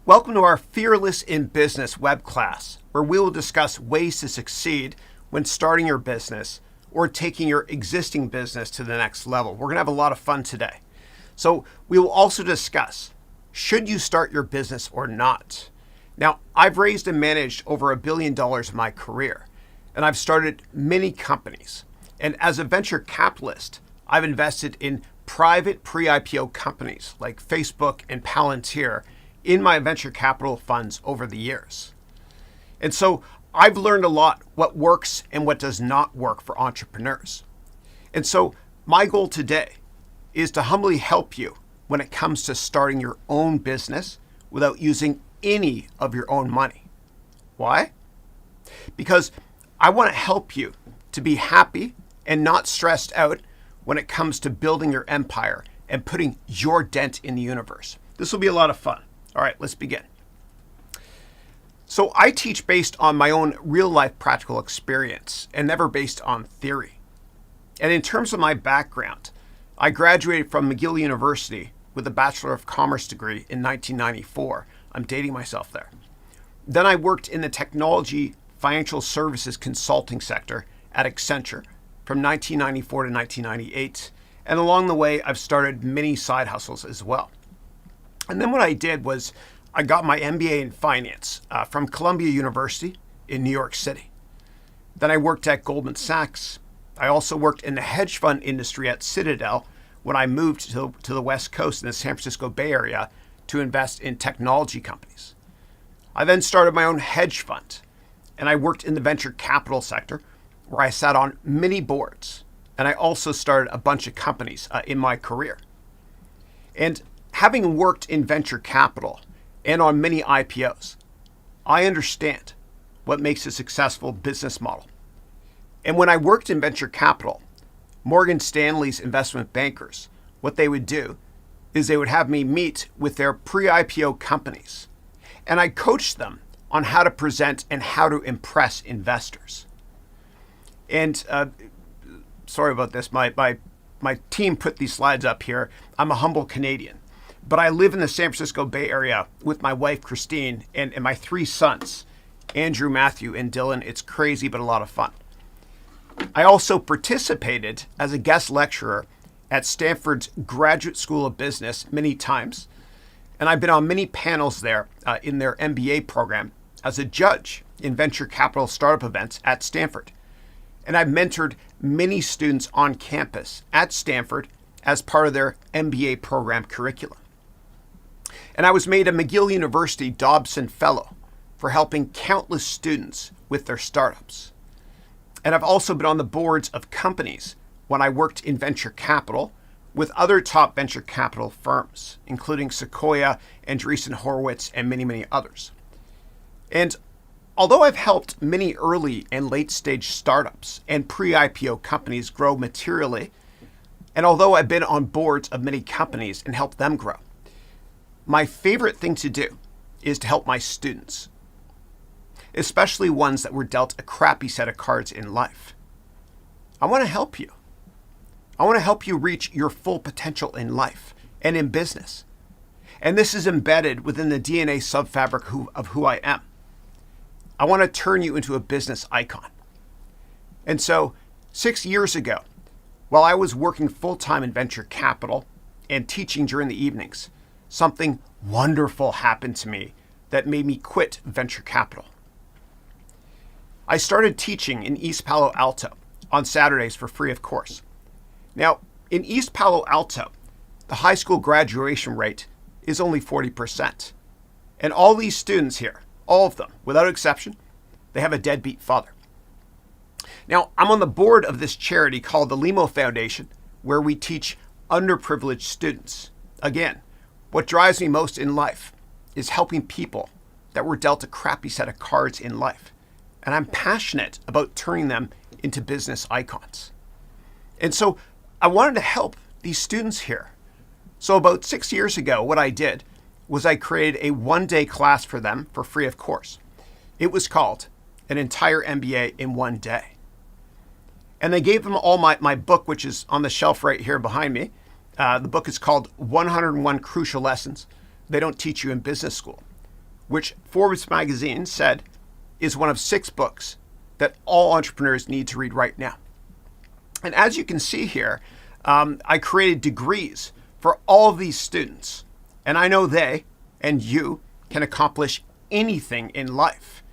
Welcome to our Fearless in Business web class, where we will discuss ways to succeed when starting your business or taking your existing business to the next level. We're going to have a lot of fun today. So we will also discuss, should you start your business or not? Now, I've raised and managed over $1 billion in my career, and I've started many companies. And as a venture capitalist, I've invested in private pre-IPO companies like Facebook and Palantir in my venture capital funds over the years. And so I've learned a lot what works and what does not work for entrepreneurs. And so my goal today is to humbly help you when it comes to starting your own business without using any of your own money. Why? Because I want to help you to be happy and not stressed out when it comes to building your empire and putting your dent in the universe. This will be a lot of fun. All right, let's begin. So I teach based on my own real-life practical experience and never based on theory. And in terms of my background, I graduated from McGill University with a Bachelor of Commerce degree in 1994. I'm dating myself there. Then I worked in the technology financial services consulting sector at Accenture from 1994 to 1998. And along the way, I've started many side hustles as well. And then what I did was I got my MBA in finance from Columbia University in New York City. Then I worked at Goldman Sachs. I also worked in the hedge fund industry at Citadel when I moved to the West Coast in the San Francisco Bay Area to invest in technology companies. I then started my own hedge fund, and I worked in the venture capital sector where I sat on many boards, and I also started a bunch of companies in my career. And having worked in venture capital and on many IPOs, I understand what makes a successful business model. And when I worked in venture capital, Morgan Stanley's investment bankers, what they would do is they would have me meet with their pre-IPO companies, and I coached them on how to present and how to impress investors. And sorry about this, my team put these slides up here. I'm a humble Canadian, but I live in the San Francisco Bay Area with my wife, Christine, and my 3 sons, Andrew, Matthew, and Dylan. It's crazy, but a lot of fun. I also participated as a guest lecturer at Stanford's Graduate School of Business many times, and I've been on many panels there in their MBA program as a judge in venture capital startup events at Stanford. And I've mentored many students on campus at Stanford as part of their MBA program curriculum. And I was made a McGill University Dobson Fellow for helping countless students with their startups. And I've also been on the boards of companies when I worked in venture capital with other top venture capital firms, including Sequoia, Andreessen Horowitz, and many, many others. And although I've helped many early and late stage startups and pre-IPO companies grow materially, and although I've been on boards of many companies and helped them grow, my favorite thing to do is to help my students, especially ones that were dealt a crappy set of cards in life. I want to help you. I want to help you reach your full potential in life and in business. And this is embedded within the DNA subfabric of who I am. I want to turn you into a business icon. And so 6 years ago, while I was working full-time in venture capital and teaching during the evenings, something wonderful happened to me that made me quit venture capital. I started teaching in East Palo Alto on Saturdays for free, of course. Now, in East Palo Alto, the high school graduation rate is only 40%. And all these students here, all of them, without exception, they have a deadbeat father. Now, I'm on the board of this charity called the Limo Foundation, where we teach underprivileged students. Again, what drives me most in life is helping people that were dealt a crappy set of cards in life. And I'm passionate about turning them into business icons. And so I wanted to help these students here. So about 6 years ago, what I did was I created a 1-day class for them for free, of course. It was called An Entire MBA in 1 Day. And I gave them all my book, which is on the shelf right here behind me. The book is called 101 Crucial Lessons They Don't Teach You in Business School. which Forbes magazine said is one of 6 books that all entrepreneurs need to read right now. And as you can see here, I created degrees for all of these students. And I know they and you can accomplish anything in life.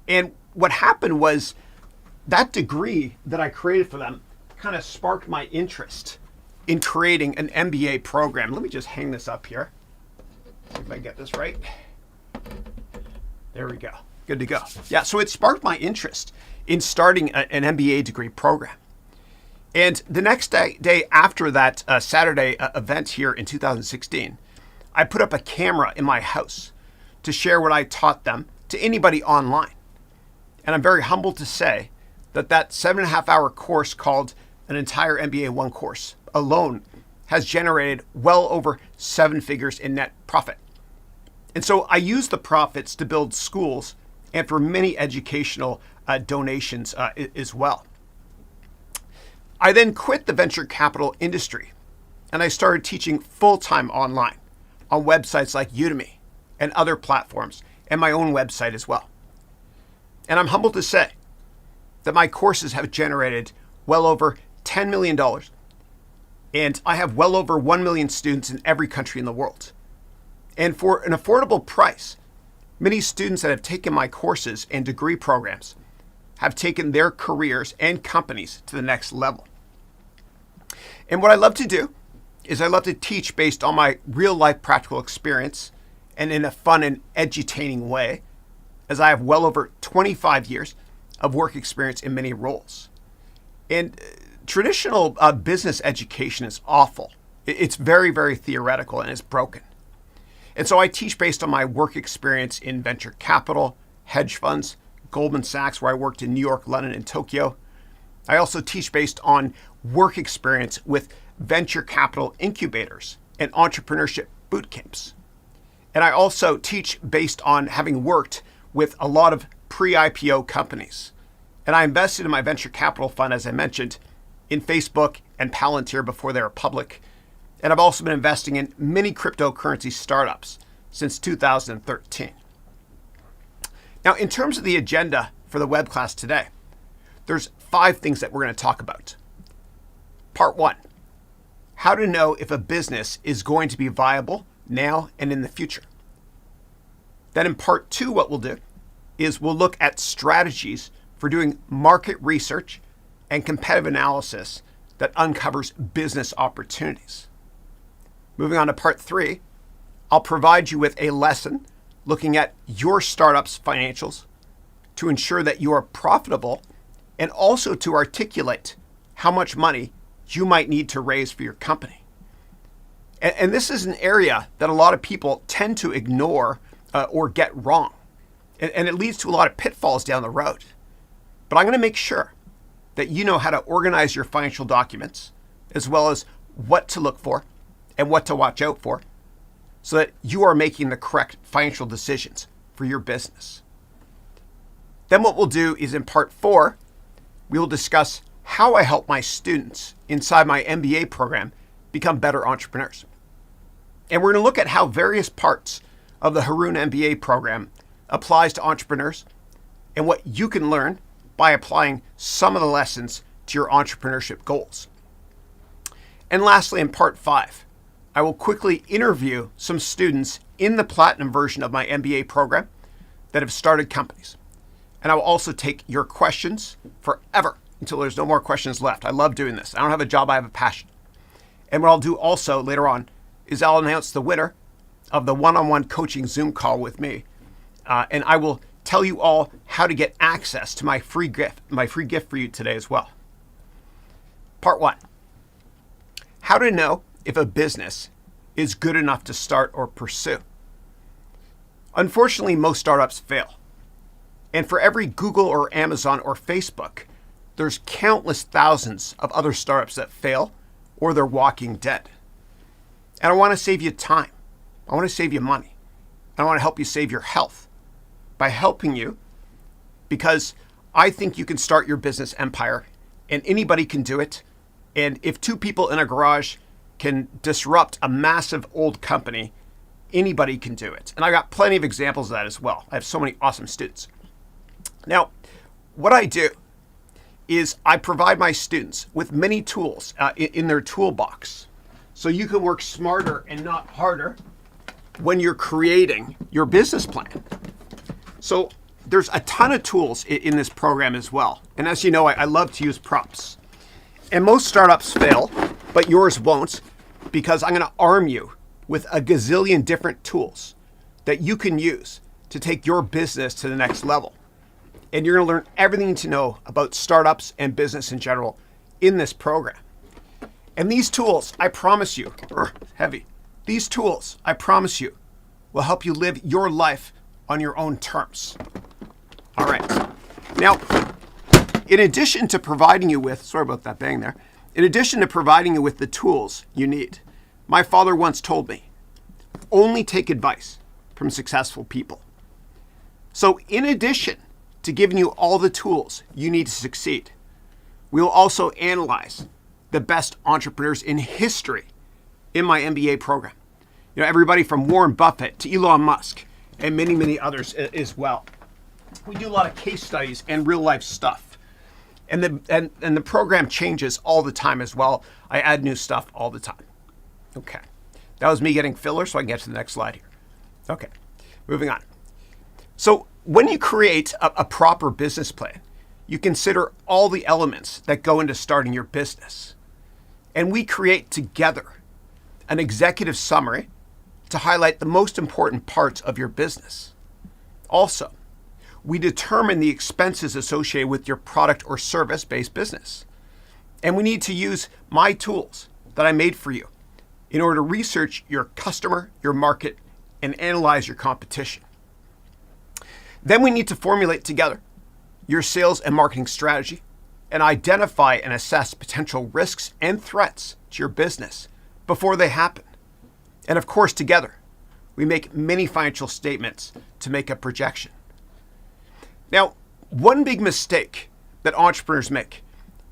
And what happened was that degree that I created for them kind of sparked my interest in creating an MBA program. Let me just hang this up here. See if I get this right. There we go. Good to go. Yeah, so it sparked my interest in starting an MBA degree program. And the next day after that Saturday event here in 2016, I put up a camera in my house to share what I taught them to anybody online. And I'm very humbled to say that 7.5-hour course called an entire MBA 1 course alone has generated well over 7 figures in net profit. And so I use the profits to build schools and for many educational donations as well. I then quit the venture capital industry and I started teaching full-time online on websites like Udemy and other platforms and my own website as well. And I'm humbled to say that my courses have generated well over $10 million and I have well over 1 million students in every country in the world. And for an affordable price, many students that have taken my courses and degree programs have taken their careers and companies to the next level. And what I love to do is I love to teach based on my real life practical experience and in a fun and edutaining way, as I have well over 25 years of work experience in many roles. And traditional business education is awful. It's very, very theoretical and it's broken. And so I teach based on my work experience in venture capital, hedge funds, Goldman Sachs, where I worked in New York, London, and Tokyo. I also teach based on work experience with venture capital incubators and entrepreneurship boot camps. And I also teach based on having worked with a lot of pre-IPO companies. And I invested in my venture capital fund, as I mentioned, in Facebook and Palantir before they were public. And I've also been investing in many cryptocurrency startups since 2013. Now, in terms of the agenda for the web class today, there's 5 things that we're going to talk about. Part 1, how to know if a business is going to be viable now and in the future. Then in part 2, what we'll do is we'll look at strategies for doing market research and competitive analysis that uncovers business opportunities. Moving on to part 3, I'll provide you with a lesson looking at your startup's financials to ensure that you are profitable and also to articulate how much money you might need to raise for your company. And this is an area that a lot of people tend to ignore or get wrong. And it leads to a lot of pitfalls down the road. But I'm going to make sure that you know how to organize your financial documents, as well as what to look for and what to watch out for, so that you are making the correct financial decisions for your business. Then what we'll do is in part 4, we will discuss how I help my students inside my MBA program become better entrepreneurs. And we're going to look at how various parts of the Haroun MBA program applies to entrepreneurs and what you can learn by applying some of the lessons to your entrepreneurship goals. And lastly, in part 5, I will quickly interview some students in the platinum version of my MBA program that have started companies. And I will also take your questions forever until there's no more questions left. I love doing this. I don't have a job, I have a passion. And what I'll do also later on is I'll announce the winner of the one-on-one coaching Zoom call with me. And I will tell you all how to get access to my free gift for you today as well. Part 1, how to know if a business is good enough to start or pursue. Unfortunately, most startups fail. And for every Google or Amazon or Facebook, there's countless thousands of other startups that fail or they're walking dead. And I want to save you time. I want to save you money. I want to help you save your health by helping you, because I think you can start your business empire and anybody can do it. And if 2 people in a garage can disrupt a massive old company, Anybody can do it. And I got plenty of examples of that as well. I have so many awesome students. Now, what I do is I provide my students with many tools in their toolbox. So you can work smarter and not harder when you're creating your business plan. So there's a ton of tools in this program as well. And as you know, I love to use prompts. And most startups fail, but yours won't, because I'm going to arm you with a gazillion different tools that you can use to take your business to the next level. And you're going to learn everything you need to know about startups and business in general in this program. And these tools, I promise you, heavy. These tools, I promise you, will help you live your life on your own terms. All right. Now, in addition to providing you with, sorry about that bang there, in addition to providing you with the tools you need, my father once told me, only take advice from successful people. So in addition to giving you all the tools you need to succeed, we will also analyze the best entrepreneurs in history in my MBA program. You know, everybody from Warren Buffett to Elon Musk and many, many others as well. We do a lot of case studies and real life stuff. And the program changes all the time as well. I add new stuff all the time. Okay, that was me getting filler, so I can get to the next slide here. Okay, moving on. So when you create a proper business plan, you consider all the elements that go into starting your business. And we create together an executive summary to highlight the most important parts of your business. Also, we determine the expenses associated with your product or service-based business. And we need to use my tools that I made for you in order to research your customer, your market, and analyze your competition. Then we need to formulate together your sales and marketing strategy and identify and assess potential risks and threats to your business before they happen. And of course, together, we make many financial statements to make a projection. Now, one big mistake that entrepreneurs make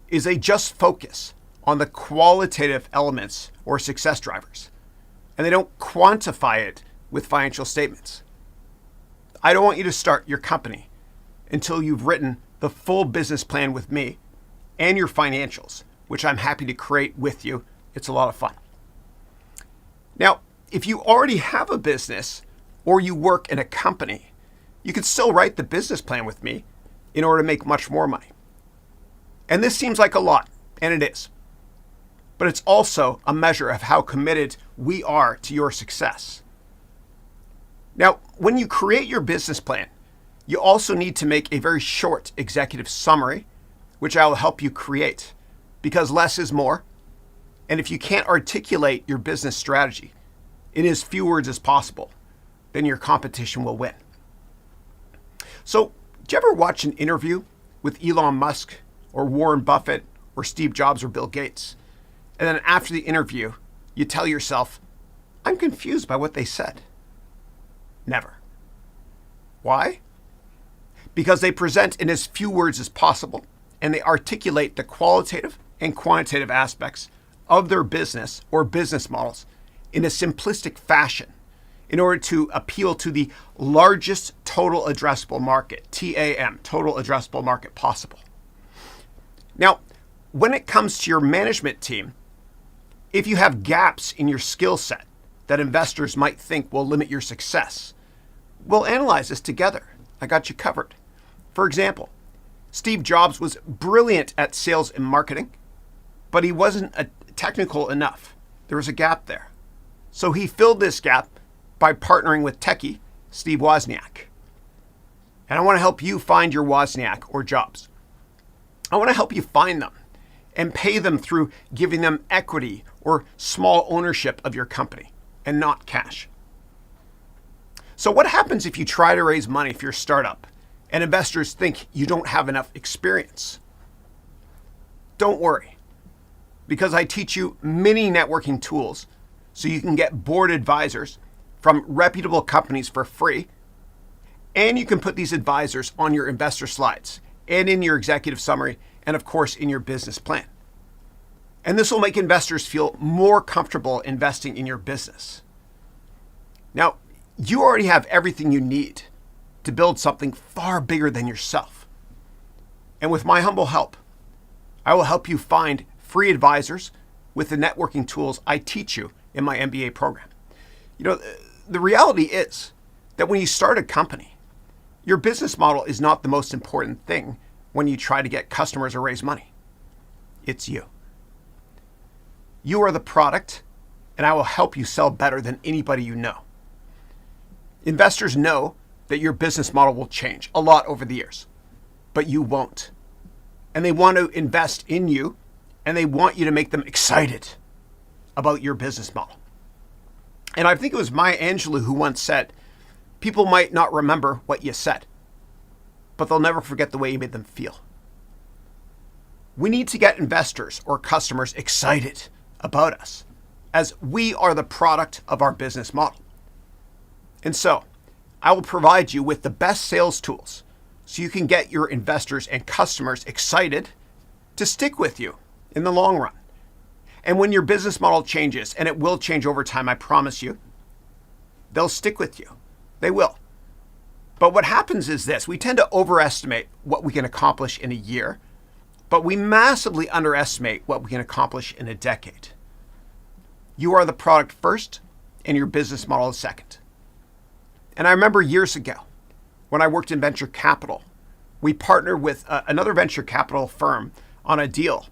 is they just focus on the qualitative elements or success drivers, and they don't quantify it with financial statements. I don't want you to start your company until you've written the full business plan with me and your financials, which I'm happy to create with you. It's a lot of fun. Now, if you already have a business or you work in a company, you can still write the business plan with me in order to make much more money. And this seems like a lot, and it is. But it's also a measure of how committed we are to your success. Now, when you create your business plan, you also need to make a very short executive summary, which I will help you create, because less is more. And if you can't articulate your business strategy in as few words as possible, then your competition will win. So, did you ever watch an interview with Elon Musk or Warren Buffett or Steve Jobs or Bill Gates? And then after the interview, you tell yourself, I'm confused by what they said. Never. Why? Because they present in as few words as possible, and they articulate the qualitative and quantitative aspects of their business or business models in a simplistic fashion in order to appeal to the largest total addressable market, TAM, total addressable market possible. Now, when it comes to your management team, if you have gaps in your skill set that investors might think will limit your success, we'll analyze this together. I got you covered. For example, Steve Jobs was brilliant at sales and marketing, but he wasn't technical enough. There was a gap there. So he filled this gap by partnering with techie Steve Wozniak. And I want to help you find your Wozniak or Jobs. I want to help you find them and pay them through giving them equity or small ownership of your company and not cash. So what happens if you try to raise money for your startup and investors think you don't have enough experience? Don't worry, because I teach you many networking tools so you can get board advisors from reputable companies for free, and you can put these advisors on your investor slides and in your executive summary and of course in your business plan. And this will make investors feel more comfortable investing in your business. Now, you already have everything you need to build something far bigger than yourself. And with my humble help, I will help you find free advisors with the networking tools I teach you in my MBA program. The reality is that when you start a company, your business model is not the most important thing when you try to get customers or raise money. It's you. You are the product, and I will help you sell better than anybody you know. Investors know that your business model will change a lot over the years, but you won't. And they want to invest in you, and they want you to make them excited about your business model. And I think it was Maya Angelou who once said, people might not remember what you said, but they'll never forget the way you made them feel. We need to get investors or customers excited about us, as we are the product of our business model. And so, I will provide you with the best sales tools so you can get your investors and customers excited to stick with you in the long run. And when your business model changes, and it will change over time, I promise you, they'll stick with you. They will. But what happens is this: we tend to overestimate what we can accomplish in a year, but we massively underestimate what we can accomplish in a decade. You are the product first, and your business model is second. And I remember years ago, when I worked in venture capital, we partnered with another venture capital firm on a deal.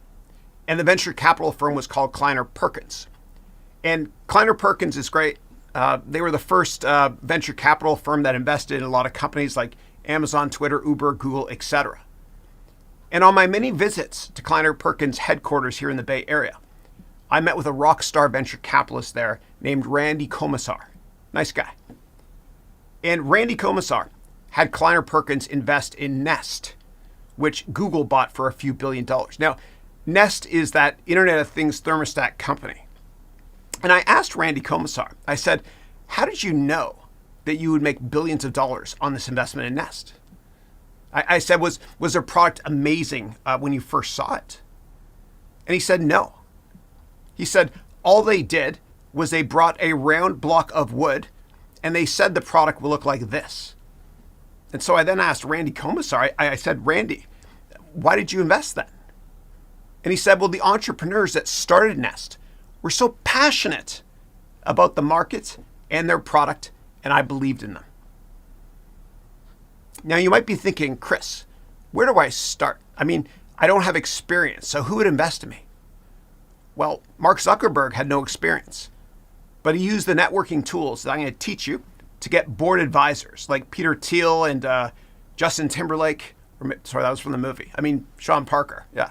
And the venture capital firm was called Kleiner Perkins. And Kleiner Perkins is great. They were the first venture capital firm that invested in a lot of companies like Amazon, Twitter, Uber, Google, etc. And on my many visits to Kleiner Perkins headquarters here in the Bay Area, I met with a rock star venture capitalist there named Randy Komisar. Nice guy. And Randy Komisar had Kleiner Perkins invest in Nest, which Google bought for a few $1 billion. Now, Nest is that Internet of Things thermostat company. And I asked Randy Komisar, I said, how did you know that you would make billions of dollars on this investment in Nest? I said, was their product amazing when you first saw it? And he said, no. He said, all they did was they brought a round block of wood and they said the product will look like this. And so I then asked Randy Komisar, I said, Randy, why did you invest then? And he said, well, the entrepreneurs that started Nest were so passionate about the market and their product, and I believed in them. Now, you might be thinking, Chris, where do I start? I mean, I don't have experience, so who would invest in me? Well, Mark Zuckerberg had no experience, but he used the networking tools that I'm going to teach you to get board advisors like Peter Thiel and Justin Timberlake. Sorry, that was from the movie. I mean, Sean Parker. Yeah.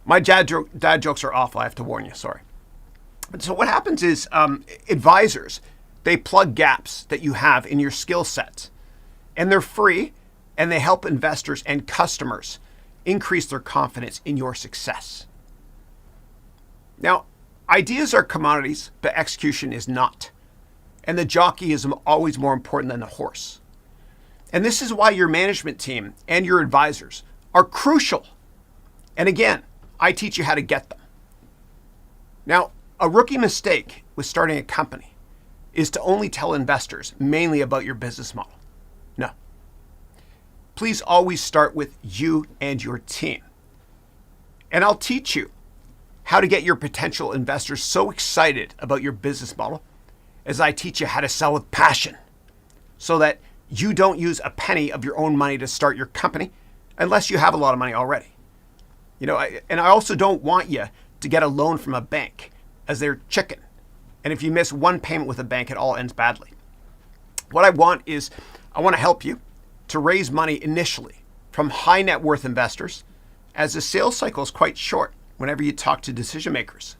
My dad jokes are awful. I have to warn you. Sorry. So what happens is advisors, they plug gaps that you have in your skill set. And they're free, and they help investors and customers increase their confidence in your success. Now, ideas are commodities, but execution is not. And the jockey is always more important than the horse. And this is why your management team and your advisors are crucial. And again, I teach you how to get them. Now, a rookie mistake with starting a company is to only tell investors mainly about your business model. No. Please always start with you and your team. And I'll teach you how to get your potential investors so excited about your business model as I teach you how to sell with passion so that you don't use a penny of your own money to start your company unless you have a lot of money already. And I also don't want you to get a loan from a bank as they're chicken. And if you miss one payment with a bank, it all ends badly. What I want to help you to raise money initially from high net worth investors, as the sales cycle is quite short whenever you talk to decision makers.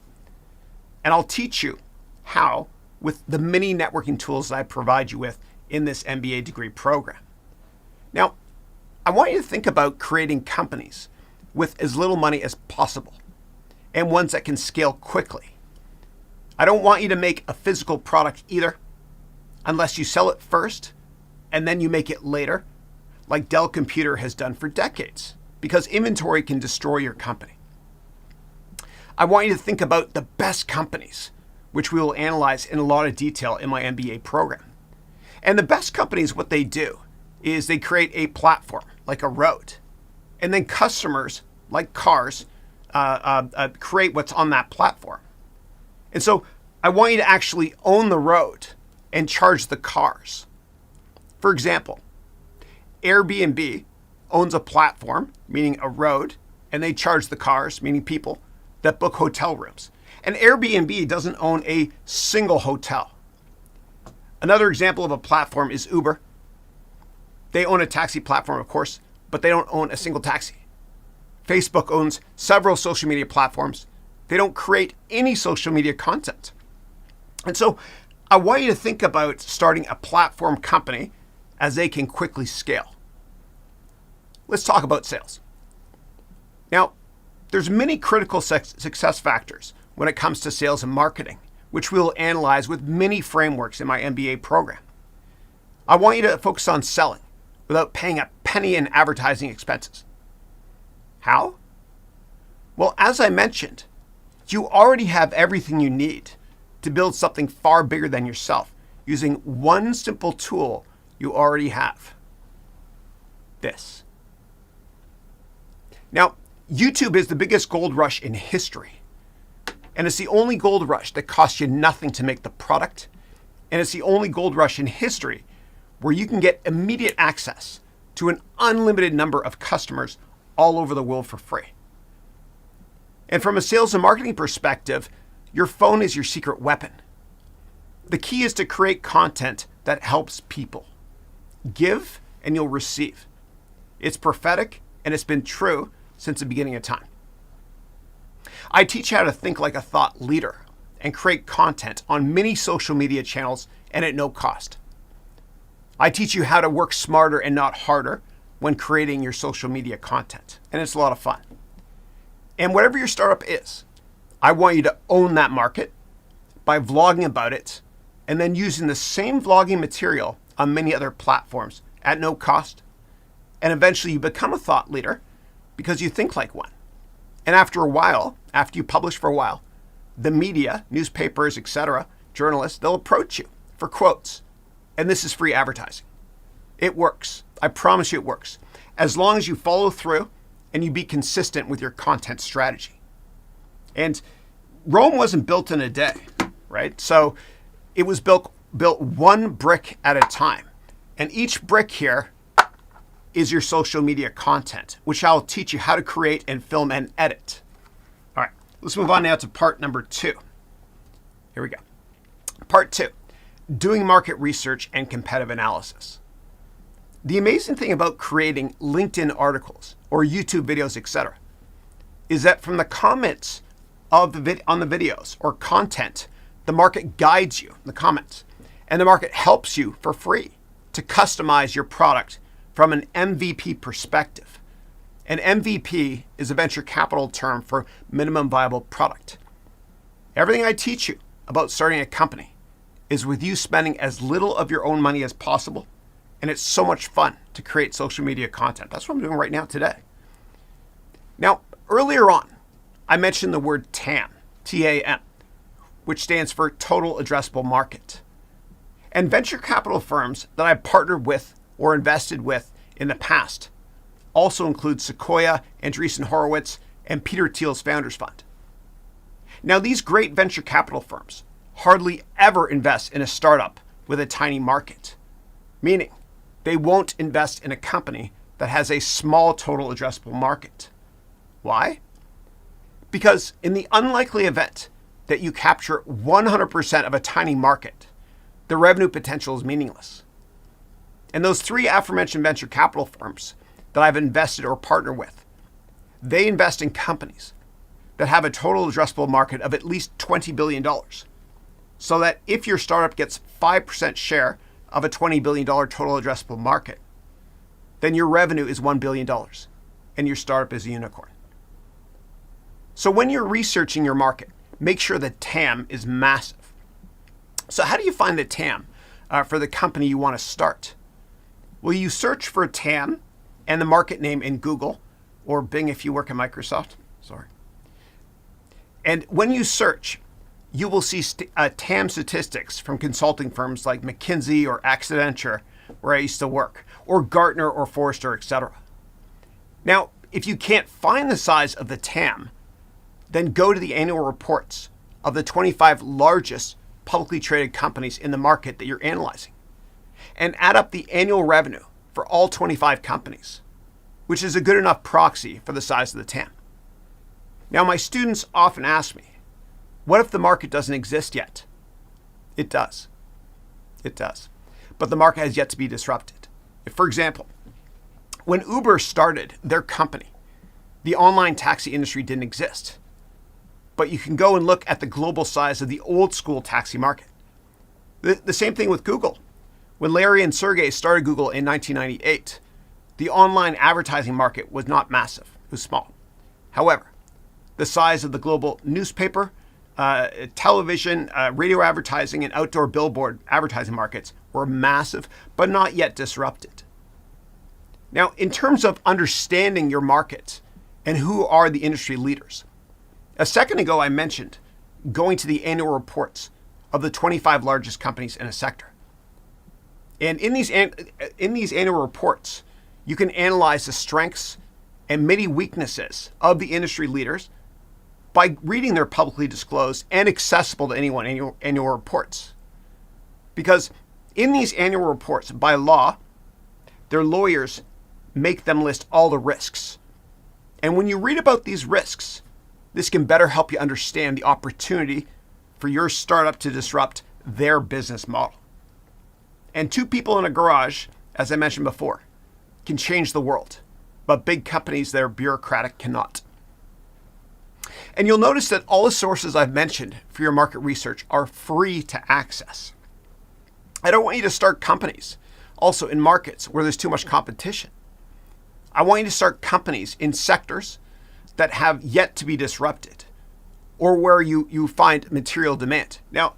And I'll teach you how with the many networking tools that I provide you with in this MBA degree program. Now, I want you to think about creating companies with as little money as possible and ones that can scale quickly. I don't want you to make a physical product either, unless you sell it first and then you make it later, like Dell Computer has done for decades, because inventory can destroy your company. I want you to think about the best companies which we will analyze in a lot of detail in my MBA program. And the best companies, what they do is they create a platform like a road, and then customers, like cars, create what's on that platform. And so I want you to actually own the road and charge the cars. For example, Airbnb owns a platform, meaning a road, and they charge the cars, meaning people, that book hotel rooms. And Airbnb doesn't own a single hotel. Another example of a platform is Uber. They own a taxi platform, of course, but they don't own a single taxi. Facebook owns several social media platforms. They don't create any social media content. And so I want you to think about starting a platform company as they can quickly scale. Let's talk about sales. Now, there's many critical success factors when it comes to sales and marketing, which we'll analyze with many frameworks in my MBA program. I want you to focus on selling without paying a penny in advertising expenses. How? Well, as I mentioned, you already have everything you need to build something far bigger than yourself using one simple tool you already have. This. Now, YouTube is the biggest gold rush in history. And it's the only gold rush that costs you nothing to make the product. And it's the only gold rush in history where you can get immediate access to an unlimited number of customers all over the world for free. And from a sales and marketing perspective, your phone is your secret weapon. The key is to create content that helps people. Give and you'll receive. It's prophetic and it's been true since the beginning of time. I teach how to think like a thought leader and create content on many social media channels and at no cost. I teach you how to work smarter and not harder when creating your social media content, and it's a lot of fun. And whatever your startup is, I want you to own that market by vlogging about it and then using the same vlogging material on many other platforms at no cost. And eventually you become a thought leader because you think like one. And after a while, after you publish for a while, the media, newspapers, etc., journalists, they'll approach you for quotes. And this is free advertising. It works. I promise you it works. As long as you follow through and you be consistent with your content strategy. And Rome wasn't built in a day, right? So it was built one brick at a time. And each brick here is your social media content, which I'll teach you how to create and film and edit. All right, let's move on now to part number 2. Here we go. Part 2, doing market research and competitive analysis. The amazing thing about creating LinkedIn articles or YouTube videos, etc., is that from the comments of on the videos or content, the market guides you in the comments, and the market helps you for free to customize your product from an MVP perspective. An MVP is a venture capital term for minimum viable product. Everything I teach you about starting a company is with you spending as little of your own money as possible. And it's so much fun to create social media content. That's what I'm doing right now today. Now, earlier on, I mentioned the word TAM, T-A-M, which stands for Total Addressable Market. And venture capital firms that I've partnered with or invested with in the past also include Sequoia, Andreessen Horowitz, and Peter Thiel's Founders Fund. Now, these great venture capital firms hardly ever invest in a startup with a tiny market, meaning they won't invest in a company that has a small total addressable market. Why? Because in the unlikely event that you capture 100% of a tiny market, the revenue potential is meaningless. And those 3 aforementioned venture capital firms that I've invested or partnered with, they invest in companies that have a total addressable market of at least $20 billion. So that if your startup gets 5% share of a $20 billion total addressable market, then your revenue is $1 billion and your startup is a unicorn. So when you're researching your market, make sure the TAM is massive. So how do you find the TAM for the company you want to start? Well, you search for TAM and the market name in Google or Bing if you work at Microsoft. Sorry. And when you search, you will see TAM statistics from consulting firms like McKinsey or Accenture, where I used to work, or Gartner or Forrester, etc. Now, if you can't find the size of the TAM, then go to the annual reports of the 25 largest publicly traded companies in the market that you're analyzing, and add up the annual revenue for all 25 companies, which is a good enough proxy for the size of the TAM. Now, my students often ask me, what if the market doesn't exist yet? It does. It does. But the market has yet to be disrupted. If, for example, when Uber started their company, the online taxi industry didn't exist. But you can go and look at the global size of the old school taxi market. The same thing with Google. When Larry and Sergey started Google in 1998, the online advertising market was not massive. It was small. However, the size of the global newspaper, television, radio advertising, and outdoor billboard advertising markets were massive, but not yet disrupted. Now, in terms of understanding your market and who are the industry leaders, a second ago I mentioned going to the annual reports of the 25 largest companies in a sector. And in these annual reports, you can analyze the strengths and many weaknesses of the industry leaders by reading their publicly disclosed and accessible to anyone annual reports. Because in these annual reports, by law, their lawyers make them list all the risks. And when you read about these risks, this can better help you understand the opportunity for your startup to disrupt their business model. And two people in a garage, as I mentioned before, can change the world, but big companies that are bureaucratic cannot. And you'll notice that all the sources I've mentioned for your market research are free to access. I don't want you to start companies also in markets where there's too much competition. I want you to start companies in sectors that have yet to be disrupted or where you find material demand. Now,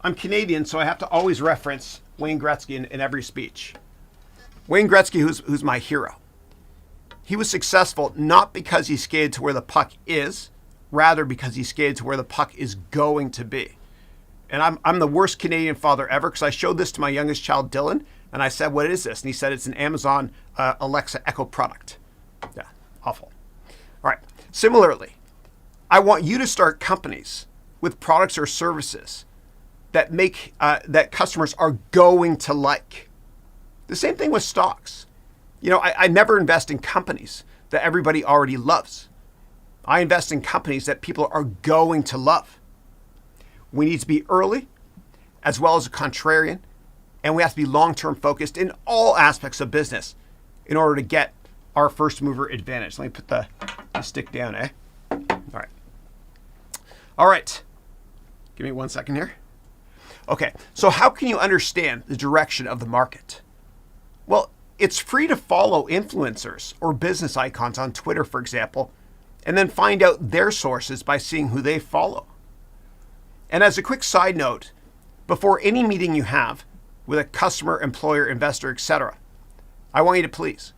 I'm Canadian, so I have to always reference Wayne Gretzky in every speech. Wayne Gretzky, who's my hero, he was successful not because he skated to where the puck is, rather because he skated to where the puck is going to be. And I'm the worst Canadian father ever, because I showed this to my youngest child, Dylan, and I said, what is this? And he said, it's an Amazon Alexa Echo product. Yeah, awful. All right. Similarly, I want you to start companies with products or services that make that customers are going to like. The same thing with stocks. You know, I never invest in companies that everybody already loves. I invest in companies that people are going to love. We need to be early as well as a contrarian, and we have to be long-term focused in all aspects of business in order to get our first mover advantage. Let me put the stick down, eh? All right. All right. Give me 1 second here. Okay, so how can you understand the direction of the market? Well, it's free to follow influencers or business icons on Twitter, for example, and then find out their sources by seeing who they follow. And as a quick side note, before any meeting you have with a customer, employer, investor, etc., I want you to please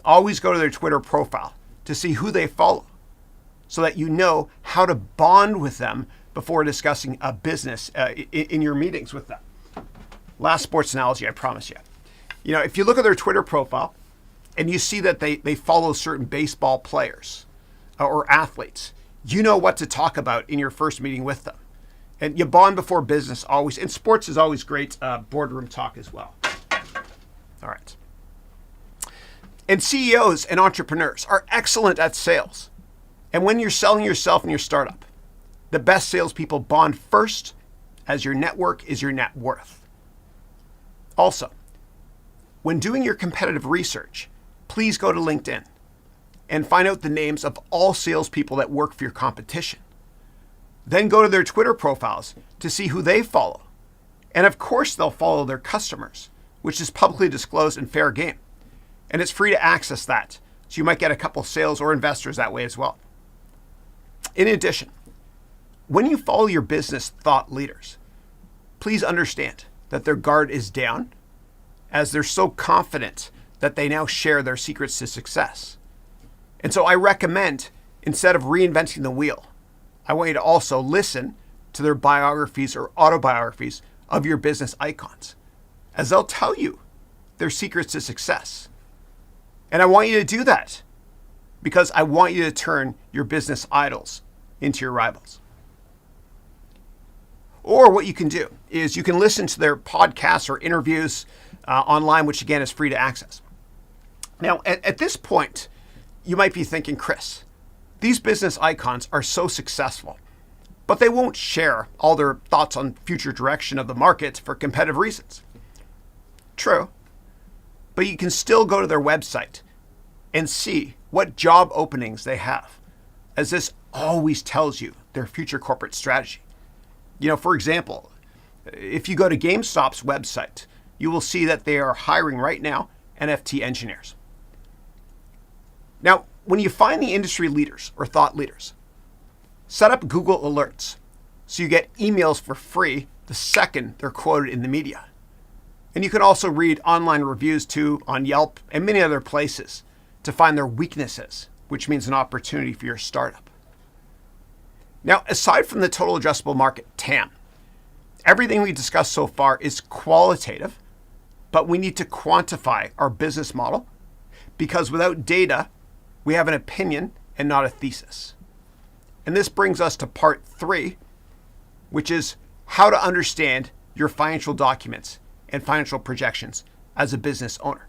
always go to their Twitter profile to see who they follow so that you know how to bond with them before discussing a business in your meetings with them. Last sports analogy, I promise you. You know, if you look at their Twitter profile and you see that they follow certain baseball players or athletes, you know what to talk about in your first meeting with them. And you bond before business always. And sports is always great boardroom talk as well. All right. And CEOs and entrepreneurs are excellent at sales. And when you're selling yourself and your startup, the best salespeople bond first, as your network is your net worth. Also, when doing your competitive research, please go to LinkedIn and find out the names of all salespeople that work for your competition. Then go to their Twitter profiles to see who they follow. And of course, they'll follow their customers, which is publicly disclosed and fair game. And it's free to access that. So you might get a couple sales or investors that way as well. In addition, when you follow your business thought leaders, please understand that their guard is down as they're so confident that they now share their secrets to success. And so I recommend, instead of reinventing the wheel, I want you to also listen to their biographies or autobiographies of your business icons, as they'll tell you their secrets to success. And I want you to do that because I want you to turn your business idols into your rivals. Or what you can do is you can listen to their podcasts or interviews online, which again is free to access. Now, at this point, you might be thinking, Chris, these business icons are so successful, but they won't share all their thoughts on future direction of the market for competitive reasons. True, but you can still go to their website and see what job openings they have, as this always tells you their future corporate strategy. For example, if you go to GameStop's website, you will see that they are hiring right now NFT engineers. Now, when you find the industry leaders or thought leaders, set up Google Alerts so you get emails for free the second they're quoted in the media. And you can also read online reviews too on Yelp and many other places to find their weaknesses, which means an opportunity for your startup. Now, aside from the total addressable market, TAM, everything we discussed so far is qualitative, but we need to quantify our business model because without data, we have an opinion and not a thesis. And this brings us to part 3, which is how to understand your financial documents and financial projections as a business owner.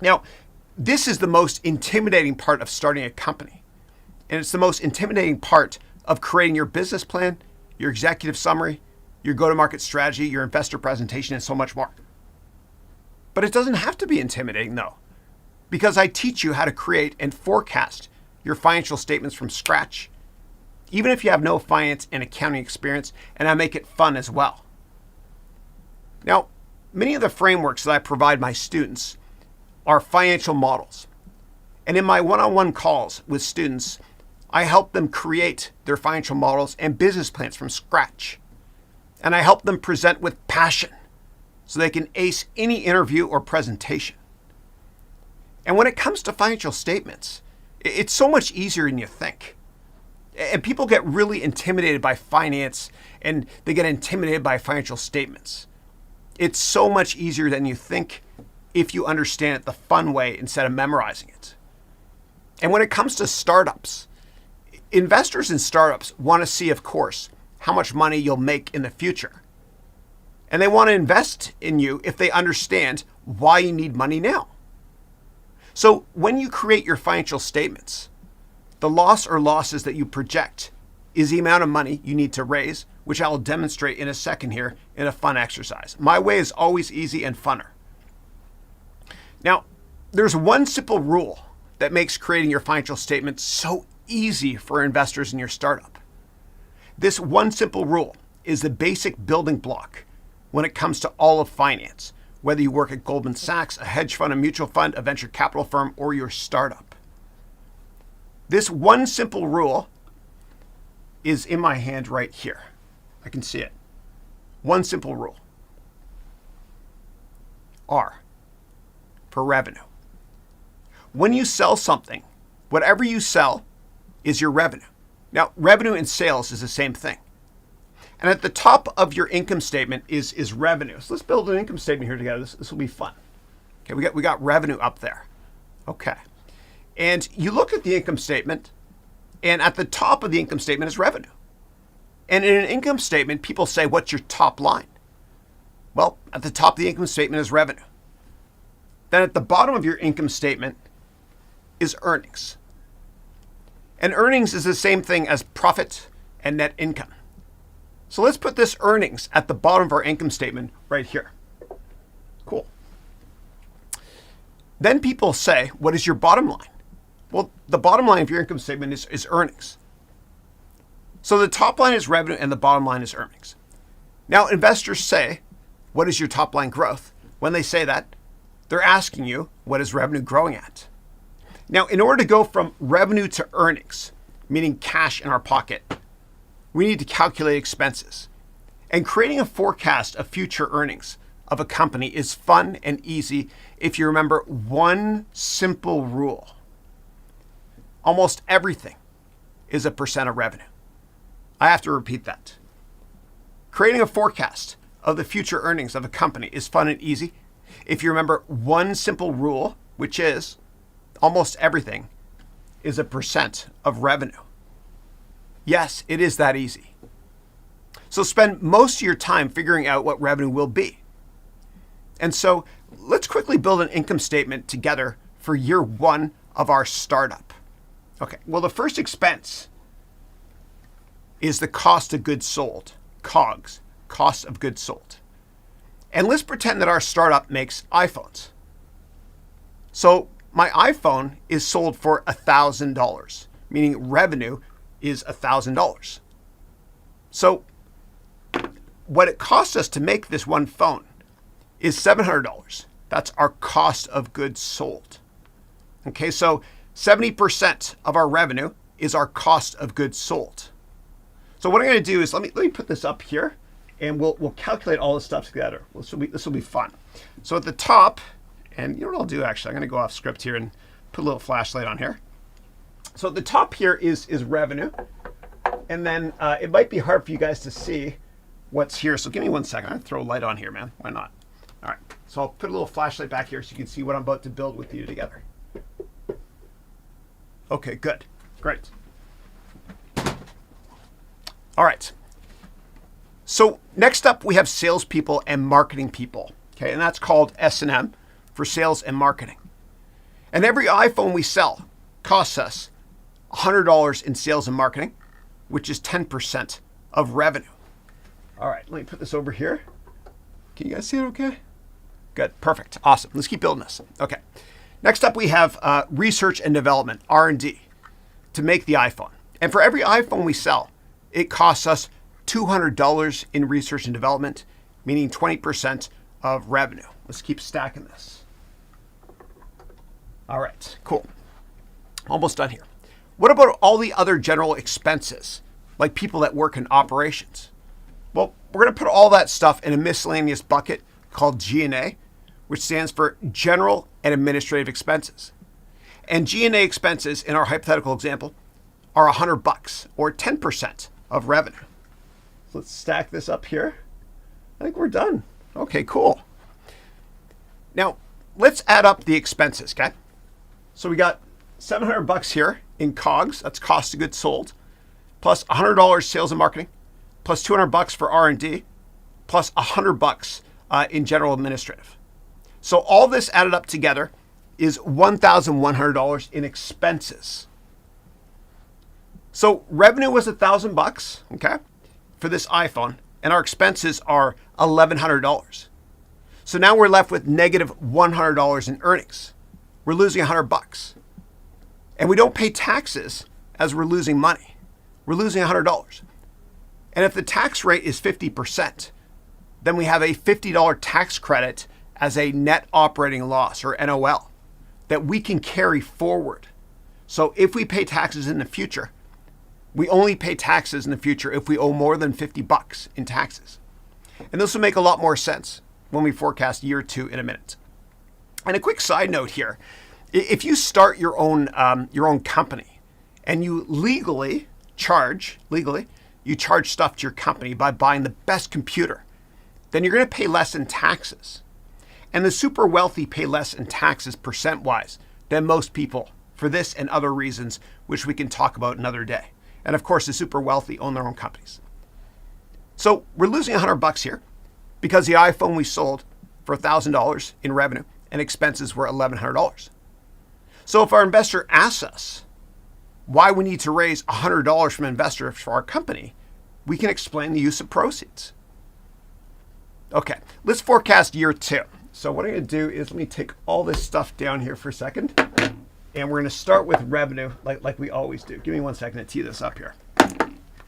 Now, this is the most intimidating part of starting a company. And it's the most intimidating part of creating your business plan, your executive summary, your go-to-market strategy, your investor presentation, and so much more. But it doesn't have to be intimidating though, because I teach you how to create and forecast your financial statements from scratch, even if you have no finance and accounting experience, and I make it fun as well. Now, many of the frameworks that I provide my students are financial models. And in my one-on-one calls with students, I help them create their financial models and business plans from scratch. And I help them present with passion so they can ace any interview or presentation. And when it comes to financial statements, it's so much easier than you think. And people get really intimidated by finance and they get intimidated by financial statements. It's so much easier than you think if you understand it the fun way instead of memorizing it. And when it comes to startups, investors in startups want to see, of course, how much money you'll make in the future. And they want to invest in you if they understand why you need money now. So when you create your financial statements, the loss or losses that you project is the amount of money you need to raise, which I will demonstrate in a second here in a fun exercise. My way is always easy and funner. Now, there's one simple rule that makes creating your financial statement so easy for investors in your startup. This one simple rule is the basic building block when it comes to all of finance, whether you work at Goldman Sachs, a hedge fund, a mutual fund, a venture capital firm, or your startup. This one simple rule is in my hand right here. I can see it. One simple rule. R for revenue. When you sell something, whatever you sell is your revenue. Now, revenue and sales is the same thing. And at the top of your income statement is revenue. So let's build an income statement here together. This will be fun. Okay, we got revenue up there. Okay. And you look at the income statement, and at the top of the income statement is revenue. And in an income statement, people say, what's your top line? Well, at the top of the income statement is revenue. Then at the bottom of your income statement is earnings. And earnings is the same thing as profit and net income. So let's put this earnings at the bottom of our income statement right here. Cool. Then people say, what is your bottom line? Well, the bottom line of your income statement is earnings. So the top line is revenue and the bottom line is earnings. Now, investors say, what is your top line growth? When they say that, they're asking you, what is revenue growing at? Now, in order to go from revenue to earnings, meaning cash in our pocket, we need to calculate expenses. And creating a forecast of future earnings of a company is fun and easy if you remember one simple rule. Almost everything is a percent of revenue. I have to repeat that. Creating a forecast of the future earnings of a company is fun and easy if you remember one simple rule, which is almost everything is a percent of revenue. Yes, it is that easy. So spend most of your time figuring out what revenue will be. And so let's quickly build an income statement together for year one of our startup. Okay, well, the first expense is the cost of goods sold, COGS, cost of goods sold. And let's pretend that our startup makes iPhones. So my iPhone is sold for $1,000, meaning revenue is $1,000. So what it costs us to make this one phone is $700. That's our cost of goods sold. Okay, so 70% of our revenue is our cost of goods sold. So what I'm going to do is let me put this up here, and we'll calculate all this stuff together. This will be fun. So at the top, and you know what I'll do actually, I'm going to go off script here and put a little flashlight on here. So at the top here is revenue, and then it might be hard for you guys to see what's here. So give me 1 second. I'm going to throw a light on here, man. Why not? All right. So I'll put a little flashlight back here so you can see what I'm about to build with you together. Okay, good. Great. All right. So next up, we have salespeople and marketing people. Okay, and that's called S&M for sales and marketing. And every iPhone we sell costs us $100 in sales and marketing, which is 10% of revenue. All right, let me put this over here. Can you guys see it okay? Good, perfect, awesome. Let's keep building this. Okay, next up we have research and development, R&D, to make the iPhone. And for every iPhone we sell, it costs us $200 in research and development, meaning 20% of revenue. Let's keep stacking this. All right, cool. Almost done here. What about all the other general expenses, like people that work in operations? Well, we're going to put all that stuff in a miscellaneous bucket called G&A, which stands for General and Administrative Expenses. And G&A expenses in our hypothetical example are $100 or 10% of revenue. So let's stack this up here. I think we're done. Okay, cool. Now, let's add up the expenses, okay? So we got $700 here in COGS, that's cost of goods sold, plus $100 sales and marketing, plus $200 for R&D, plus $100 in general administrative. So all this added up together is $1,100 in expenses. So revenue was $1,000, okay, for this iPhone, and our expenses are $1,100. So now we're left with negative $100 in earnings. We're losing $100. And we don't pay taxes as we're losing money. We're losing $100. And if the tax rate is 50%, then we have a $50 tax credit as a net operating loss, or NOL, that we can carry forward. So if we pay taxes in the future, we only pay taxes in the future if we owe more than $50 in taxes. And this will make a lot more sense when we forecast year two in a minute. And a quick side note here, if you start your own company and you legally charge stuff to your company by buying the best computer, then you're going to pay less in taxes. And the super wealthy pay less in taxes percent-wise than most people for this and other reasons, which we can talk about another day. And of course, the super wealthy own their own companies. So we're losing $100 here because the iPhone we sold for $1,000 in revenue and expenses were $1,100. So if our investor asks us why we need to raise $100 from an investor for our company, we can explain the use of proceeds. Okay, let's forecast year two. So what I'm going to do is let me take all this stuff down here for a second. And we're going to start with revenue like we always do. Give me 1 second to tee this up here.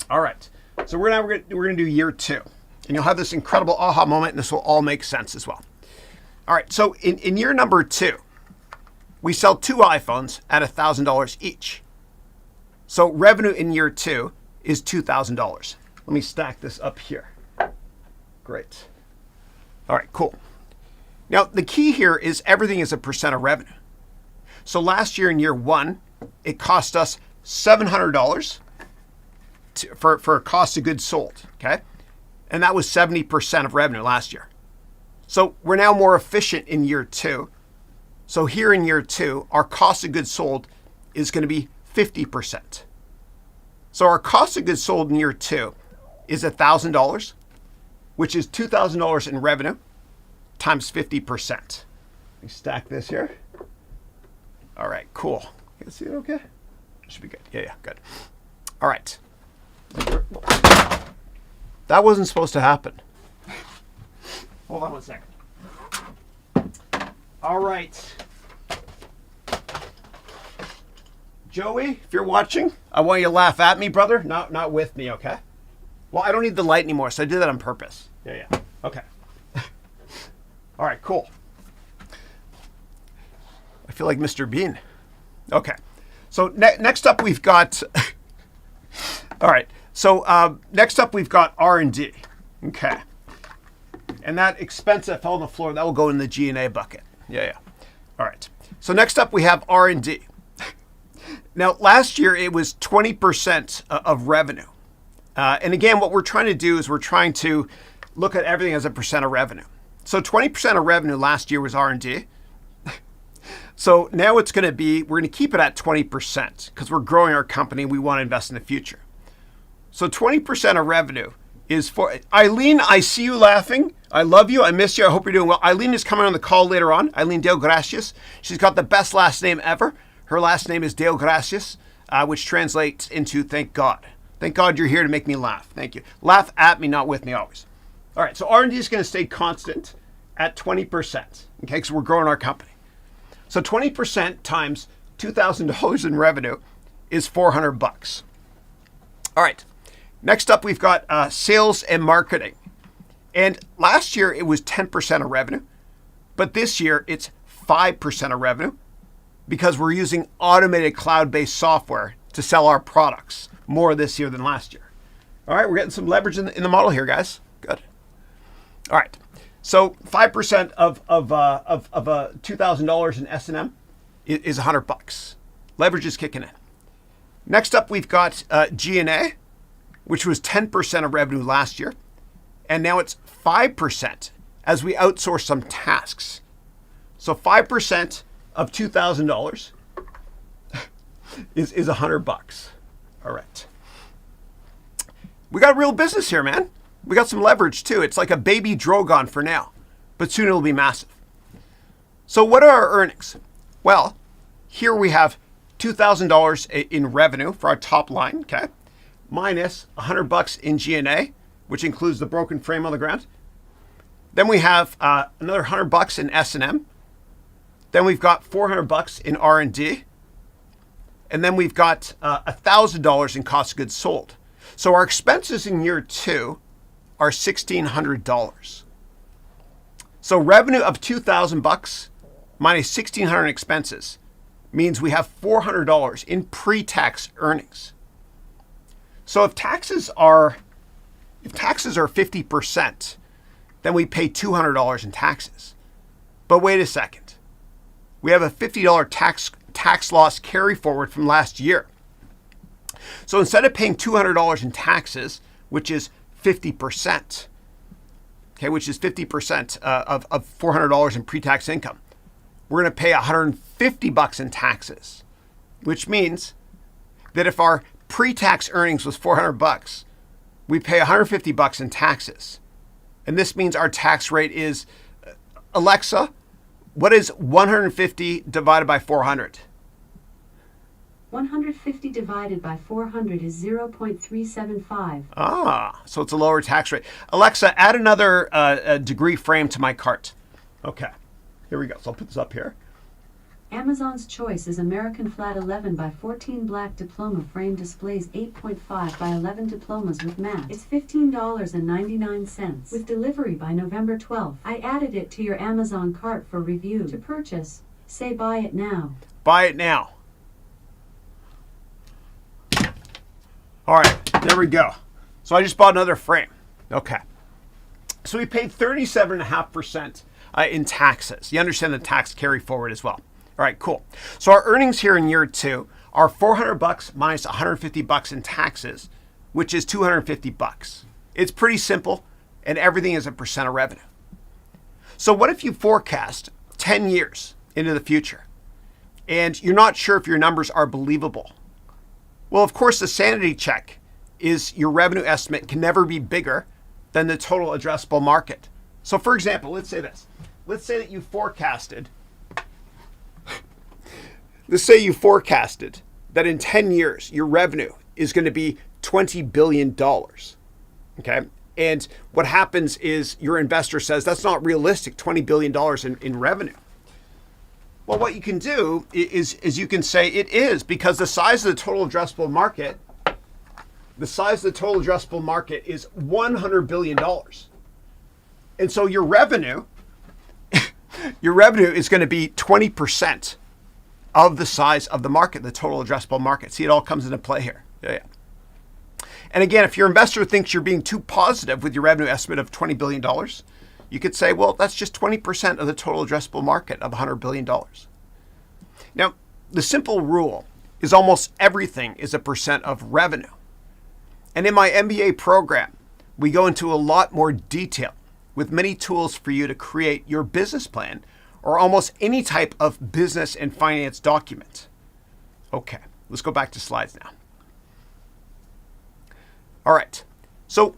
All right. So we're going to do year two. And you'll have this incredible aha moment, and this will all make sense as well. All right. So in year number two, we sell 2 iPhones at $1,000 each. So revenue in year two is $2,000. Let me stack this up here. Great. All right, cool. Now, the key here is everything is a percent of revenue. So last year in year one, it cost us $700 for a cost of goods sold, okay? and that was 70% of revenue last year. So we're now more efficient in year 2. So here in year 2, our cost of goods sold is going to be 50%. So our cost of goods sold in year 2 is $1,000, which is $2,000 in revenue times 50%. Let me stack this here. All right, cool. You can see it okay? Should be good. Yeah, good. All right. That wasn't supposed to happen. Hold on one second. All right. Joey, if you're watching, I want you to laugh at me, brother, not with me, okay? Well, I don't need the light anymore, so I did that on purpose. Yeah. Okay. All right, cool. I feel like Mr. Bean. Okay. So next up we've got all right. So next up we've got R&D. Okay. And that expense that fell on the floor, that will go in the G&A bucket. Yeah. All right. So next up we have R&D. Now, last year it was 20% of revenue. And again, what we're trying to do is we're trying to look at everything as a percent of revenue. So 20% of revenue last year was R&D. So now it's going to be, we're going to keep it at 20% because we're growing our company. We want to invest in the future. So 20% of revenue is for, Eileen, I see you laughing. I love you. I miss you. I hope you're doing well. Eileen is coming on the call later on. Eileen Dale Gracias. She's got the best last name ever. Her last name is Dale Gracias, which translates into thank God. Thank God you're here to make me laugh. Thank you. Laugh at me, not with me always. All right, so R&D is going to stay constant at 20%, okay, because we're growing our company. So 20% times $2,000 in revenue is $400. All right, next up we've got sales and marketing. And last year it was 10% of revenue, but this year it's 5% of revenue because we're using automated cloud-based software to sell our products more this year than last year. All right, we're getting some leverage in the model here, guys. Good. All right, so 5% of $2,000 in S&M is $100. Leverage is kicking in. Next up, we've got G&A, which was 10% of revenue last year, and now it's 5% as we outsource some tasks. So 5% of $2,000 is $100. All right. We got real business here, man. We got some leverage too. It's like a baby Drogon for now, but soon it'll be massive. So what are our earnings? Well, here we have $2,000 in revenue for our top line, okay? Minus $100 in G&A, which includes the broken frame on the ground. Then we have another $100 in S&M. Then we've got $400 in R&D. And then we've got $1,000 in cost of goods sold. So our expenses in year 2 are $1,600. So revenue of $2,000 minus $1,600 in expenses means we have $400 in pre-tax earnings. So if taxes are 50%, then we pay $200 in taxes. But wait a second. We have a $50 tax loss carry forward from last year. So instead of paying $200 in taxes, which is 50%, okay, which is 50% of $400 in pre-tax income, we're going to pay $150 in taxes, which means that if our pre-tax earnings was $400, we pay $150 in taxes. And this means our tax rate is, Alexa, what is 150 divided by 400? 150 divided by 400 is 0.375. Ah, so it's a lower tax rate. Alexa, add another degree frame to my cart. Okay, here we go. So I'll put this up here. Amazon's choice is American Flat 11 by 14 black diploma frame displays 8.5 by 11 diplomas with mat. It's $15.99 with delivery by November 12th. I added it to your Amazon cart for review. To purchase, say buy it now. Buy it now. All right, there we go. So I just bought another frame. Okay. So we paid 37.5% in taxes. You understand the tax carry forward as well. All right, cool. So our earnings here in year 2 are $400 minus $150 in taxes, which is $250. It's pretty simple. and everything is a percent of revenue. So what if you forecast 10 years into the future and you're not sure if your numbers are believable? Well, of course, the sanity check is your revenue estimate can never be bigger than the total addressable market. So for example, let's say this. Let's say that you forecasted that in 10 years, your revenue is going to be $20 billion. Okay. And what happens is your investor says that's not realistic, $20 billion in revenue. Well, what you can do is you can say it is, because the size of the total addressable market, is $100 billion. And so your revenue is going to be 20% of the size of the market, the total addressable market. See, it all comes into play here. Yeah. And again, if your investor thinks you're being too positive with your revenue estimate of $20 billion, you could say, well, that's just 20% of the total addressable market of $100 billion. Now, the simple rule is almost everything is a percent of revenue. And in my MBA program, we go into a lot more detail with many tools for you to create your business plan or almost any type of business and finance document. Okay, let's go back to slides now. All right, so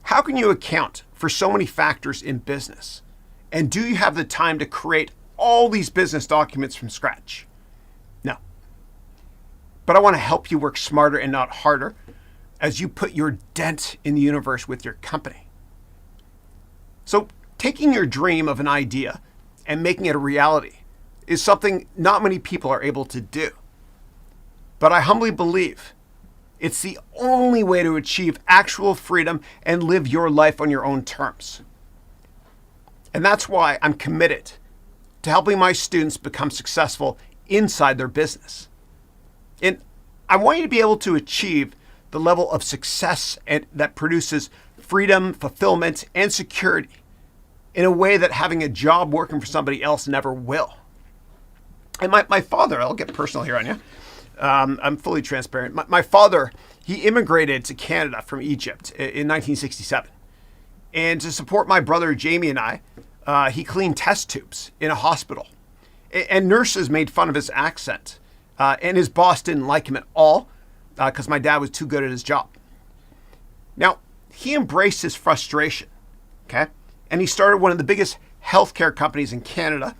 how can you account for so many factors in business? And do you have the time to create all these business documents from scratch? No. But I want to help you work smarter and not harder as you put your dent in the universe with your company. So taking your dream of an idea and making it a reality is something not many people are able to do. But I humbly believe it's the only way to achieve actual freedom and live your life on your own terms. And that's why I'm committed to helping my students become successful inside their business. And I want you to be able to achieve the level of success that produces freedom, fulfillment, and security in a way that having a job working for somebody else never will. And my father, I'll get personal here on you. I'm fully transparent. My father, he immigrated to Canada from Egypt in 1967. And to support my brother Jamie and I, he cleaned test tubes in a hospital. And nurses made fun of his accent. And his boss didn't like him at all because my dad was too good at his job. Now, he embraced his frustration, okay? And he started one of the biggest healthcare companies in Canada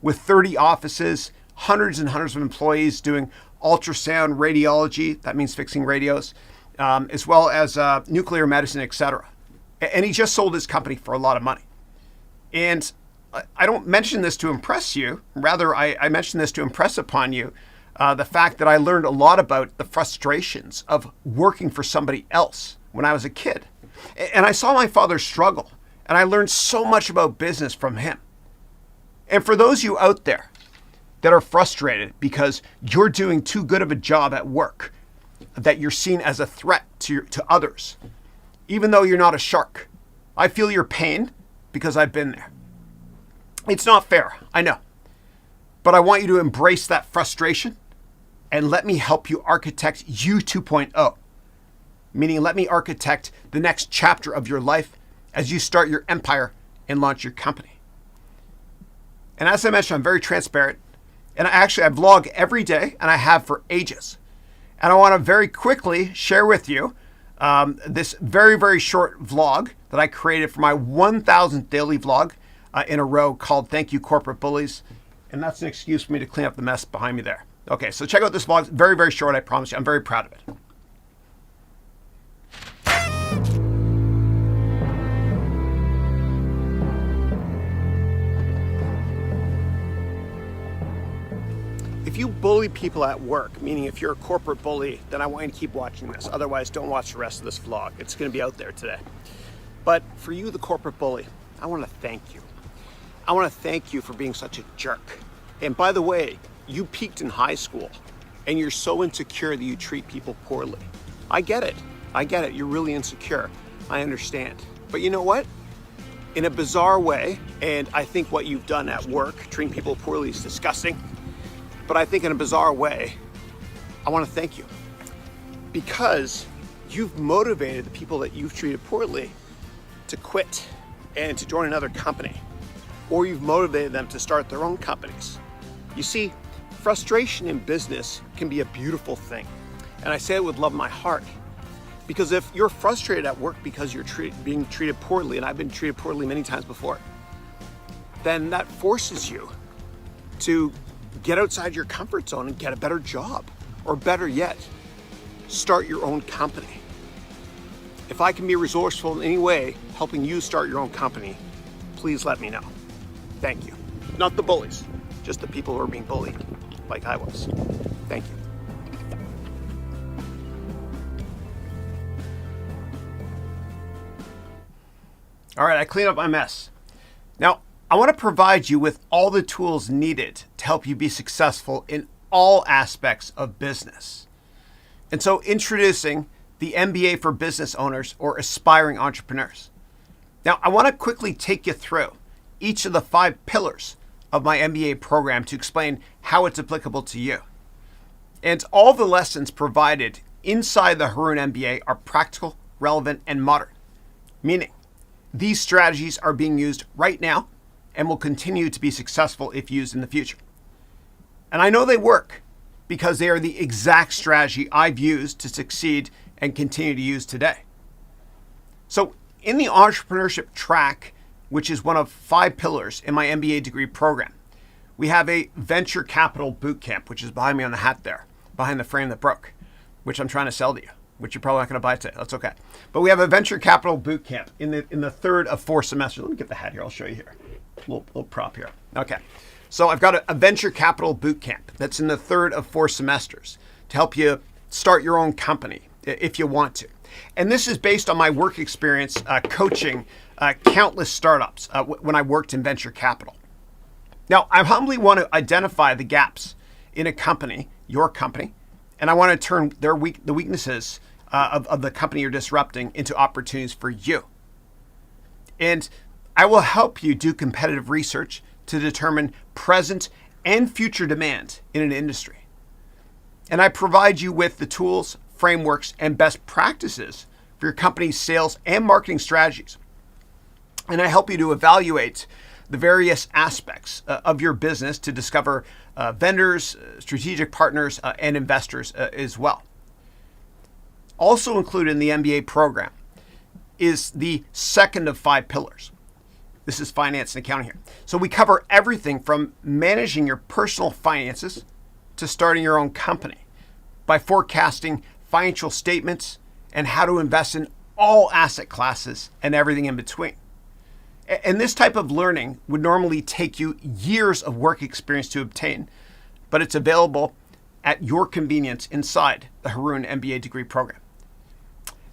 with 30 offices, hundreds and hundreds of employees doing ultrasound radiology, that means fixing radios, as well as nuclear medicine, etc. And he just sold his company for a lot of money. And I don't mention this to impress you. Rather, I mention this to impress upon you the fact that I learned a lot about the frustrations of working for somebody else when I was a kid. And I saw my father struggle, and I learned so much about business from him. And for those of you out there that are frustrated because you're doing too good of a job at work, that you're seen as a threat to others, even though you're not a shark, I feel your pain because I've been there. It's not fair, I know. But I want you to embrace that frustration and let me help you architect you 2.0. Meaning let me architect the next chapter of your life as you start your empire and launch your company. And as I mentioned, I'm very transparent. And I vlog every day, and I have for ages. And I want to very quickly share with you this very, very short vlog that I created for my 1,000th daily vlog in a row called Thank You Corporate Bullies. And that's an excuse for me to clean up the mess behind me there. Okay, so check out this vlog. It's very, very short, I promise you. I'm very proud of it. If you bully people at work, meaning if you're a corporate bully, then I want you to keep watching this. Otherwise, don't watch the rest of this vlog. It's going to be out there today. But for you, the corporate bully, I want to thank you. I want to thank you for being such a jerk. And by the way, you peaked in high school and you're so insecure that you treat people poorly. I get it. I get it. You're really insecure. I understand. But you know what? In a bizarre way, and I think what you've done at work, treating people poorly, is disgusting. But I think in a bizarre way, I want to thank you because you've motivated the people that you've treated poorly to quit and to join another company, or you've motivated them to start their own companies. You see, frustration in business can be a beautiful thing. And I say it with love in my heart. Because if you're frustrated at work because you're being treated poorly, and I've been treated poorly many times before, then that forces you to get outside your comfort zone and get a better job. Or better yet, start your own company. If I can be resourceful in any way helping you start your own company, please let me know. Thank you. Not the bullies, just the people who are being bullied, like I was. Thank you. All right, I cleaned up my mess. Now, I want to provide you with all the tools needed to help you be successful in all aspects of business. And so introducing the MBA for business owners or aspiring entrepreneurs. Now, I want to quickly take you through each of the 5 pillars of my MBA program to explain how it's applicable to you. And all the lessons provided inside the Haroun MBA are practical, relevant, and modern, meaning these strategies are being used right now and will continue to be successful if used in the future. And I know they work because they are the exact strategy I've used to succeed and continue to use today. So in the entrepreneurship track, which is one of 5 pillars in my MBA degree program, we have a venture capital bootcamp, which is behind me on the hat there, behind the frame that broke, which I'm trying to sell to you, which you're probably not going to buy today. That's okay. But we have a venture capital bootcamp in the 3rd of 4 semesters. Let me get the hat here. I'll show you here. Little prop here. Okay. So I've got a venture capital bootcamp that's in the 3rd of 4 semesters to help you start your own company if you want to. And this is based on my work experience coaching countless startups when I worked in venture capital. Now, I humbly want to identify the gaps in a company, your company, and I want to turn the weaknesses of the company you're disrupting into opportunities for you. And I will help you do competitive research to determine present and future demand in an industry. And I provide you with the tools, frameworks, and best practices for your company's sales and marketing strategies. And I help you to evaluate the various aspects of your business to discover vendors, strategic partners, and investors as well. Also included in the MBA program is the 2nd of 5 pillars. This is finance and accounting here. So we cover everything from managing your personal finances to starting your own company by forecasting financial statements and how to invest in all asset classes and everything in between. And this type of learning would normally take you years of work experience to obtain, but it's available at your convenience inside the Haroun MBA degree program.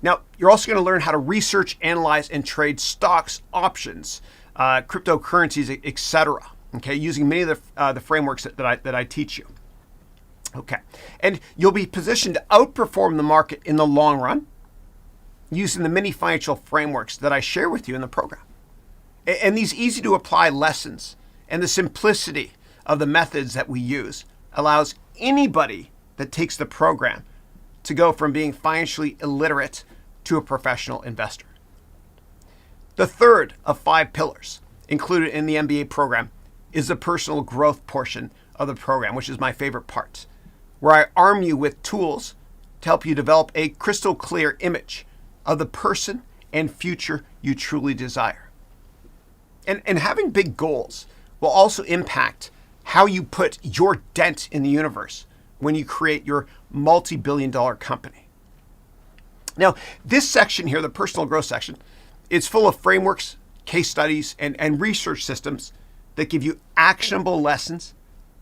Now, you're also going to learn how to research, analyze, and trade stocks, options, cryptocurrencies, etc. Okay, using many of the frameworks that I teach you. Okay, and you'll be positioned to outperform the market in the long run using the many financial frameworks that I share with you in the program. And these easy to apply lessons and the simplicity of the methods that we use allows anybody that takes the program to go from being financially illiterate to a professional investor. The 3rd of 5 pillars included in the MBA program is the personal growth portion of the program, which is my favorite part, where I arm you with tools to help you develop a crystal clear image of the person and future you truly desire. And having big goals will also impact how you put your dent in the universe when you create your multi-billion-dollar company. Now, this section here, the personal growth section, is full of frameworks, case studies, and research systems that give you actionable lessons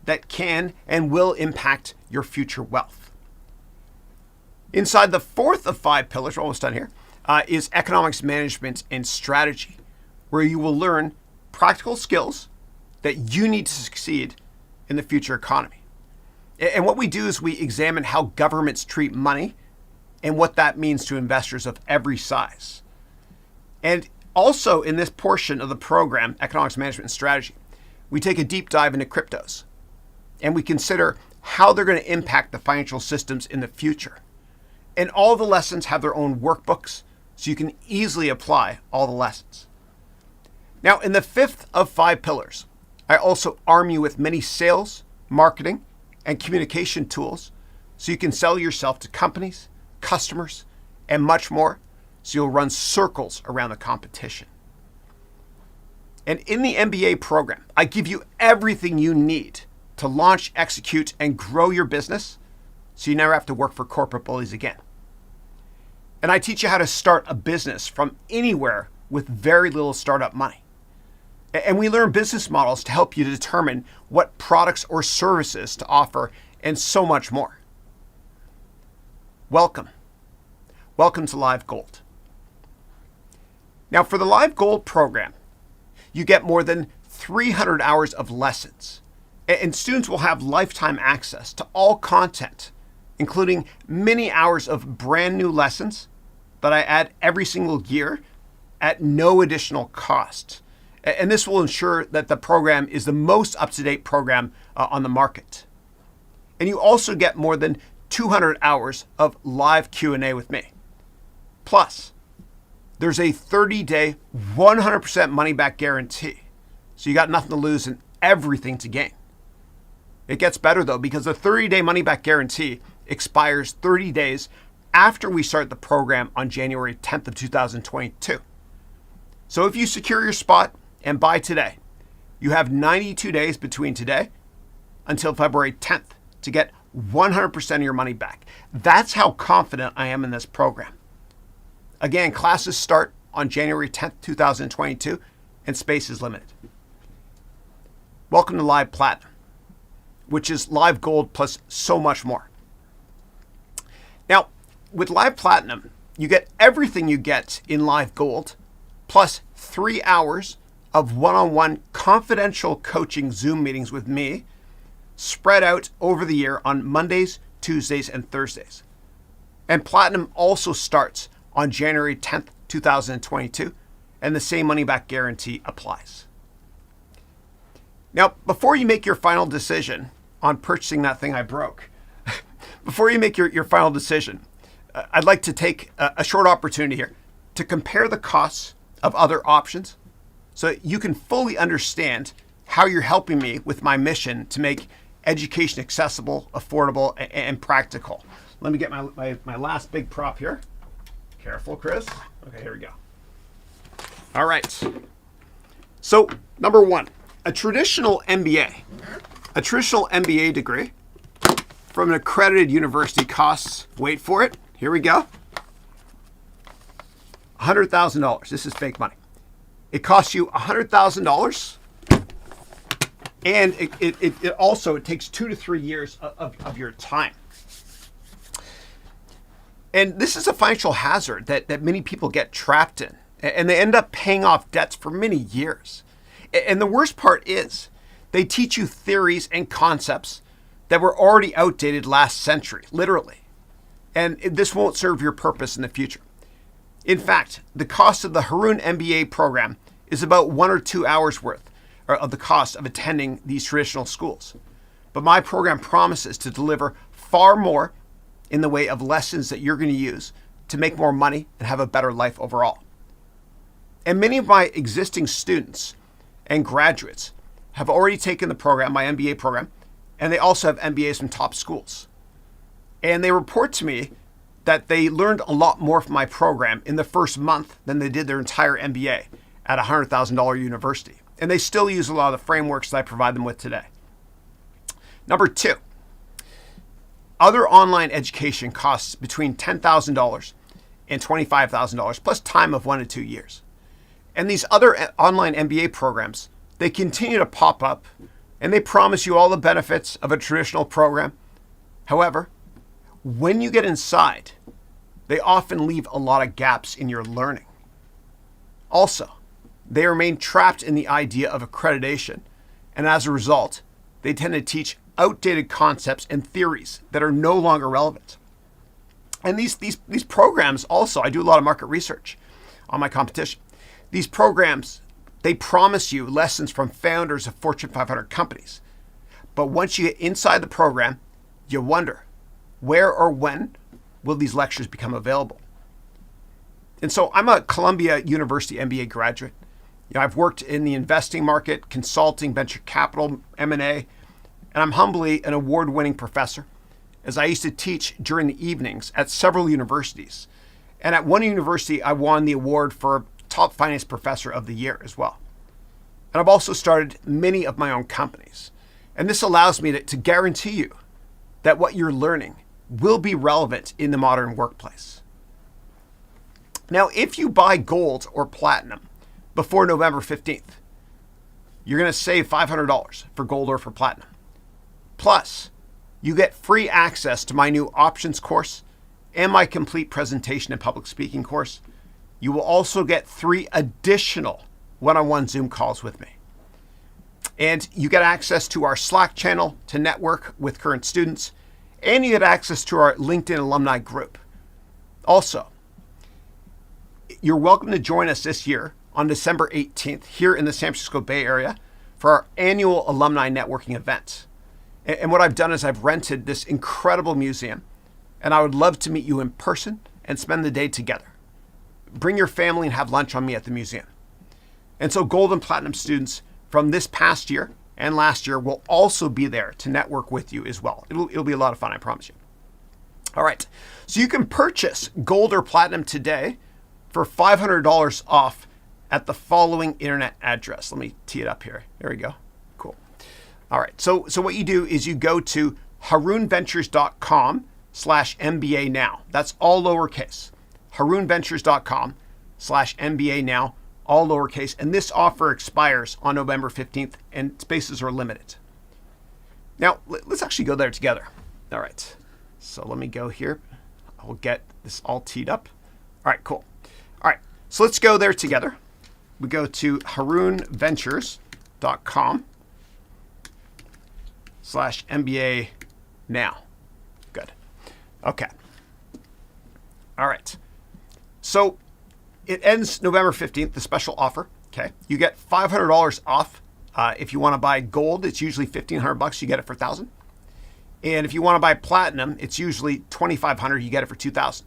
that can and will impact your future wealth. Inside the 4th of 5 pillars, we're almost done here, is economics management and strategy, where you will learn practical skills that you need to succeed in the future economy. And what we do is we examine how governments treat money and what that means to investors of every size. And also in this portion of the program, Economics Management and Strategy, we take a deep dive into cryptos and we consider how they're going to impact the financial systems in the future. And all the lessons have their own workbooks, so you can easily apply all the lessons. Now, in the fifth of 5 pillars, I also arm you with many sales, marketing, and communication tools so you can sell yourself to companies, customers, and much more, so you'll run circles around the competition. And in the MBA program, I give you everything you need to launch, execute, and grow your business so you never have to work for corporate bullies again. And I teach you how to start a business from anywhere with very little startup money. And we learn business models to help you to determine what products or services to offer and so much more. Welcome. Welcome to Live Gold. Now, for the Live Gold program, you get more than 300 hours of lessons, and students will have lifetime access to all content, including many hours of brand new lessons that I add every single year at no additional cost. And this will ensure that the program is the most up-to-date program on the market. And you also get more than 200 hours of live Q&A with me. Plus, there's a 30-day, 100% money-back guarantee. So you got nothing to lose and everything to gain. It gets better, though, because the 30-day money-back guarantee expires 30 days after we start the program on January 10th of 2022. So if you secure your spot and buy today, you have 92 days between today until February 10th to get 100% of your money back. That's how confident I am in this program. Again, classes start on January 10th, 2022, and space is limited. Welcome to Live Platinum, which is Live Gold plus so much more. Now, with Live Platinum, you get everything you get in Live Gold, plus 3 hours of one-on-one confidential coaching Zoom meetings with me, spread out over the year on Mondays, Tuesdays, and Thursdays. And Platinum also starts on January 10th, 2022, and the same money-back guarantee applies. Now, before you make your final decision on purchasing that thing I broke, before you make your final decision, I'd like to take a short opportunity here to compare the costs of other options so you can fully understand how you're helping me with my mission to make education accessible, affordable, and practical. Let me get my last big prop here. Careful, Chris. Okay, here we go. All right. So, number one, a traditional MBA degree from an accredited university costs, wait for it, here we go, $100,000. This is fake money. It costs you $100,000, and it also takes 2 to 3 years of your time. And this is a financial hazard that many people get trapped in, and they end up paying off debts for many years. And the worst part is they teach you theories and concepts that were already outdated last century, literally. And this won't serve your purpose in the future. In fact, the cost of the Haroun MBA program is about 1 or 2 hours worth of the cost of attending these traditional schools. But my program promises to deliver far more in the way of lessons that you're going to use to make more money and have a better life overall. And many of my existing students and graduates have already taken the program, my MBA program, and they also have MBAs from top schools. And they report to me that they learned a lot more from my program in the first month than they did their entire MBA at a $100,000 university. And they still use a lot of the frameworks that I provide them with today. Number two, other online education costs between $10,000 and $25,000 plus time of 1 to 2 years. And these other online MBA programs, they continue to pop up and they promise you all the benefits of a traditional program. However, when you get inside, they often leave a lot of gaps in your learning. Also, they remain trapped in the idea of accreditation, and as a result, they tend to teach outdated concepts and theories that are no longer relevant. And these programs also, I do a lot of market research on my competition. These programs, they promise you lessons from founders of Fortune 500 companies. But once you get inside the program, you wonder, where or when will these lectures become available? And so I'm a Columbia University MBA graduate. I've worked in the investing market, consulting, venture capital, M&A, and I'm humbly an award-winning professor, as I used to teach during the evenings at several universities. And at one university, I won the award for Top Finance Professor of the Year as well. And I've also started many of my own companies. And this allows me to guarantee you that what you're learning will be relevant in the modern workplace. Now, if you buy gold or platinum before November 15th, you're going to save $500 for gold or for platinum. Plus, you get free access to my new options course and my complete presentation and public speaking course. You will also get 3 additional one-on-one Zoom calls with me. And you get access to our Slack channel to network with current students, and you get access to our LinkedIn alumni group. Also, you're welcome to join us this year on December 18th here in the San Francisco Bay Area for our annual alumni networking event. And what I've done is I've rented this incredible museum, and I would love to meet you in person and spend the day together. Bring your family and have lunch on me at the museum. And so gold and platinum students from this past year and last year will also be there to network with you as well. It'll be a lot of fun, I promise you. All right, so you can purchase gold or platinum today for $500 off at the following internet address. Let me tee it up here. There we go. Cool. All right, so what you do is you go to harounventures.com/MBA now. That's all lowercase. harounventures.com/MBA now, all lowercase. And this offer expires on November 15th and spaces are limited. Now, let's actually go there together. All right, so let me go here. I'll get this all teed up. All right, cool. All right, so let's go there together. We go to harounventures.com/MBA now. Good. Okay. All right. So it ends November 15th, the special offer. Okay. You get $500 off. If you want to buy gold, it's usually $1,500. You get it for $1,000. And if you want to buy platinum, it's usually $2,500. You get it for $2,000.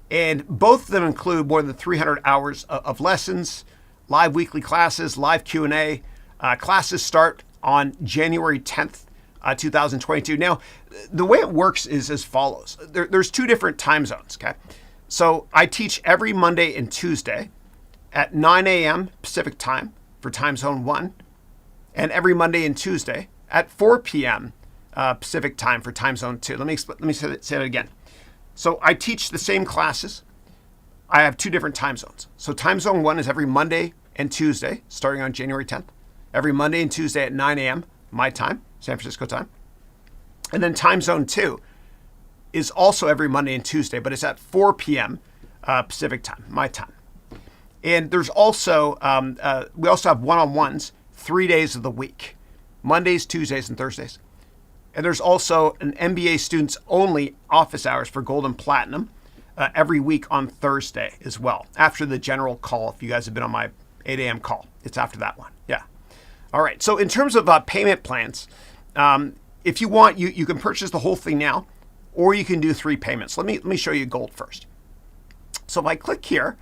And both of them include more than 300 hours of lessons, live weekly classes, live Q&A. Classes start on January 10th, 2022. Now, the way it works is as follows. There's 2 different time zones, okay? So I teach every Monday and Tuesday at 9 a.m. Pacific time for time zone 1, and every Monday and Tuesday at 4 p.m. Pacific time for time zone 2. Let me say that again. So I teach the same classes. I have 2 different time zones. So time zone 1 is every Monday and Tuesday, starting on January 10th. Every Monday and Tuesday at 9 a.m. my time, San Francisco time. And then time zone 2 is also every Monday and Tuesday, but it's at 4 p.m. Pacific time, my time. And there's also, we also have one-on-ones 3 days of the week, Mondays, Tuesdays, and Thursdays. And there's also an MBA students only office hours for gold and platinum every week on Thursday as well, after the general call. If you guys have been on my 8 a.m. call, it's after that one. Yeah. All right. So in terms of payment plans, if you want, you can purchase the whole thing now, or you can do 3 payments. Let me show you gold first. So if I click here,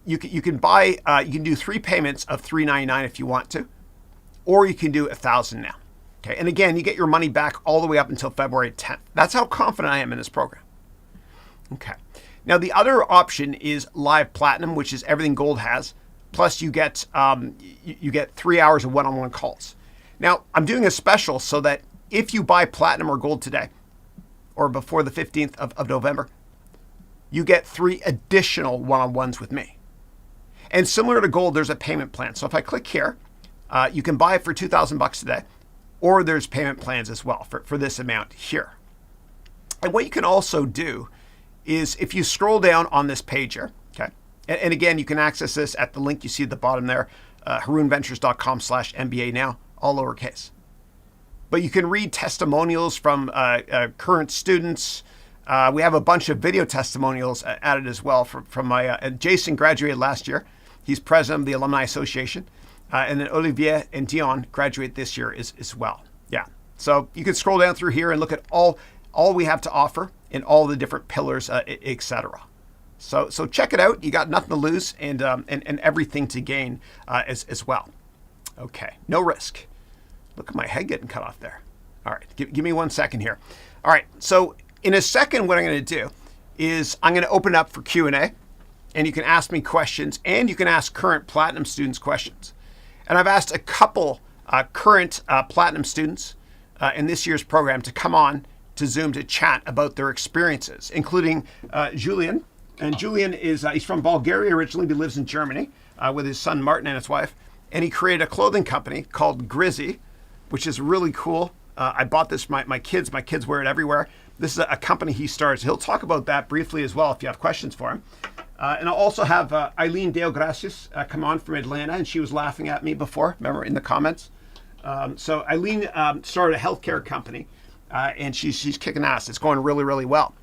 you can buy. You can do 3 payments of $399 if you want to, or you can do $1,000 now. Okay, and again, you get your money back all the way up until February 10th. That's how confident I am in this program. Okay. Now, the other option is live platinum, which is everything gold has. Plus, you get 3 hours of one-on-one calls. Now, I'm doing a special so that if you buy platinum or gold today, or before the 15th of November, you get 3 additional one-on-ones with me. And similar to gold, there's a payment plan. So if I click here, you can buy it for $2,000 today. Or there's payment plans as well for this amount here. And what you can also do is if you scroll down on this page here, okay, and again, you can access this at the link you see at the bottom there, harounventures.com/MBA now, all lowercase. But you can read testimonials from current students. We have a bunch of video testimonials added as well from my, Jason graduated last year. He's president of the Alumni Association. And then Olivier and Dion graduate this year as well. Yeah. So you can scroll down through here and look at all we have to offer in all the different pillars, etc. So check it out. You got nothing to lose and everything to gain as well. Okay, no risk. Look at my head getting cut off there. All right, give me 1 second here. All right, so in a second, what I'm going to do is I'm going to open up for Q&A, and you can ask me questions, and you can ask current Platinum students questions. And I've asked a couple current Platinum students in this year's program to come on to Zoom to chat about their experiences, including Julian. And Julian is he's from Bulgaria originally, but lives in Germany with his son Martin and his wife. And he created a clothing company called Grizzy, which is really cool. I bought this for my kids. My kids wear it everywhere. This is a company he started. He'll talk about that briefly as well if you have questions for him. And I'll also have Eileen Dale Gracias come on from Atlanta, and she was laughing at me before, remember, in the comments. So Eileen started a healthcare company, and she's kicking ass. It's going really, really well.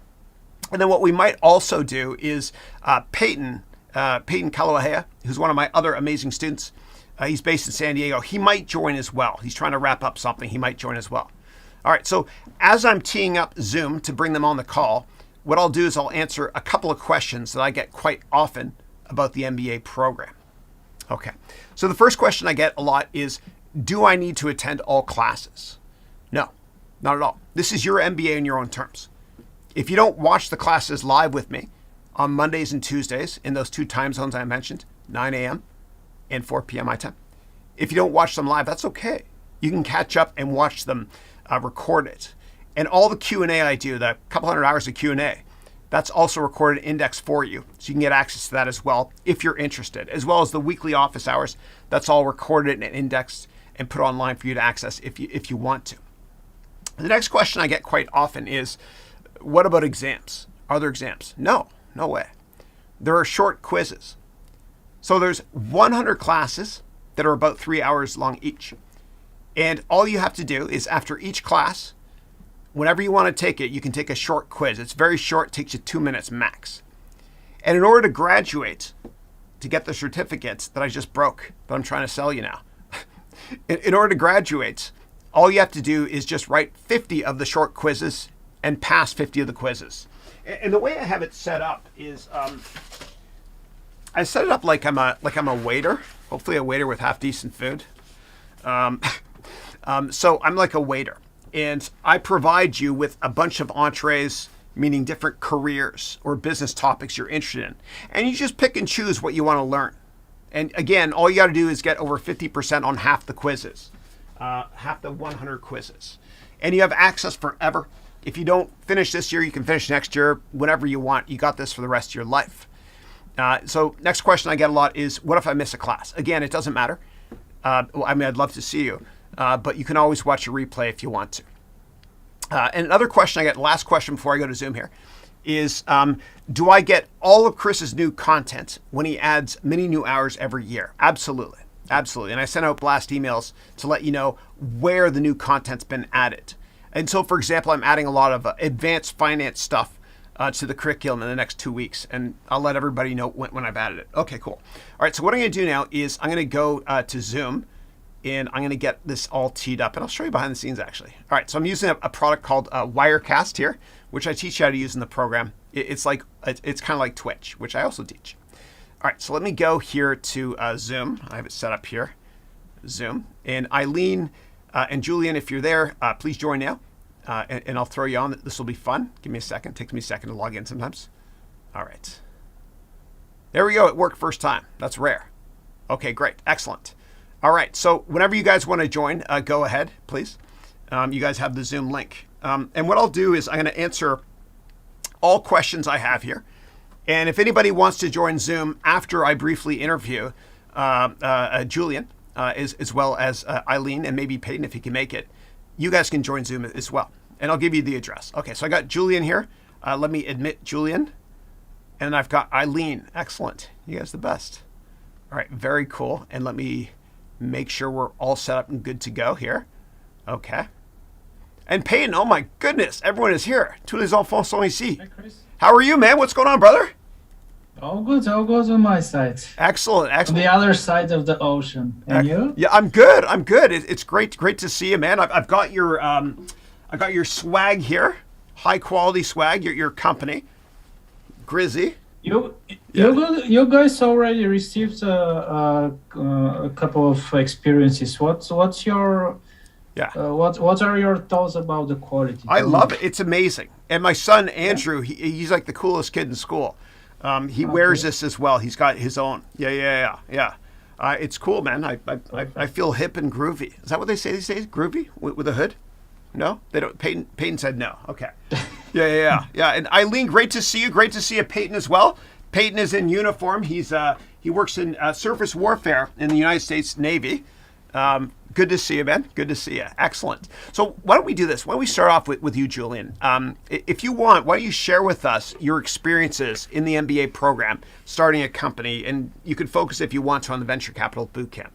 And then what we might also do is Peyton Kalawahea, who's one of my other amazing students. He's based in San Diego. He might join as well. He's trying to wrap up something. He might join as well. All right, so as I'm teeing up Zoom to bring them on the call, what I'll do is I'll answer a couple of questions that I get quite often about the MBA program. Okay, so the first question I get a lot is, do I need to attend all classes? No, not at all. This is your MBA in your own terms. If you don't watch the classes live with me on Mondays and Tuesdays in those 2 time zones I mentioned, 9 a.m. and 4 p.m. my time, if you don't watch them live, that's okay. You can catch up and watch them recorded. And all the Q&A I do, the couple hundred hours of Q&A, that's also recorded and indexed for you. So you can get access to that as well if you're interested, as well as the weekly office hours. That's all recorded and indexed and put online for you to access if you want to. The next question I get quite often is, what about exams? Are there exams? No way. There are short quizzes. So there's 100 classes that are about 3 hours long each. And all you have to do is after each class, whenever you want to take it, you can take a short quiz. It's very short, takes you 2 minutes max. And in order to graduate, to get the certificates that I just broke, that I'm trying to sell you now, in order to graduate, all you have to do is just write 50 of the short quizzes and pass 50 of the quizzes. And the way I have it set up is, I set it up like I'm a waiter, hopefully a waiter with half decent food. So I'm like a waiter, and I provide you with a bunch of entrees, meaning different careers or business topics you're interested in. And you just pick and choose what you want to learn. And again, all you got to do is get over 50% on half the quizzes, half the 100 quizzes. And you have access forever. If you don't finish this year, you can finish next year, whenever you want. You got this for the rest of your life. So next question I get a lot is, what if I miss a class? Again, it doesn't matter. I'd love to see you, but you can always watch a replay if you want to. And another question I get, last question before I go to Zoom here, is do I get all of Chris's new content when he adds many new hours every year? Absolutely. Absolutely. And I send out blast emails to let you know where the new content's been added. And so, for example, I'm adding a lot of advanced finance stuff to the curriculum in the next 2 weeks, and I'll let everybody know when I've added it. Okay, cool. All right, so what I'm going to do now is I'm going to go to Zoom, and I'm going to get this all teed up, and I'll show you behind the scenes, actually. All right, so I'm using a product called Wirecast here, which I teach you how to use in the program. It's kind of like Twitch, which I also teach. All right, so let me go here to Zoom. I have it set up here, Zoom. And Eileen and Julian, if you're there, please join now. And I'll throw you on. This will be fun. Give me a second. It takes me a second to log in sometimes. All right. There we go. It worked first time. That's rare. Okay, great. Excellent. All right. So whenever you guys want to join, go ahead, please. You guys have the Zoom link. And what I'll do is I'm going to answer all questions I have here. And if anybody wants to join Zoom after I briefly interview Julian, as well as Eileen and maybe Peyton if he can make it, you guys can join Zoom as well. And I'll give you the address. Okay, so I got Julian here. Let me admit Julian. And I've got Eileen. Excellent. You guys the best. All right, very cool. And let me make sure we're all set up and good to go here. Okay. And Peyton, oh my goodness, everyone is here. Tous les enfants sont ici. Hey, Chris. How are you, man? What's going on, brother? All good on my side. Excellent, On excellent. the other side of the ocean. And you? Yeah, I'm good. I'm good. It's great to see you, man. I've got your swag here, high quality swag. Your company, Grizzy. You Yeah. you guys already received a couple of experiences. What's your Yeah. what are your thoughts about the quality? I Tell me. love it. It's amazing. And my son Yeah. Andrew, he's like the coolest kid in school. He wears Okay. this as well. He's got his own. Yeah. It's cool, man. I Perfect. feel hip and groovy. Is that what they say these days? Groovy with a hood? No, they don't. Peyton said no. Okay. Yeah. And Eileen, great to see you. Great to see you, Peyton, as well. Peyton is in uniform. He works in surface warfare in the United States Navy. Good to see you, man. Good to see you. Excellent. So why don't we do this? Why don't we start off with you, Julian? If you want, why don't you share with us your experiences in the MBA program, starting a company, and you can focus if you want to on the venture capital bootcamp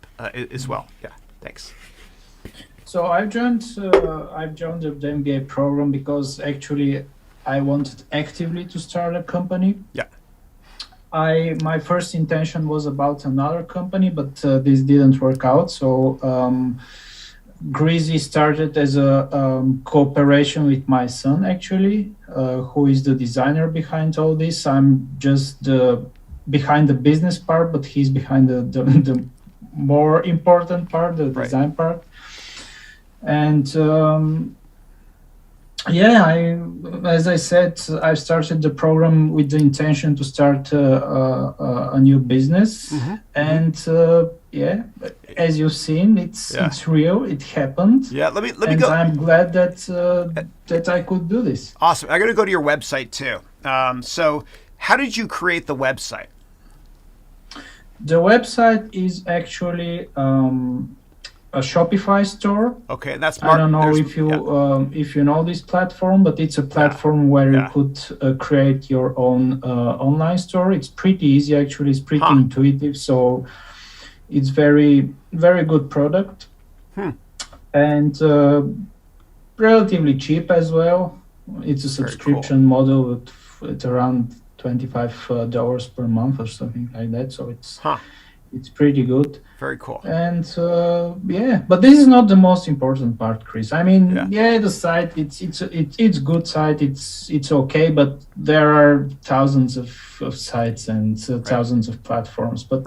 as well. Yeah. Thanks. So I've joined the MBA program because actually I wanted actively to start a company. Yeah. My first intention was about another company, but this didn't work out. So Greasy started as a cooperation with my son, actually, who is the designer behind all this. I'm just behind the business part, but he's behind the more important part, the Right. design part. And yeah, as I said, I started the program with the intention to start a new business, and yeah, as you've seen, it's real. It happened. Yeah. Let me And go. I'm glad that I could do this. Awesome. I'm going to go to your website too. So, how did you create the website? The website is actually a Shopify store. Okay, that's I don't know there's- if you know this platform, but it's a platform where Yeah. you could create your own online store. It's pretty easy, actually. It's pretty intuitive, so it's very good product, and relatively cheap as well. It's a subscription model at around $25 per month or something like that. So it's pretty good. Very cool. And yeah, but this is not the most important part, Chris. I mean, yeah, the site it's good site. It's okay, but there are thousands of sites and thousands of platforms. But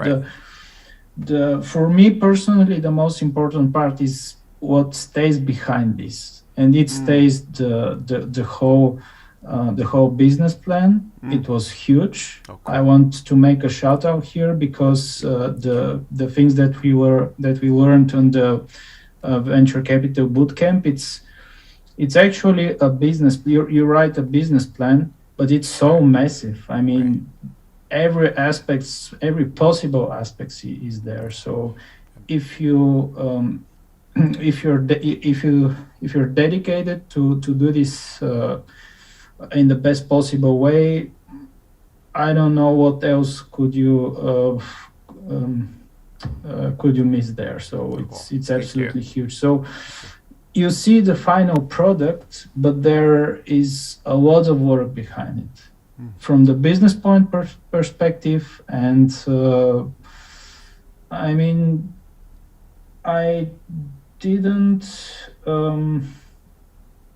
the for me personally, the most important part is what stays behind this, and it stays the whole business plan. It was huge. Okay. I want to make a shout out here because the things that we learned on the venture capital bootcamp, it's actually a business. You write a business plan, but it's so massive. I mean, every possible aspects is there. So if you if you're dedicated to do this in the best possible way, I don't know what else could you miss there. So it's absolutely huge. So you see the final product, but there is a lot of work behind it from the business point perspective. And I mean, I didn't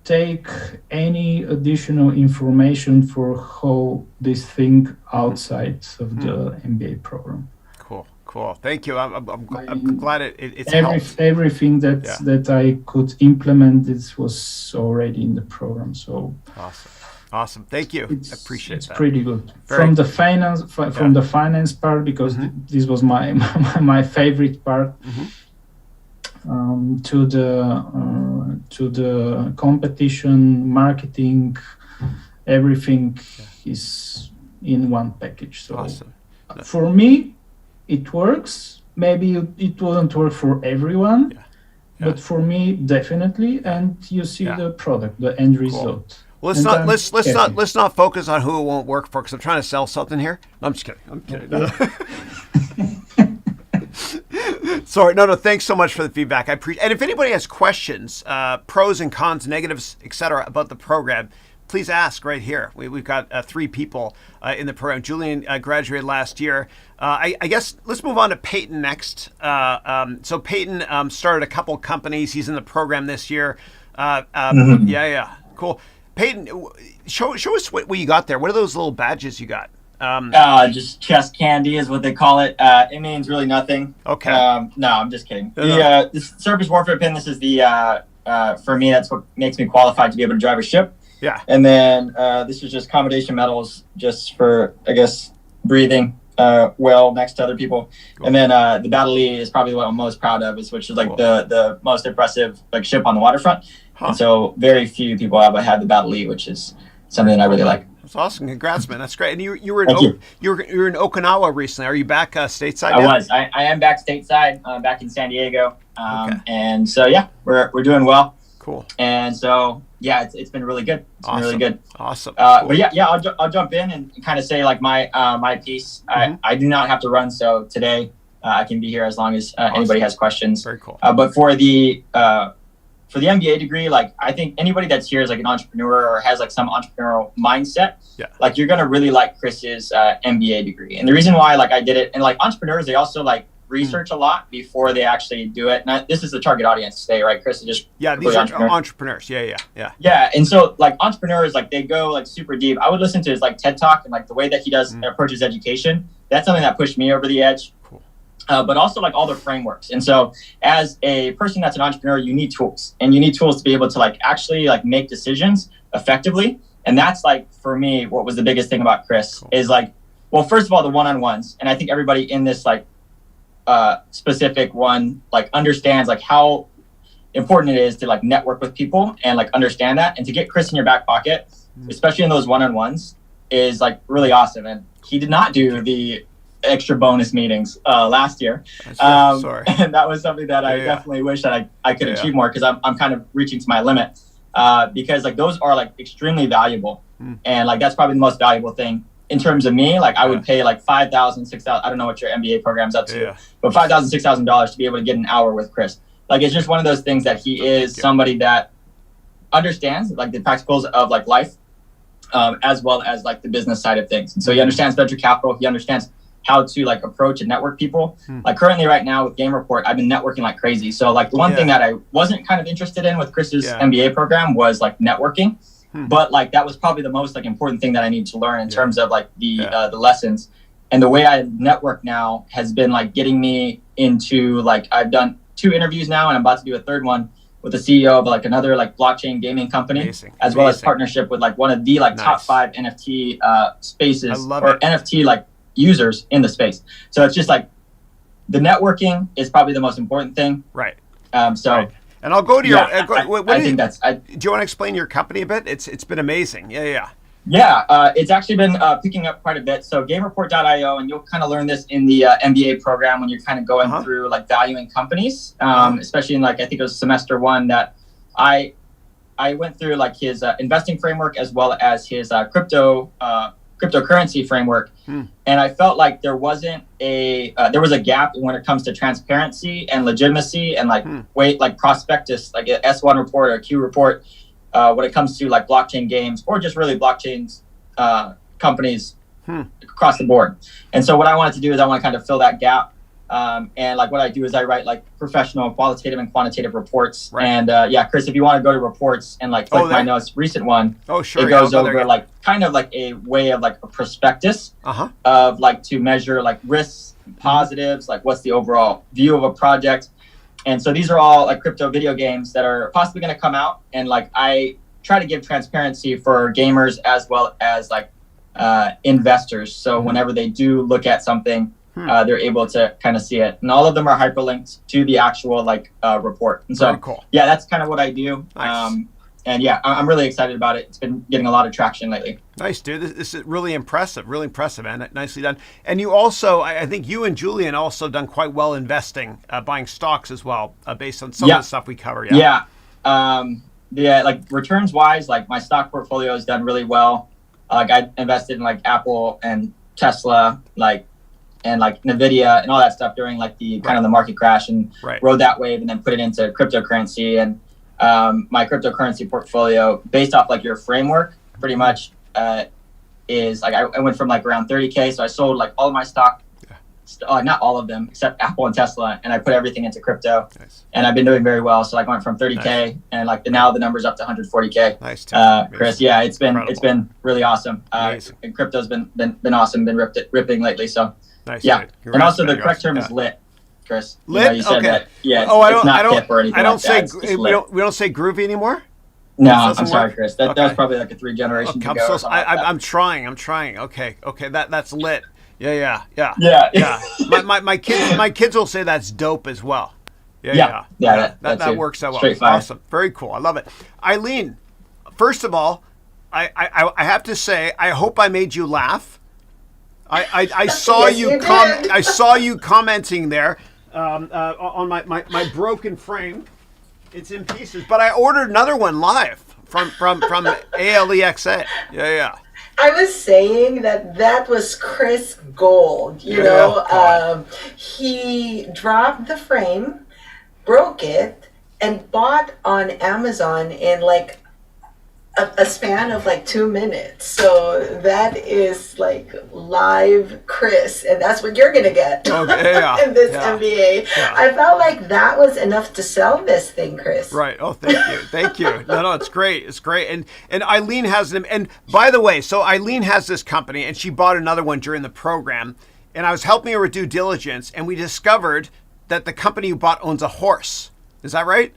take any additional information for how this thing outside of the MBA program. Cool. Thank you. I'm glad it's helped. Everything that I could implement, it was already in the program. So awesome. Thank you. I appreciate it's that. pretty good. From the finance part, because this was my favorite part. To the competition, marketing, everything is in one package. So for me, it works. Maybe it wouldn't work for everyone, but for me, definitely. And you see the product, the end result. Well, let's not focus on who it won't work for, because I'm trying to sell something here. No, I'm just kidding. Sorry, no. Thanks so much for the feedback. I appreciate. And if anybody has questions, pros and cons, negatives, etc., about the program, please ask right here. We've got 3 people in the program. Julian graduated last year. I guess let's move on to Peyton next. So Peyton started a couple companies. He's in the program this year. Yeah, cool. Peyton, show us what you got there. What are those little badges you got? Just chest candy is what they call it. It means really nothing. Okay. No, I'm just kidding. This surface warfare pin, this is the, for me, that's what makes me qualified to be able to drive a ship. Yeah. And then this is just accommodation medals just for, I guess, breathing well next to other people. Cool. And then the Battle E is probably what I'm most proud of, which is like cool. the most impressive like ship on the waterfront. Huh. And so very few people have had the Battle E, which is something that I really like. That's awesome. Congrats, man. That's great. And you were in you were in Okinawa recently. Are you back stateside? I was. I am back stateside, back in San Diego. Okay. And so yeah, we're doing well. Cool. And so yeah, it's been really good. It's been really good. Awesome. Cool. But yeah, I'll jump in and kind of say like my piece. Mm-hmm. I do not have to run, so today I can be here as long as anybody has questions. Very cool. But for the MBA degree, like I think anybody that's here is like an entrepreneur or has like some entrepreneurial mindset. Yeah. Like you're gonna really like Chris's MBA degree, and the reason why like I did it, and like entrepreneurs, they also like research a lot before they actually do it. And this is the target audience today, right? Chris is just these are entrepreneurs. Yeah. Yeah, and so like entrepreneurs, like they go like super deep. I would listen to his like TED Talk and like the way that he does approaches education. That's something that pushed me over the edge. Cool. But also like all the frameworks. And so as a person that's an entrepreneur, you need tools, and you need tools to be able to like actually like make decisions effectively. And that's like for me, what was the biggest thing about Chris is like, well, first of all, the one-on-ones. And I think everybody in this like specific one like understands like how important it is to like network with people and like understand that, and to get Chris in your back pocket, especially in those one-on-ones, is like really awesome. And he did not do the extra bonus meetings last year. Sorry. And that was something that I definitely wish that I could achieve more, because I'm kind of reaching to my limit, because like those are like extremely valuable, and like that's probably the most valuable thing. In terms of me, like I would pay like $5,000, $6,000. I don't know what your MBA program's up to, but $5,000, $6,000 to be able to get an hour with Chris. Like it's just one of those things that he is somebody that understands like the practicals of like life, as well as like the business side of things. And so he understands venture capital. He understands how to like approach and network people. Like currently right now with Game Report, I've been networking like crazy. So like the one thing that I wasn't kind of interested in with Chris's MBA program was like networking. But like that was probably the most like important thing that I need to learn in terms of like the lessons. And the way I network now has been like getting me into like, I've done 2 interviews now, and I'm about to do a 3rd one with the CEO of like another like blockchain gaming company, as well as partnership with like one of the like top 5 NFT spaces or NFT like users in the space. So it's just like the networking is probably the most important thing. Right. And I'll go to your. I think that's. Do you want to explain your company a bit? It's been amazing. Yeah. It's actually been picking up quite a bit. So GameReport.io, and you'll kind of learn this in the MBA program when you're kind of going through like valuing companies, especially in like I think it was semester 1 that I went through like his investing framework as well as his cryptocurrency framework, and I felt like there was a gap when it comes to transparency and legitimacy and like like prospectus, like an S1 report or a Q report, when it comes to like blockchain games or just really blockchains companies across the board. And so what I wanted to do is I want to kind of fill that gap. And like what I do is I write like professional qualitative and quantitative reports. Right. And Chris, if you want to go to reports and like click my most recent one, it goes over like kind of like a way of like a prospectus of like to measure like risks, positives, like what's the overall view of a project. And so these are all like crypto video games that are possibly going to come out. And like I try to give transparency for gamers as well as like investors. So whenever they do look at something, they're able to kind of see it, and all of them are hyperlinked to the actual like report. And so, that's kind of what I do. Nice. And I'm really excited about it. It's been getting a lot of traction lately. Nice, dude. This is really impressive, man. Nicely done. And you also, I think you and Julian also done quite well investing, buying stocks as well, based on some of the stuff we cover. Like returns wise, like my stock portfolio has done really well. Like I invested in like Apple and Tesla, and like Nvidia and all that stuff during like the kind of the market crash, and rode that wave and then put it into cryptocurrency. And my cryptocurrency portfolio based off like your framework pretty much is like I went from like around 30K. So I sold like all of my stock not all of them except Apple and Tesla, and I put everything into crypto. Nice. And I've been doing very well. So like I went from 30K and like now the number's up to 140K. Nice, Chris. Yeah, it's been really awesome. And crypto's been awesome, been ripping lately. So nice, yeah. And also the correct term is lit, Chris. Lit? You said okay. that. Yeah. It's not hip or anything. I don't like say that. we don't say groovy anymore. No, I'm sorry, Chris. That was probably like a 3 generations ago. I'm trying. Okay. That's lit. Yeah. My kids will say that's dope as well. Yeah. That works out well. Awesome. Very cool. I love it. Eileen, first of all, I have to say, I hope I made you laugh. I saw I saw you commenting there on my broken frame. It's in pieces, but I ordered another one live from ALEXA. Yeah. I was saying that was Chris Gold. You know, he dropped the frame, broke it, and bought on Amazon in like a span of like 2 minutes. So that is like live Chris, and that's what you're gonna get in this MBA. Yeah. I felt like that was enough to sell this thing, Chris. Right. Oh, thank you. No, it's great. And Eileen has them. And by the way, so Eileen has this company, and she bought another one during the program. And I was helping her with due diligence, and we discovered that the company you bought owns a horse. Is that right?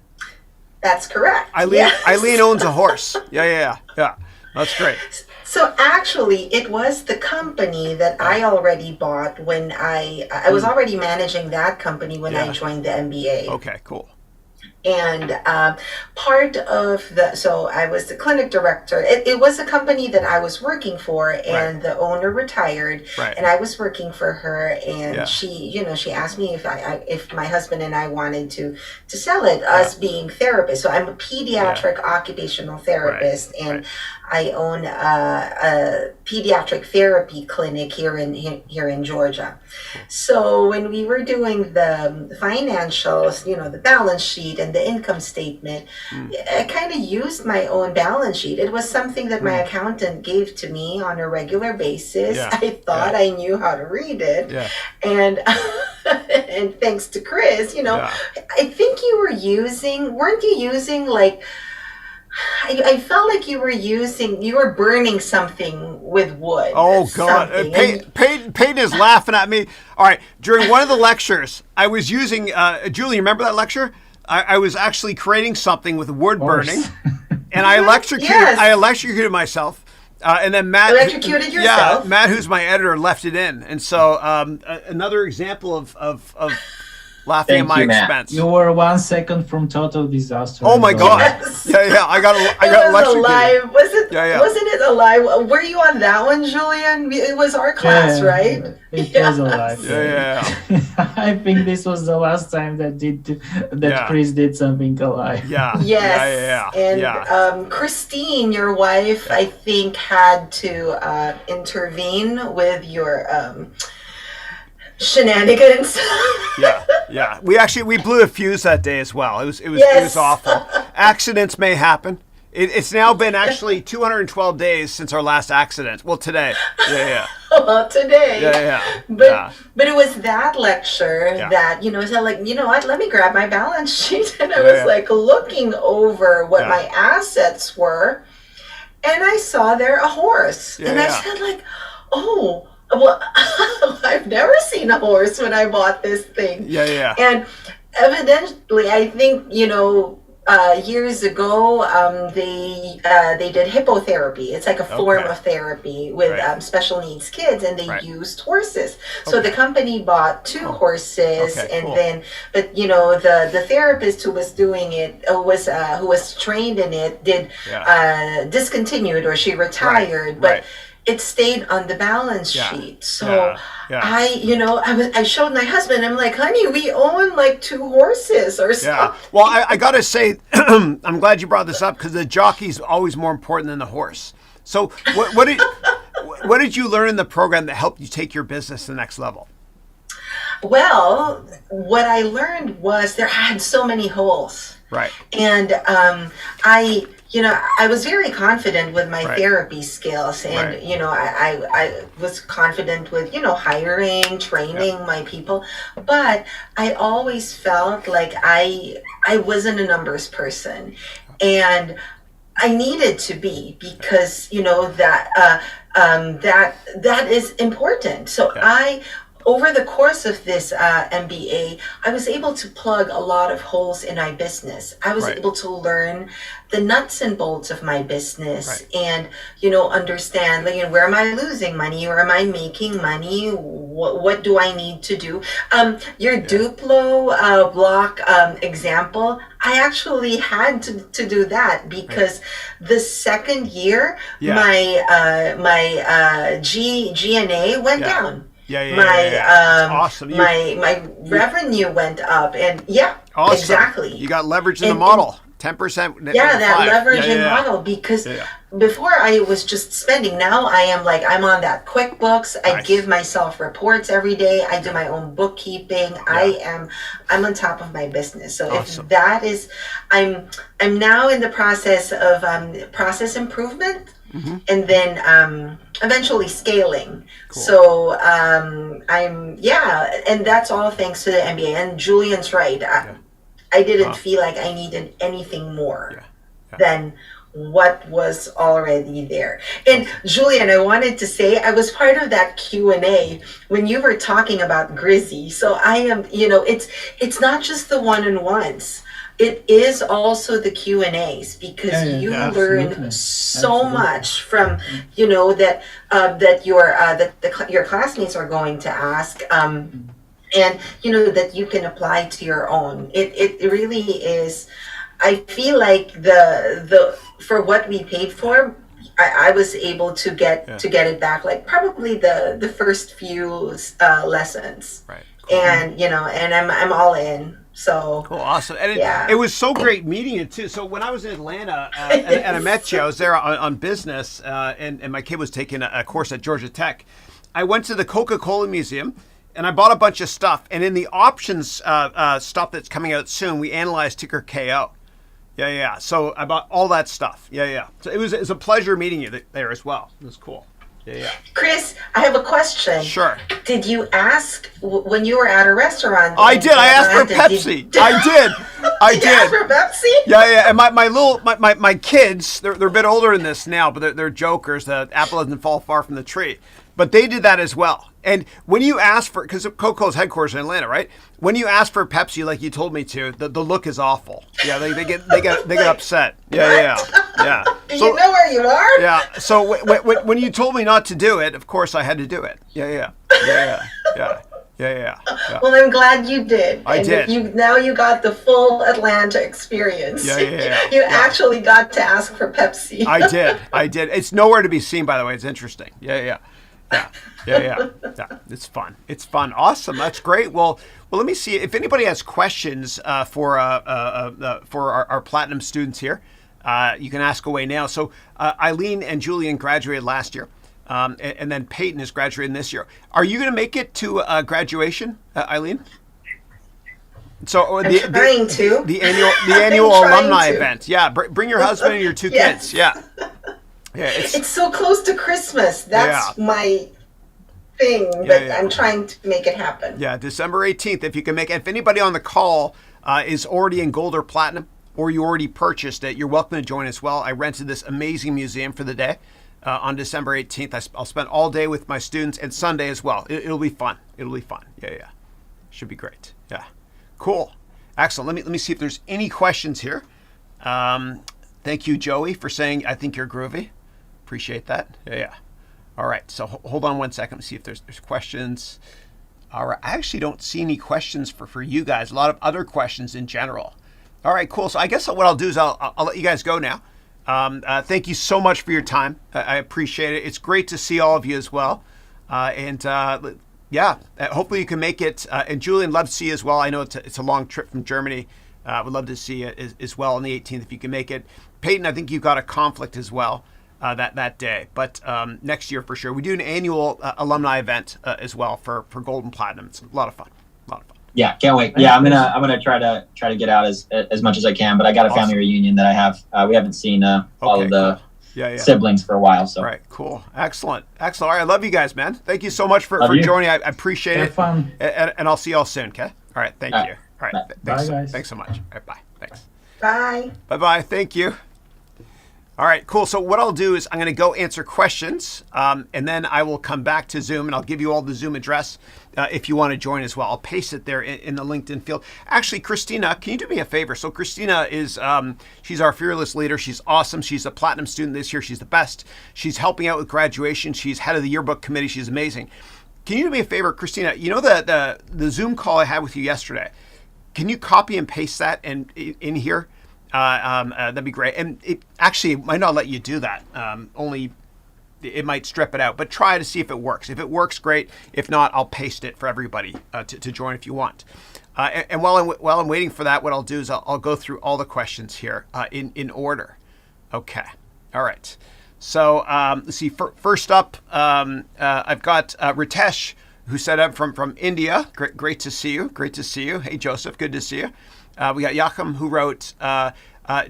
That's correct. Eileen owns a horse. Yeah. That's great. So actually, it was the company that I already bought when I was already managing that company when I joined the MBA. Okay, cool. And part of so I was the clinic director. It was a company that I was working for, and the owner retired, and I was working for her. And she asked me if my husband and I wanted to sell it, us being therapists. So I'm a pediatric occupational therapist, and I own a pediatric therapy clinic here in Georgia. So when we were doing the financials, the balance sheet and the income statement, I kind of used my own balance sheet. It was something that my accountant gave to me on a regular basis. I thought I knew how to read it. And and thanks to Chris, I think weren't you using like, I felt like you were burning something with wood. Oh God, Peyton is laughing at me. All right, during one of the lectures, I was using, Julie, remember that lecture? I was actually creating something with wood burning, and I electrocuted myself. And then Matt electrocuted yourself. Yeah, Matt, who's my editor, left it in, and so another example of laughing at my expense. You were 1 second from total disaster. Oh my God! Yes. Yeah. I got electrocuted. Wasn't it alive? Were you on that one, Julian? It was our class, right? It was alive. Yeah. I think this was the last time that Chris did something alive. Yeah. Yes. And Christine, your wife, I think had to intervene with your shenanigans. Yeah. We blew a fuse that day as well. It was awful. Accidents may happen. It's now been actually 212 days since our last accident. Well, today. Yeah. Well, today. Yeah. But it was that lecture that, so like, you know what, let me grab my balance sheet. And I was like looking over what my assets were. And I saw there a horse. And I said like, oh, well, I've never seen a horse when I bought this thing. Yeah. And evidently, I think, years ago, they did hippotherapy. It's like a form of therapy with special needs kids, and they used horses. So the company bought 2 horses, then, but the therapist who was doing it, who was trained in it, did discontinued, or she retired, but it stayed on the balance sheet. So I showed my husband, I'm like, honey, we own like 2 horses or something. Well, I got to say, I'm glad you brought this up, because the jockey's always more important than the horse. So what did you learn in the program that helped you take your business to the next level? Well, what I learned was I had so many holes. Right. And I was very confident with my therapy skills, and I was confident with hiring, training my people, but I always felt like I wasn't a numbers person, and I needed to be, because that is important. So over the course of this MBA, I was able to plug a lot of holes in my business. I was able to learn the nuts and bolts of my business, and understand, like, where am I losing money, where am I making money, what do I need to do. Your Duplo block example, I actually had to do that, because the second year my G&A went down. Awesome. My revenue went up, and awesome. Exactly. You got leverage in the model. 10%. That leverage in model, because before I was just spending. Now I'm on that QuickBooks. I give myself reports every day. I do my own bookkeeping. I'm on top of my business. So awesome. If that is, I'm now in the process of process improvement. Mm-hmm. And then eventually scaling. Cool. So and that's all thanks to the MBA. And Julian's right. I didn't feel like I needed anything more than what was already there. And Julian, I wanted to say, I was part of that Q&A when you were talking about Grizzy. So I am, it's not just the one-on-ones. It is also the Q&As, because you learn so much from, that your classmates are going to ask, and that you can apply to your own. It really is. I feel like the for what we paid for, I was able to get it back, like probably the first few lessons. Right. Cool. And and I'm all in. So cool, awesome, and it was so great meeting you too. So when I was in Atlanta and I met you, I was there on business, and my kid was taking a course at Georgia Tech. I went to the Coca-Cola Museum, and I bought a bunch of stuff. And in the options stuff that's coming out soon, we analyzed ticker KO. So I bought all that stuff. So it was a pleasure meeting you there as well. It was cool. Chris, I have a question. Sure. Did you ask when you were at a restaurant? I did. I asked for Pepsi. I did. Did you ask for Pepsi? Yeah. And my kids, they're a bit older than this now, but they're jokers. The apple doesn't fall far from the tree. But they did that as well. And when you ask for, because Coca-Cola's headquarters in Atlanta, right? When you ask for Pepsi, like you told me to, the look is awful. Yeah, they get upset. Yeah. Do you know where you are? Yeah. So when you told me not to do it, of course I had to do it. Yeah. Well, I'm glad you did. I did. Now you got the full Atlanta experience. You actually got to ask for Pepsi. I did. It's nowhere to be seen, by the way. It's interesting. Yeah. It's fun. Awesome. That's great. Well, let me see if anybody has questions for our platinum students here. You can ask away now. So Eileen and Julian graduated last year, and then Peyton is graduating this year. Are you going to make it to graduation, Eileen? So the annual alumni event. Yeah, bring your husband and your two kids. Yeah. It's so close to Christmas. That's my thing, but I'm trying to make it happen. Yeah, December 18th, if you can make it. If anybody on the call is already in gold or platinum, or you already purchased it, you're welcome to join as well. I rented this amazing museum for the day on December 18th. I'll spend all day with my students, and Sunday as well. It'll be fun. Yeah. Should be great. Yeah. Cool. Excellent. Let me see if there's any questions here. Thank you, Joey, for saying I think you're groovy. Appreciate that. Yeah. All right. So hold on one second. Let's see if there's questions. All right. I actually don't see any questions for you guys. A lot of other questions in general. All right. Cool. So I guess what I'll do is I'll let you guys go now. Thank you so much for your time. I appreciate it. It's great to see all of you as well. Hopefully you can make it. And Julian, love to see you as well. I know it's a long trip from Germany. Would love to see you as well on the 18th if you can make it. Peyton, I think you've got a conflict as well that day, but next year for sure. We do an annual alumni event as well for Gold and Platinum. It's a lot of fun. Yeah, can't wait. Yeah, I'm gonna try to get out as much as I can. But I got a family reunion that I have. We haven't seen all of the siblings for a while. So right, cool, excellent. All right, I love you guys, man. Thank you so much for joining. I appreciate it. Fun. And I'll see you all soon. Okay. All right. Thank you. All right. Thanks, bye, guys. Thanks so much. All right. Bye. Thanks. Bye. Bye. Thank you. All right, cool. So what I'll do is I'm going to go answer questions, and then I will come back to Zoom, and I'll give you all the Zoom address if you want to join as well. I'll paste it there in the LinkedIn field. Actually, Christina, can you do me a favor? So Christina is, she's our fearless leader. She's awesome. She's a platinum student this year. She's the best. She's helping out with graduation. She's head of the yearbook committee. She's amazing. Can you do me a favor, Christina? You know the Zoom call I had with you yesterday? Can you copy and paste that in here? That'd be great. And it actually might not let you do that. Only it might strip it out, but try to see if it works. If it works, great. If not, I'll paste it for everybody to join if you want. And while I'm waiting for that, what I'll do is I'll go through all the questions here in order. Okay. All right. So let's see. First up, I've got Ritesh, who said I'm from India. Great to see you. Great to see you. Hey, Joseph. Good to see you. We got Yakum, who wrote,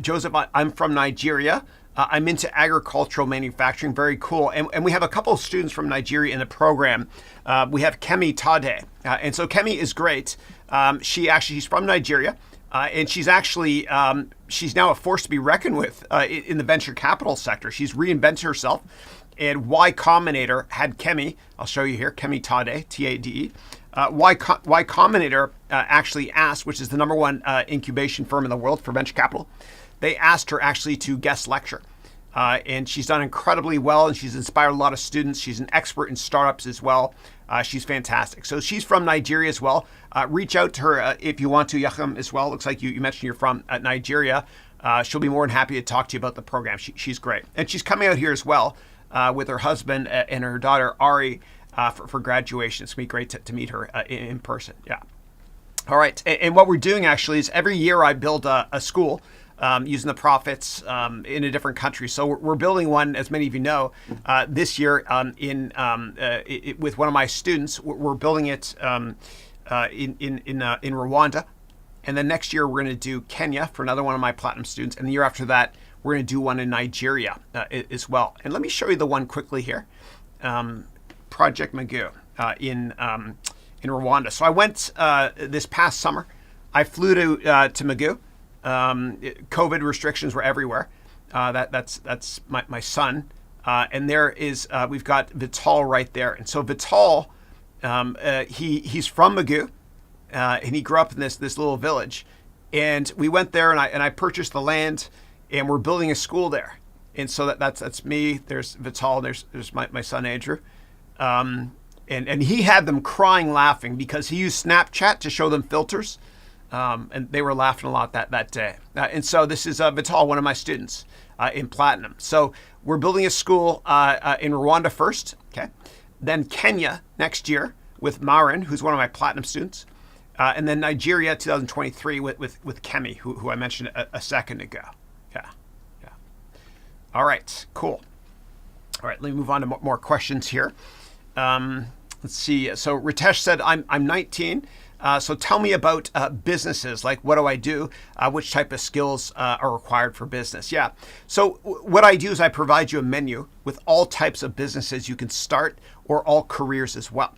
Joseph, I'm from Nigeria. I'm into agricultural manufacturing. Very cool. And we have a couple of students from Nigeria in the program. We have Kemi Tade. And so Kemi is great. She's from Nigeria. And she's actually, she's now a force to be reckoned with in the venture capital sector. She's reinvented herself. And Y Combinator had Kemi, I'll show you here, Kemi Tade, T-A-D-E. Y Combinator actually asked, which is the number one incubation firm in the world for venture capital, they asked her actually to guest lecture. And she's done incredibly well, and she's inspired a lot of students. She's an expert in startups as well. She's fantastic. So she's from Nigeria as well. Reach out to her if you want to, Yachim, as well. Looks like you mentioned you're from Nigeria. She'll be more than happy to talk to you about the program. She's great. And she's coming out here as well with her husband and her daughter, Ari, for graduation. It's going to be great to meet her in person. Yeah. All right. And what we're doing actually is every year I build a school using the profits in a different country. So we're building one, as many of you know, this year with one of my students. We're building it in Rwanda. And then next year we're going to do Kenya for another one of my platinum students. And the year after that, we're going to do one in Nigeria as well. And let me show you the one quickly here. Project Magoo in Rwanda. So I went this past summer. I flew to Magoo. COVID restrictions were everywhere. That's my son. And there is we've got Vital right there. And so Vital, he's from Magoo, and he grew up in this little village. And we went there, and I purchased the land, and we're building a school there. And so that's me. There's Vital. There's my son Andrew. And he had them crying laughing because he used Snapchat to show them filters. And they were laughing a lot that day. And so this is Vital, one of my students in Platinum. So we're building a school in Rwanda first, okay? Then Kenya next year with Marin, who's one of my Platinum students. And then Nigeria 2023 with Kemi, who I mentioned a second ago. Yeah. All right, cool. All right, let me move on to more questions here. Let's see. So Ritesh said, I'm 19. So tell me about businesses. Like, what do I do? Which type of skills are required for business? Yeah. So what I do is I provide you a menu with all types of businesses you can start, or all careers as well.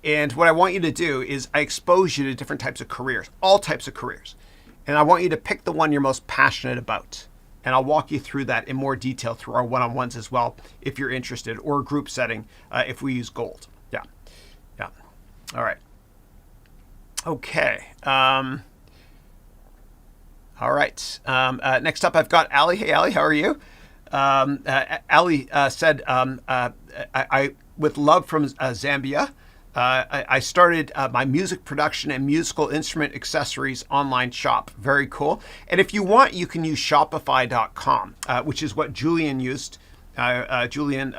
And what I want you to do is I expose you to different types of careers, all types of careers. And I want you to pick the one you're most passionate about. And I'll walk you through that in more detail through our one-on-ones as well, if you're interested, or a group setting if we use Gold. Yeah. All right. Okay. All right. Next up, I've got Ali. Hey, Ali, how are you? Ali said, I with love from Zambia. I started my music production and musical instrument accessories online shop. Very cool. And if you want, you can use Shopify.com, which is what Julian used. Julian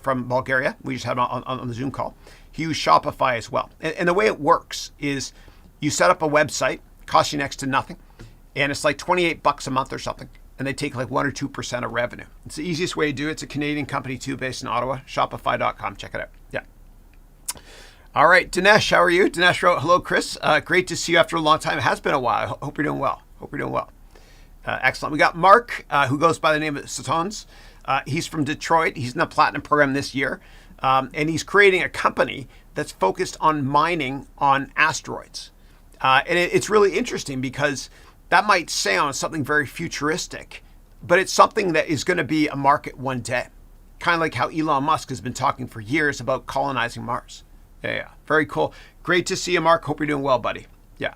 from Bulgaria. We just had him on the Zoom call. He used Shopify as well. And the way it works is you set up a website, costs you next to nothing, and it's like $28 a month or something. And they take like 1 or 2% of revenue. It's the easiest way to do it. It's a Canadian company too, based in Ottawa. Shopify.com. Check it out. Yeah. All right, Dinesh, how are you? Dinesh wrote, hello, Chris. Great to see you after a long time. It has been a while. Hope you're doing well. Excellent. We got Mark, who goes by the name of Satons. He's from Detroit. He's in the Platinum program this year. And he's creating a company that's focused on mining on asteroids. And it's really interesting because that might sound something very futuristic, but it's something that is going to be a market one day. Kind of like how Elon Musk has been talking for years about colonizing Mars. Yeah. Very cool. Great to see you, Mark. Hope you're doing well, buddy. Yeah.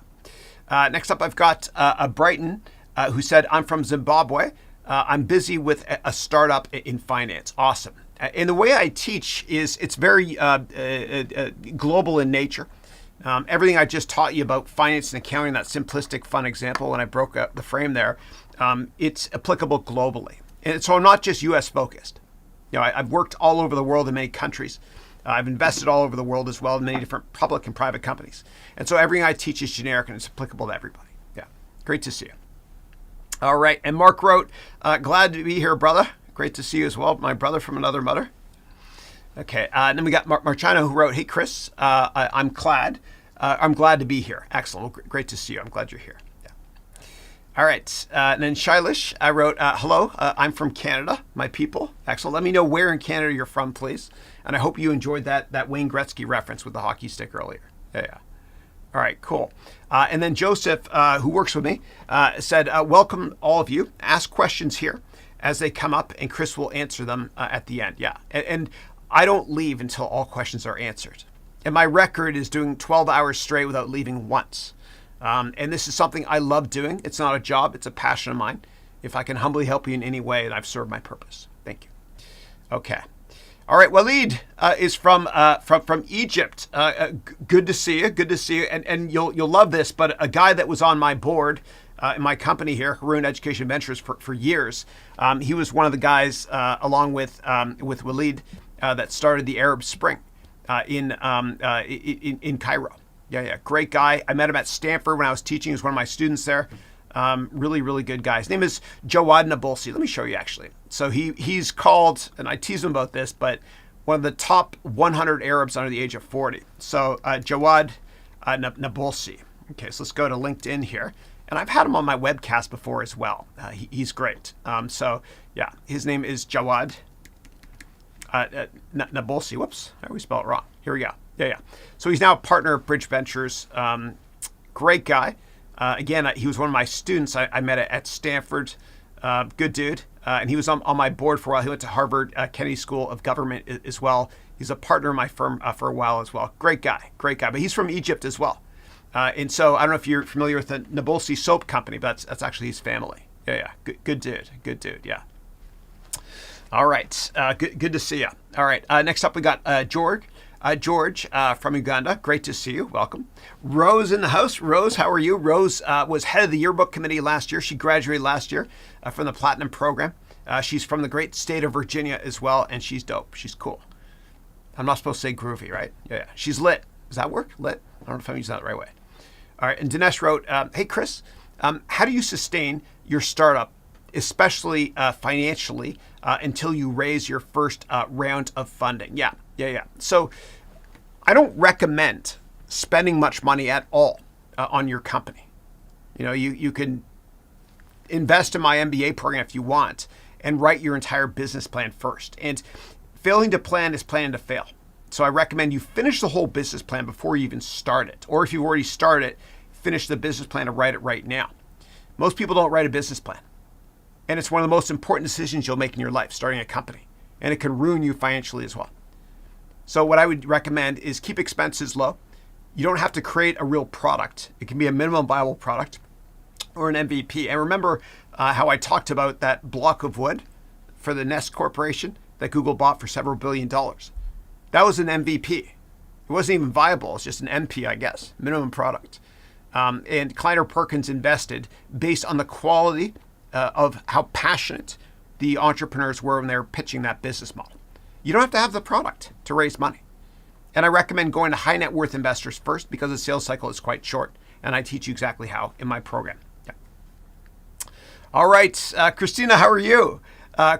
Next up, I've got a Brighton who said, I'm from Zimbabwe. I'm busy with a startup in finance. Awesome. And the way I teach is it's very global in nature. Everything I just taught you about finance and accounting, that simplistic, fun example, when I broke up the frame there, it's applicable globally. And so I'm not just U.S. focused. I've worked all over the world in many countries. I've invested all over the world as well in many different public and private companies. And so everything I teach is generic and it's applicable to everybody. Yeah, great to see you. All right, and Mark wrote, glad to be here, brother. Great to see you as well, my brother from another mother. Okay, and then we got Marchano who wrote, hey, Chris, I'm glad to be here. Excellent, well, great to see you. I'm glad you're here. Yeah. All right, and then Shailish, I wrote, hello, I'm from Canada, my people. Excellent, let me know where in Canada you're from, please. And I hope you enjoyed that Wayne Gretzky reference with the hockey stick earlier. Yeah. All right, cool. And then Joseph, who works with me, said, welcome all of you. Ask questions here as they come up, and Chris will answer them at the end. Yeah, and I don't leave until all questions are answered. And my record is doing 12 hours straight without leaving once. And this is something I love doing. It's not a job. It's a passion of mine. If I can humbly help you in any way, then I've served my purpose. Thank you. Okay. All right, Waleed is from Egypt. Good to see you. Good to see you. And you'll love this. But a guy that was on my board in my company here, Haroun Education Ventures, for years. He was one of the guys, along with Waleed, that started the Arab Spring in Cairo. Yeah. Great guy. I met him at Stanford when I was teaching. He was one of my students there. Really, really good guy. His name is Jawad Nabulsi. Let me show you, actually. So he's called, and I tease him about this, but one of the top 100 Arabs under the age of 40. So Jawad Nabulsi. Okay, so let's go to LinkedIn here. And I've had him on my webcast before as well. He's great. So yeah, his name is Jawad Nabulsi. Whoops, I always spell it wrong. Here we go. Yeah. So he's now a partner of Bridge Ventures. Great guy. Again, he was one of my students. I met at Stanford. Good dude. And he was on my board for a while. He went to Harvard Kennedy School of Government as well. He's a partner in my firm for a while as well. Great guy. But he's from Egypt as well. And so I don't know if you're familiar with the Nabulsi soap company, but that's actually his family. Yeah. Good dude. Yeah. All right. Good to see you. All right. Next up, we got George. George from Uganda. Great to see you. Welcome. Rose in the house. Rose, how are you? Rose was head of the yearbook committee last year. She graduated last year from the Platinum program. She's from the great state of Virginia as well, and she's dope. She's cool. I'm not supposed to say groovy, right? Yeah. She's lit. Does that work? Lit? I don't know if I'm using that the right way. All right. And Dinesh wrote, hey, Chris, how do you sustain your startup, especially financially, until you raise your first round of funding? Yeah. So I don't recommend spending much money at all on your company. You can invest in my MBA program if you want and write your entire business plan first. And failing to plan is planning to fail. So I recommend you finish the whole business plan before you even start it. Or if you've already started, finish the business plan and write it right now. Most people don't write a business plan. And it's one of the most important decisions you'll make in your life, starting a company. And it can ruin you financially as well. So what I would recommend is keep expenses low. You don't have to create a real product. It can be a minimum viable product or an MVP. And remember how I talked about that block of wood for the Nest Corporation that Google bought for several $1 billion. That was an MVP. It wasn't even viable. It's just an MP, I guess, minimum product. And Kleiner Perkins invested based on the quality of how passionate the entrepreneurs were when they were pitching that business model. You don't have to have the product to raise money. And I recommend going to high net worth investors first because the sales cycle is quite short. And I teach you exactly how in my program. Yeah. All right, Christina, how are you?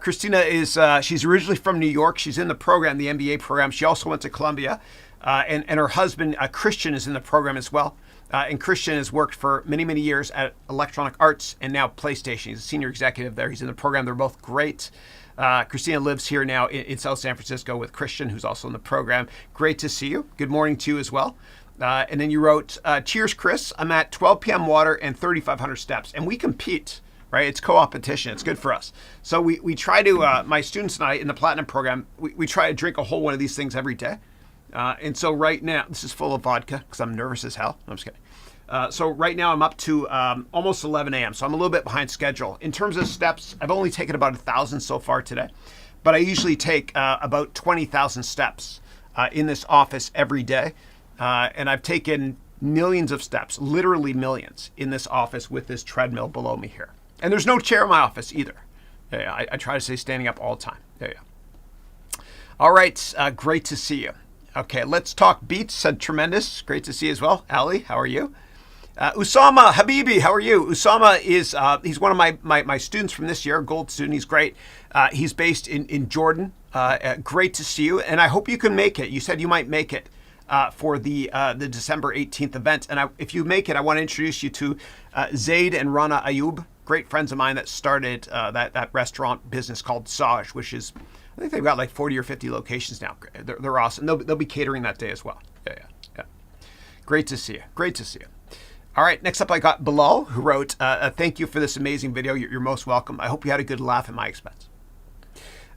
Christina she's originally from New York. She's in the program, the MBA program. She also went to Columbia. And her husband, Christian, is in the program as well. And Christian has worked for many, many years at Electronic Arts and now PlayStation. He's a senior executive there. He's in the program. They're both great. Christina lives here now in South San Francisco with Christian, who's also in the program. Great to see you. Good morning to you as well. And then you wrote, cheers, Chris. I'm at 12 p.m. water and 3,500 steps. And we compete, right? It's co-opetition. It's good for us. So we try to, my students and I in the Platinum program, we try to drink a whole one of these things every day. And so right now, this is full of vodka because I'm nervous as hell. No, I'm just kidding. So right now I'm up to almost 11 a.m. So I'm a little bit behind schedule. In terms of steps, I've only taken about 1,000 so far today. But I usually take about 20,000 steps in this office every day. And I've taken millions of steps, literally millions, in this office with this treadmill below me here. And there's no chair in my office either. Yeah, I try to stay standing up all the time. Yeah. All right, great to see you. Okay, let's talk beats. Said tremendous. Great to see you as well. Ali, how are you? Usama Habibi, how are you? Usama is he's one of my students from this year, gold student. He's great. He's based in Jordan. Great to see you, and I hope you can make it. You said you might make it for the December 18th event, and if you make it, I want to introduce you to Zaid and Rana Ayub, great friends of mine that started that restaurant business called Saj, which is, I think they've got like 40 or 50 locations now. They're awesome. They'll be catering that day as well. Yeah. Great to see you. Great to see you. All right, next up I got Bilal, who wrote, thank you for this amazing video. You're most welcome. I hope you had a good laugh at my expense.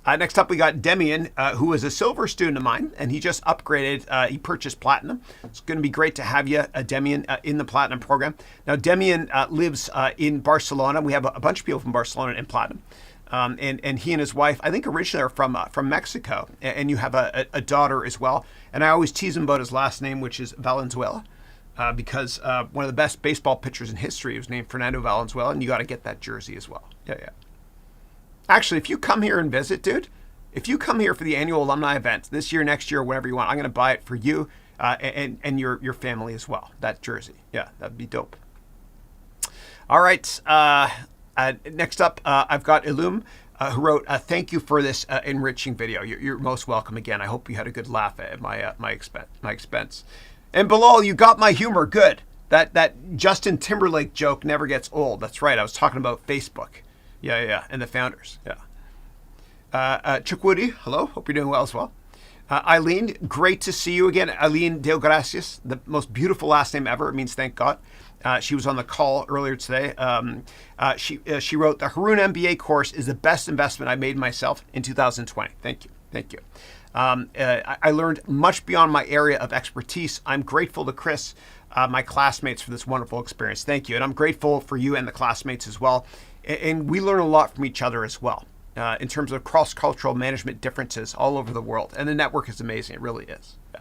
Next up we got Demian, who is a silver student of mine, and he just upgraded. He purchased Platinum. It's going to be great to have you, Demian, in the Platinum program. Now, Demian lives in Barcelona. We have a bunch of people from Barcelona in Platinum. And he and his wife, I think originally are from Mexico, and you have a daughter as well. And I always tease him about his last name, which is Valenzuela, because one of the best baseball pitchers in history was named Fernando Valenzuela, and you got to get that jersey as well. Yeah. Actually, if you come here and visit, dude, if you come here for the annual alumni event this year, next year, whatever you want, I'm going to buy it for you and your family as well, that jersey. Yeah, that'd be dope. All right. Next up, I've got Ilum, who wrote, thank you for this enriching video. You're most welcome again. I hope you had a good laugh at my expense. And Bilal, you got my humor. Good. That Justin Timberlake joke never gets old. That's right. I was talking about Facebook. Yeah. And the founders. Yeah. Chukwudi, hello. Hope you're doing well as well. Eileen, great to see you again. Eileen Deo Gracias, the most beautiful last name ever. It means thank God. She was on the call earlier today. She wrote, the Haroun MBA course is the best investment I made myself in 2020. Thank you. I learned much beyond my area of expertise. I'm grateful to Chris, my classmates, for this wonderful experience. Thank you. And I'm grateful for you and the classmates as well. And we learn a lot from each other as well in terms of cross-cultural management differences all over the world. And the network is amazing. It really is. Yeah.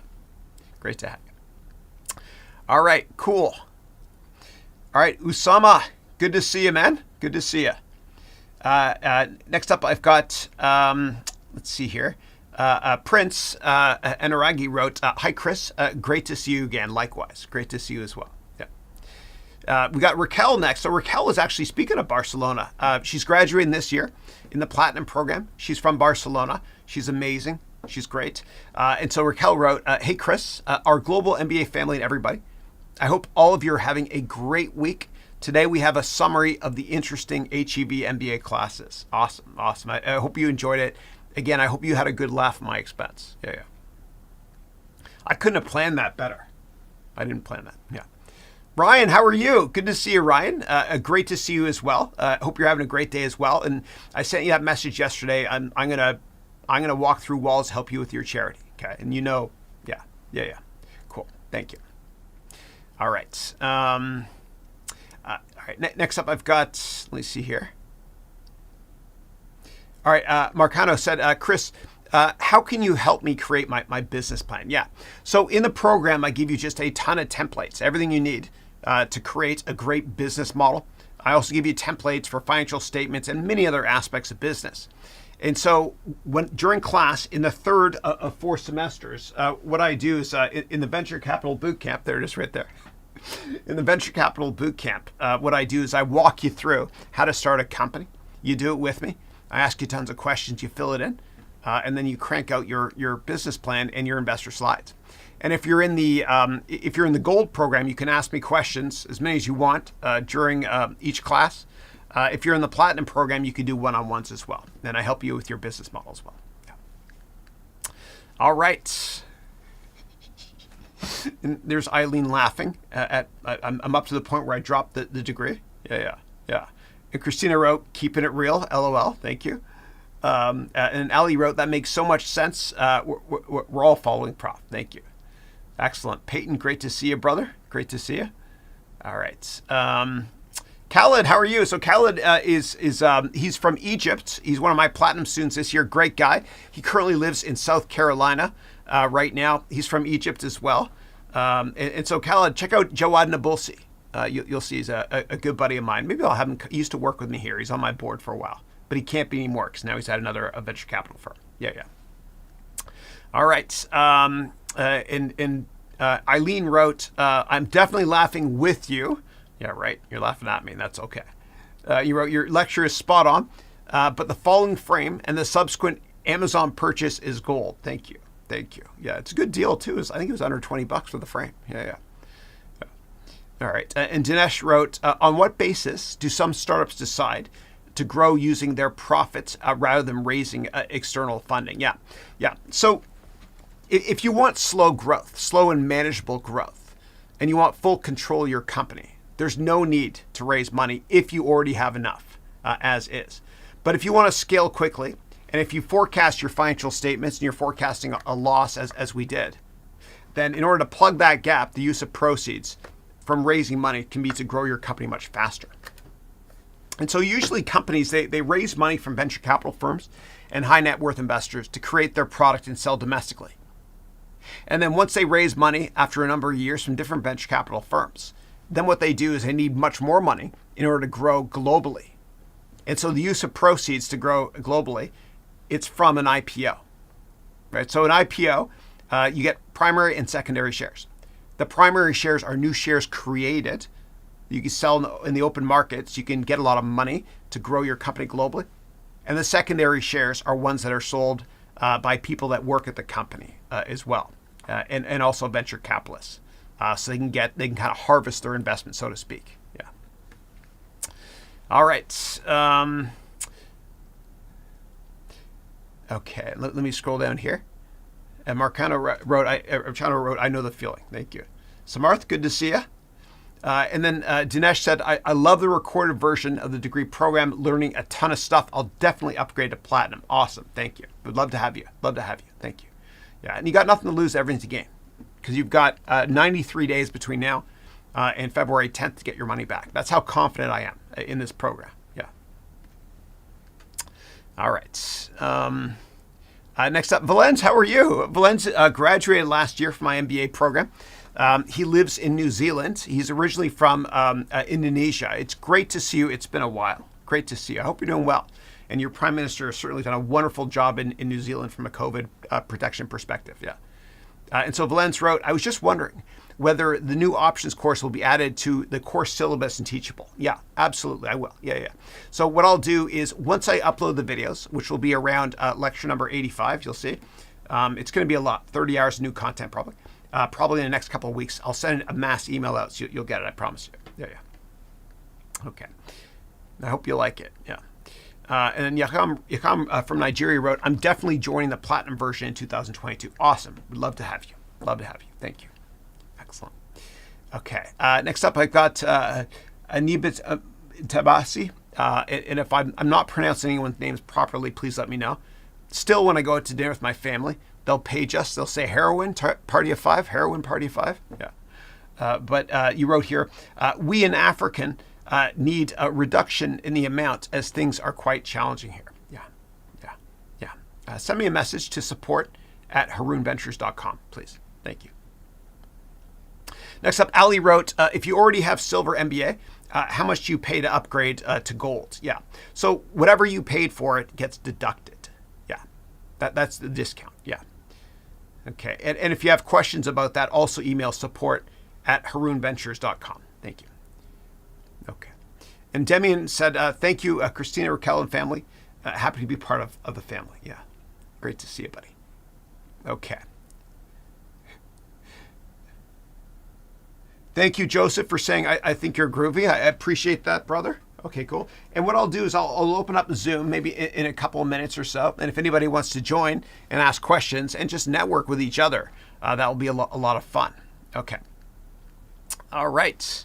Great to have you. All right, cool. All right, Usama, good to see you, man. Good to see you. Next up, I've got, let's see here. Prince Anuragi wrote, hi, Chris. Great to see you again. Likewise. Great to see you as well. Yeah. We got Raquel next. So Raquel is actually, speaking of Barcelona, she's graduating this year in the Platinum program. She's from Barcelona. She's amazing. She's great. And so Raquel wrote, hey, Chris, our global MBA family and everybody. I hope all of you are having a great week. Today we have a summary of the interesting HEB MBA classes. Awesome. I hope you enjoyed it. Again, I hope you had a good laugh at my expense. Yeah. I couldn't have planned that better. I didn't plan that. Yeah. Ryan, how are you? Good to see you, Ryan. Great to see you as well. Hope you're having a great day as well. And I sent you that message yesterday. I'm gonna walk through walls, help you with your charity. Okay, and yeah. Cool. Thank you. All right. All right. Next up, I've got. Let me see here. All right. Marcano said, Chris, how can you help me create my business plan? Yeah. So in the program, I give you just a ton of templates, everything you need to create a great business model. I also give you templates for financial statements and many other aspects of business. And so during class, in the third of 4 semesters, what I do is in the Venture Capital Bootcamp, there it is right there. In the Venture Capital Bootcamp, what I do is I walk you through how to start a company. You do it with me. I ask you tons of questions. You fill it in. And then you crank out your business plan and your investor slides. And if you're in the gold program, you can ask me questions, as many as you want, during each class. If you're in the platinum program, you can do one-on-ones as well. And I help you with your business model as well. Yeah. All right. And there's Eileen laughing. I'm up to the point where I dropped the degree. Yeah. And Christina wrote, keeping it real, LOL. Thank you. And Ali wrote, that makes so much sense. We're all following Prof. Thank you. Excellent. Peyton, great to see you, brother. Great to see you. All right. Khaled, how are you? So Khaled he's from Egypt. He's one of my platinum students this year. Great guy. He currently lives in South Carolina right now. He's from Egypt as well. And so Khaled, check out Jawad Nabulsi. You'll see he's a good buddy of mine. Maybe I'll have him. He used to work with me here. He's on my board for a while, but he can't be anymore because now he's at another venture capital firm. Yeah. All right. Eileen wrote, I'm definitely laughing with you. Yeah, right. You're laughing at me. That's okay. You wrote, your lecture is spot on, but the falling frame and the subsequent Amazon purchase is gold. Thank you. Yeah, it's a good deal too. I think it was under $20 for the frame. Yeah. All right. And Dinesh wrote, on what basis do some startups decide to grow using their profits rather than raising external funding? Yeah. So if you want slow and manageable growth, and you want full control of your company, there's no need to raise money if you already have enough as is. But if you want to scale quickly, and if you forecast your financial statements and you're forecasting a loss as we did, then in order to plug that gap, the use of proceeds from raising money can be to grow your company much faster. And so usually companies, they raise money from venture capital firms and high net worth investors to create their product and sell domestically. And then once they raise money after a number of years from different venture capital firms, then what they do is they need much more money in order to grow globally. And so the use of proceeds to grow globally, it's from an IPO, right? So an IPO, you get primary and secondary shares. The primary shares are new shares created. You can sell in the open markets. You can get a lot of money to grow your company globally. And the secondary shares are ones that are sold by people that work at the company as well, and also venture capitalists. So they can kind of harvest their investment, so to speak. Yeah. All right. Okay. Let me scroll down here. And Marcano wrote, I know the feeling. Thank you. Samarth, good to see you. And then Dinesh said, I love the recorded version of the degree program, learning a ton of stuff. I'll definitely upgrade to platinum. Awesome. Thank you. Would love to have you. Thank you. Yeah. And you got nothing to lose, everything to gain, because you've got 93 days between now and February 10th to get your money back. That's how confident I am in this program. Yeah. All right. Next up, Valens, how are you? Valens graduated last year from my MBA program. He lives in New Zealand. He's originally from Indonesia. It's great to see you. It's been a while. Great to see you. I hope you're doing well. And your Prime Minister has certainly done a wonderful job in New Zealand from a COVID protection perspective. Yeah. And so Valens wrote, I was just wondering whether the new options course will be added to the course syllabus and Teachable. Yeah, absolutely, I will. Yeah. So what I'll do is once I upload the videos, which will be around lecture number 85, you'll see. It's going to be a lot, 30 hours of new content probably. Probably in the next couple of weeks. I'll send a mass email out so you'll get it, I promise you. Yeah. Okay. I hope you like it. Yeah. And then Yakam from Nigeria wrote, I'm definitely joining the platinum version in 2022. Awesome. Would love to have you. Thank you. Excellent. Okay. Next up, I've got Anibit Tabasi. And if I'm not pronouncing anyone's names properly, please let me know. Still, when I go out to dinner with my family, they'll page us. They'll say Haroun, party of five. Yeah. But you wrote here, we in African need a reduction in the amount as things are quite challenging here. Yeah. Send me a message to support@harounventures.com, please. Thank you. Next up, Ali wrote, if you already have silver MBA, how much do you pay to upgrade to gold? Yeah. So whatever you paid for it gets deducted. Yeah. That's the discount. Yeah. Okay. And if you have questions about that, also email support@harounventures.com. Thank you. Okay. And Demian said, thank you, Christina, Raquel, and family. Happy to be part of the family. Yeah. Great to see you, buddy. Okay. Thank you, Joseph, for saying I think you're groovy. I appreciate that, brother. Okay, cool. And what I'll do is I'll open up Zoom maybe in a couple of minutes or so. And if anybody wants to join and ask questions and just network with each other, that will be a lot of fun. Okay. All right.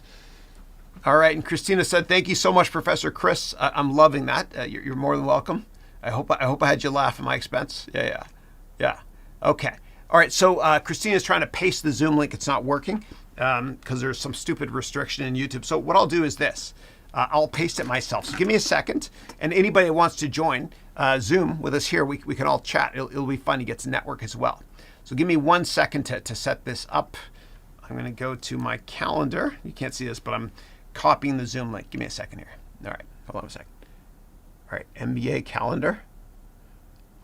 All right. And Christina said, thank you so much, Professor Chris. I'm loving that. You're more than welcome. I hope I had you laugh at my expense. Yeah. Okay. All right. So Christina's trying to paste the Zoom link. It's not working because there's some stupid restriction in YouTube. So what I'll do is this. I'll paste it myself. So give me a second. And anybody that wants to join Zoom with us here, we can all chat. It'll be fun to get to network as well. So give me 1 second to set this up. I'm going to go to my calendar. You can't see this, but I'm copying the Zoom link. Give me a second here. All right. Hold on a second. All right. MBA calendar.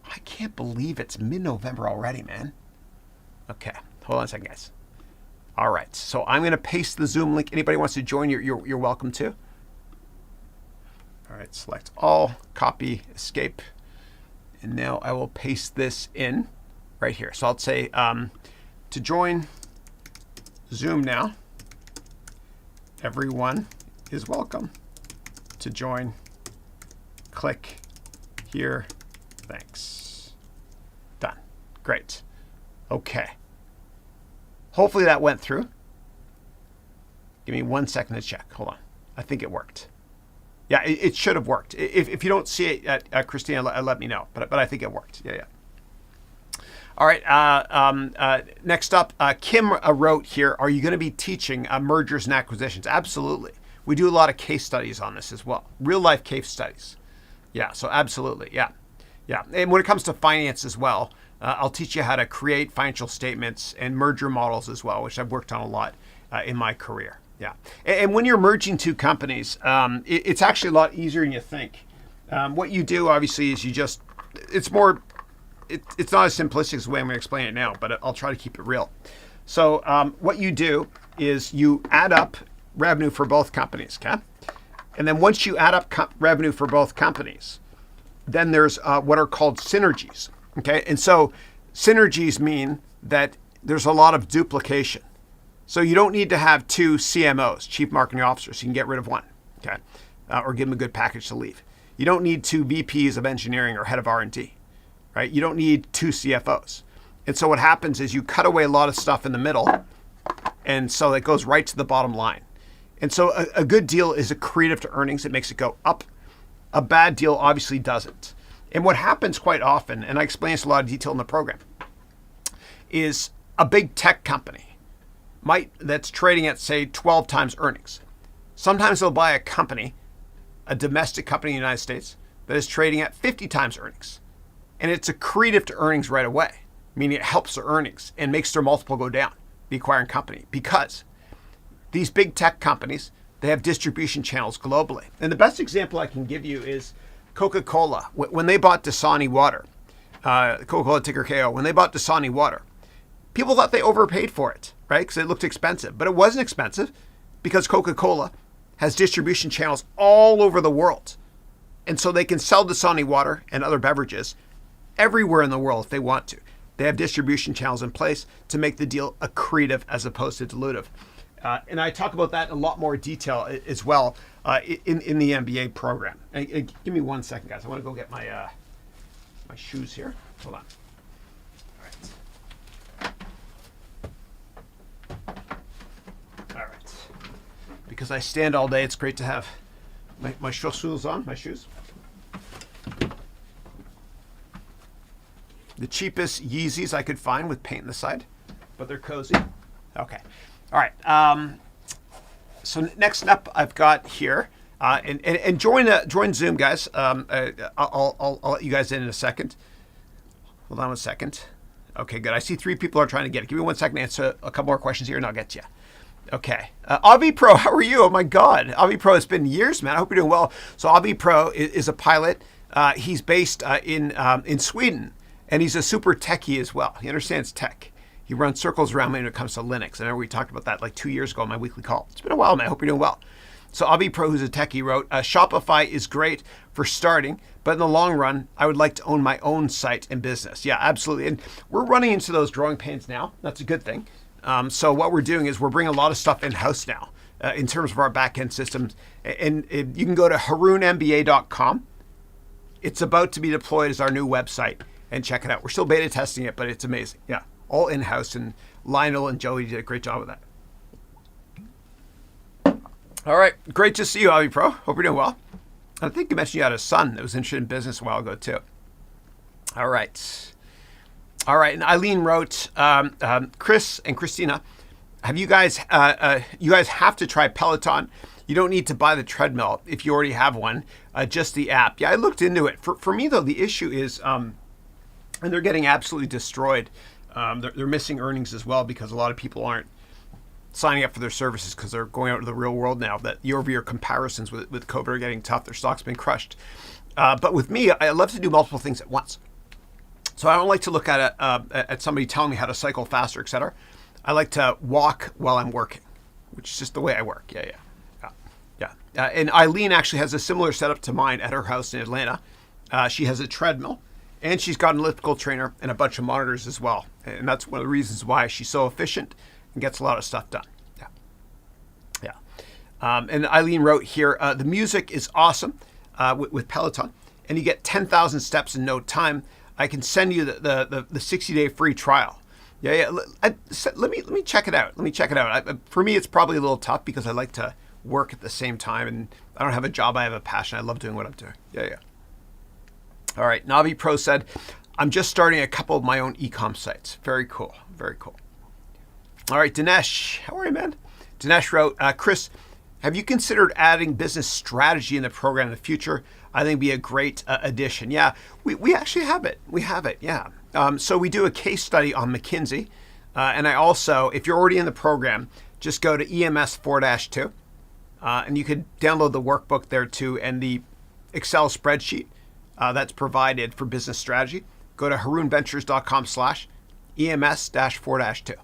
I can't believe it's mid-November already, man. Okay. Hold on a second, guys. All right. So I'm going to paste the Zoom link. Anybody wants to join, you're welcome to. All right, select all, copy, escape. And now I will paste this in right here. So I'll say to join Zoom now, everyone is welcome to join. Click here. Thanks. Done. Great. Okay. Hopefully that went through. Give me 1 second to check. Hold on. I think it worked. Yeah, it should have worked. If you don't see it, Christina, let me know. But I think it worked. Yeah. All right. Next up, Kim wrote here, are you going to be teaching mergers and acquisitions? Absolutely. We do a lot of case studies on this as well. Real life case studies. Yeah, so absolutely. Yeah. And when it comes to finance as well, I'll teach you how to create financial statements and merger models as well, which I've worked on a lot in my career. Yeah. And when you're merging two companies, it's actually a lot easier than you think. What you do, obviously, is it's not as simplistic as the way I'm going to explain it now, but I'll try to keep it real. So what you do is you add up revenue for both companies, okay? And then once you add up revenue for both companies, then there's what are called synergies, okay? And so synergies mean that there's a lot of duplication. So you don't need to have two CMOs, chief marketing officers. You can get rid of one, okay? Or give them a good package to leave. You don't need two VPs of engineering or head of R&D, right? You don't need two CFOs. And so what happens is you cut away a lot of stuff in the middle, and so it goes right to the bottom line. And so a good deal is accretive to earnings. It makes it go up. A bad deal obviously doesn't. And what happens quite often, and I explain this in a lot of detail in the program, is a big tech company that's trading at, say, 12 times earnings. Sometimes they'll buy a company, a domestic company in the United States, that is trading at 50 times earnings. And it's accretive to earnings right away, meaning it helps their earnings and makes their multiple go down, the acquiring company, because these big tech companies, they have distribution channels globally. And the best example I can give you is Coca-Cola. When they bought Dasani water, Coca-Cola ticker KO, when they bought Dasani water, people thought they overpaid for it, right? Because it looked expensive. But it wasn't expensive because Coca-Cola has distribution channels all over the world. And so they can sell Dasani water and other beverages everywhere in the world if they want to. They have distribution channels in place to make the deal accretive as opposed to dilutive. And I talk about that in a lot more detail as well in the MBA program. Give me 1 second, guys. I want to go get my shoes here. Hold on. All right. Because I stand all day, it's great to have my chaussures on, my shoes. The cheapest Yeezys I could find with paint on the side, but they're cozy. Okay. All right. So next up, I've got here, and join Zoom, guys. I'll let you guys in a second. Hold on 1 second. Okay, good. I see 3 people are trying to get it. Give me 1 second to answer a couple more questions here, and I'll get to you. Okay. Avi Pro, how are you? Oh my God. Avi Pro, it's been years, man. I hope you're doing well. So Avi Pro is a pilot. He's based in Sweden, and he's a super techie as well. He understands tech. He runs circles around me when it comes to Linux. I know we talked about that like 2 years ago on my weekly call. It's been a while, man. I hope you're doing well. So Avi Pro, who's a techie, wrote, Shopify is great for starting, but in the long run, I would like to own my own site and business. Yeah, absolutely. And we're running into those growing pains now. That's a good thing. So what we're doing is we're bringing a lot of stuff in-house now in terms of our back-end systems. And you can go to harounmba.com. It's about to be deployed as our new website, and check it out. We're still beta testing it, but it's amazing. Yeah, all in-house, and Lionel and Joey did a great job with that. All right, great to see you, Avi Pro. Hope you're doing well. I think you mentioned you had a son that was interested in business a while ago too. All right. And Eileen wrote, Chris and Christina, have you guys have to try Peloton. You don't need to buy the treadmill if you already have one, just the app. Yeah, I looked into it. For me though, the issue is, and they're getting absolutely destroyed. They're missing earnings as well because a lot of people aren't signing up for their services because they're going out to the real world now. That year-over-year comparisons with COVID are getting tough. Their stock's been crushed. But with me, I love to do multiple things at once. So I don't like to look at somebody telling me how to cycle faster, etc. I like to walk while I'm working, which is just the way I work. Yeah. And Eileen actually has a similar setup to mine at her house in Atlanta. She has a treadmill, and she's got an elliptical trainer and a bunch of monitors as well. And that's one of the reasons why she's so efficient and gets a lot of stuff done. Yeah. And Eileen wrote here, the music is awesome with Peloton, and you get 10,000 steps in no time. I can send you the 60-day free trial. Yeah. Let me check it out. For me, it's probably a little tough because I like to work at the same time, and I don't have a job. I have a passion. I love doing what I'm doing. Yeah. All right. Navi Pro said, I'm just starting a couple of my own e-com sites. Very cool. All right, Dinesh, how are you, man? Dinesh wrote, Chris, have you considered adding business strategy in the program in the future? I think it'd be a great addition. Yeah, we actually have it. Yeah. So we do a case study on McKinsey. And I also, if you're already in the program, just go to EMS 4-2. And you could download the workbook there too, and the Excel spreadsheet that's provided for business strategy. Go to harounventures.com/EMS-4-2.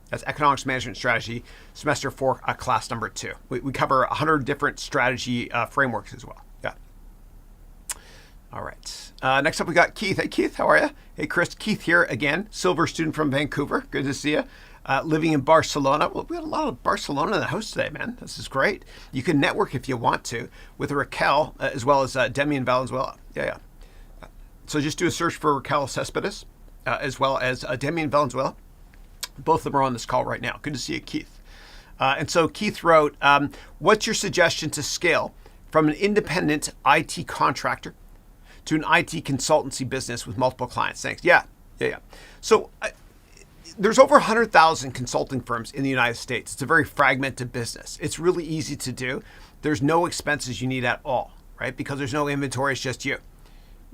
That's Economics Management Strategy, Semester 4, class number 2. We cover 100 different strategy frameworks as well. Yeah. All right. Next up, we got Keith. Hey, Keith, how are you? Hey, Chris. Keith here again, silver student from Vancouver. Good to see you. Living in Barcelona. Well, we got a lot of Barcelona in the house today, man. This is great. You can network if you want to with Raquel, as well as Demi and Valenzuela. Yeah. So just do a search for Raquel Cespedes, as well as Demi and Valenzuela. Both of them are on this call right now. Good to see you, Keith. And so Keith wrote, what's your suggestion to scale from an independent IT contractor to an IT consultancy business with multiple clients? Thanks. Yeah. So there's over 100,000 consulting firms in the United States. It's a very fragmented business. It's really easy to do. There's no expenses you need at all, right? Because there's no inventory, it's just you.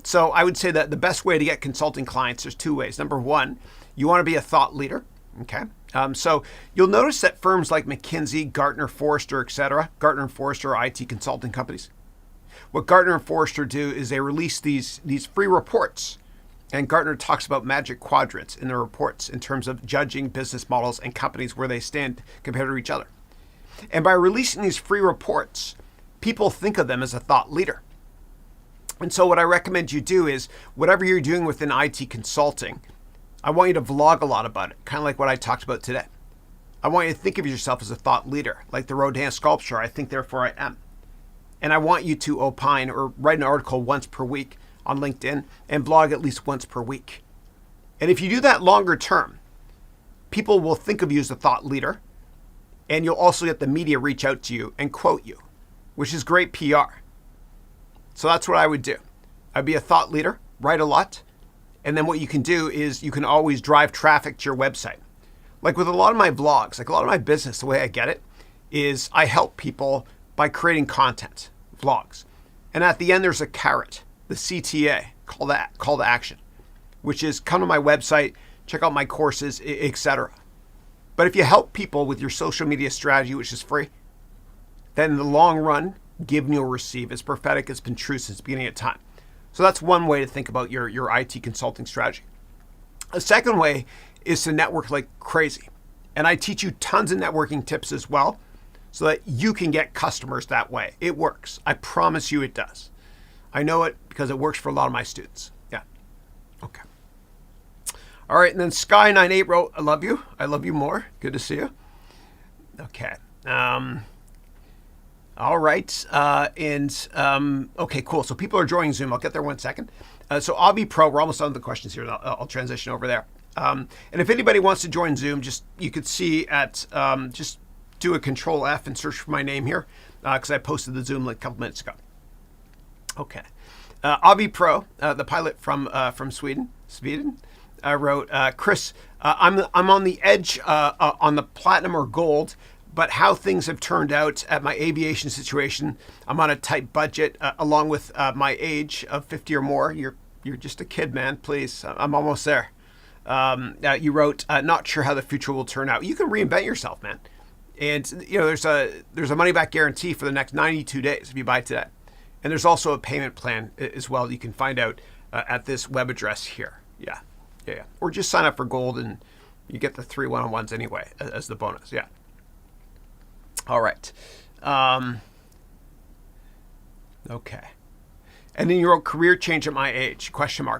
So I would say that the best way to get consulting clients, there's two ways. Number one, you want to be a thought leader. Okay. So you'll notice that firms like McKinsey, Gartner, Forrester, etc., Gartner and Forrester are IT consulting companies. What Gartner and Forrester do is they release these free reports. And Gartner talks about magic quadrants in their reports in terms of judging business models and companies where they stand compared to each other. And by releasing these free reports, people think of them as a thought leader. And so what I recommend you do is whatever you're doing within IT consulting, I want you to vlog a lot about it, kind of like what I talked about today. I want you to think of yourself as a thought leader, like the Rodin sculpture, I think, therefore I am. And I want you to opine or write an article once per week on LinkedIn and blog at least once per week. And if you do that longer term, people will think of you as a thought leader, and you'll also get the media reach out to you and quote you, which is great PR. So that's what I would do. I'd be a thought leader, write a lot, and then what you can do is you can always drive traffic to your website. Like with a lot of my vlogs, like a lot of my business, the way I get it is I help people by creating content, vlogs. And at the end, there's a carrot, the CTA, call to action, which is come to my website, check out my courses, etc. But if you help people with your social media strategy, which is free, then in the long run, give and you'll receive. It's prophetic. It's been true since the beginning of time. So that's one way to think about your IT consulting strategy. A second way is to network like crazy. And I teach you tons of networking tips as well so that you can get customers that way. It works. I promise you it does. I know it because it works for a lot of my students. Yeah. Okay. All right, and then Sky98 wrote, I love you. I love you more. Good to see you. Okay. All right. Okay, cool. So people are joining Zoom. I'll get there 1 second. So Avi Pro, we're almost done with the questions here. I'll transition over there. And if anybody wants to join Zoom, you could see at, just do a Control F and search for my name here, because I posted the Zoom link a couple minutes ago. Okay. Avi Pro, the pilot from Sweden, wrote, Chris, I'm on the edge on the platinum or gold, but how things have turned out at my aviation situation, I'm on a tight budget, along with my age of 50 or more. You're just a kid, man. Please, I'm almost there. You wrote, not sure how the future will turn out. You can reinvent yourself, man. And there's a money back guarantee for the next 92 days if you buy today. And there's also a payment plan as well. You can find out at this web address here. Yeah. Or just sign up for gold and you get the 3 one-on-ones anyway as the bonus. Yeah. All right. Okay. And then you wrote career change at my age, ?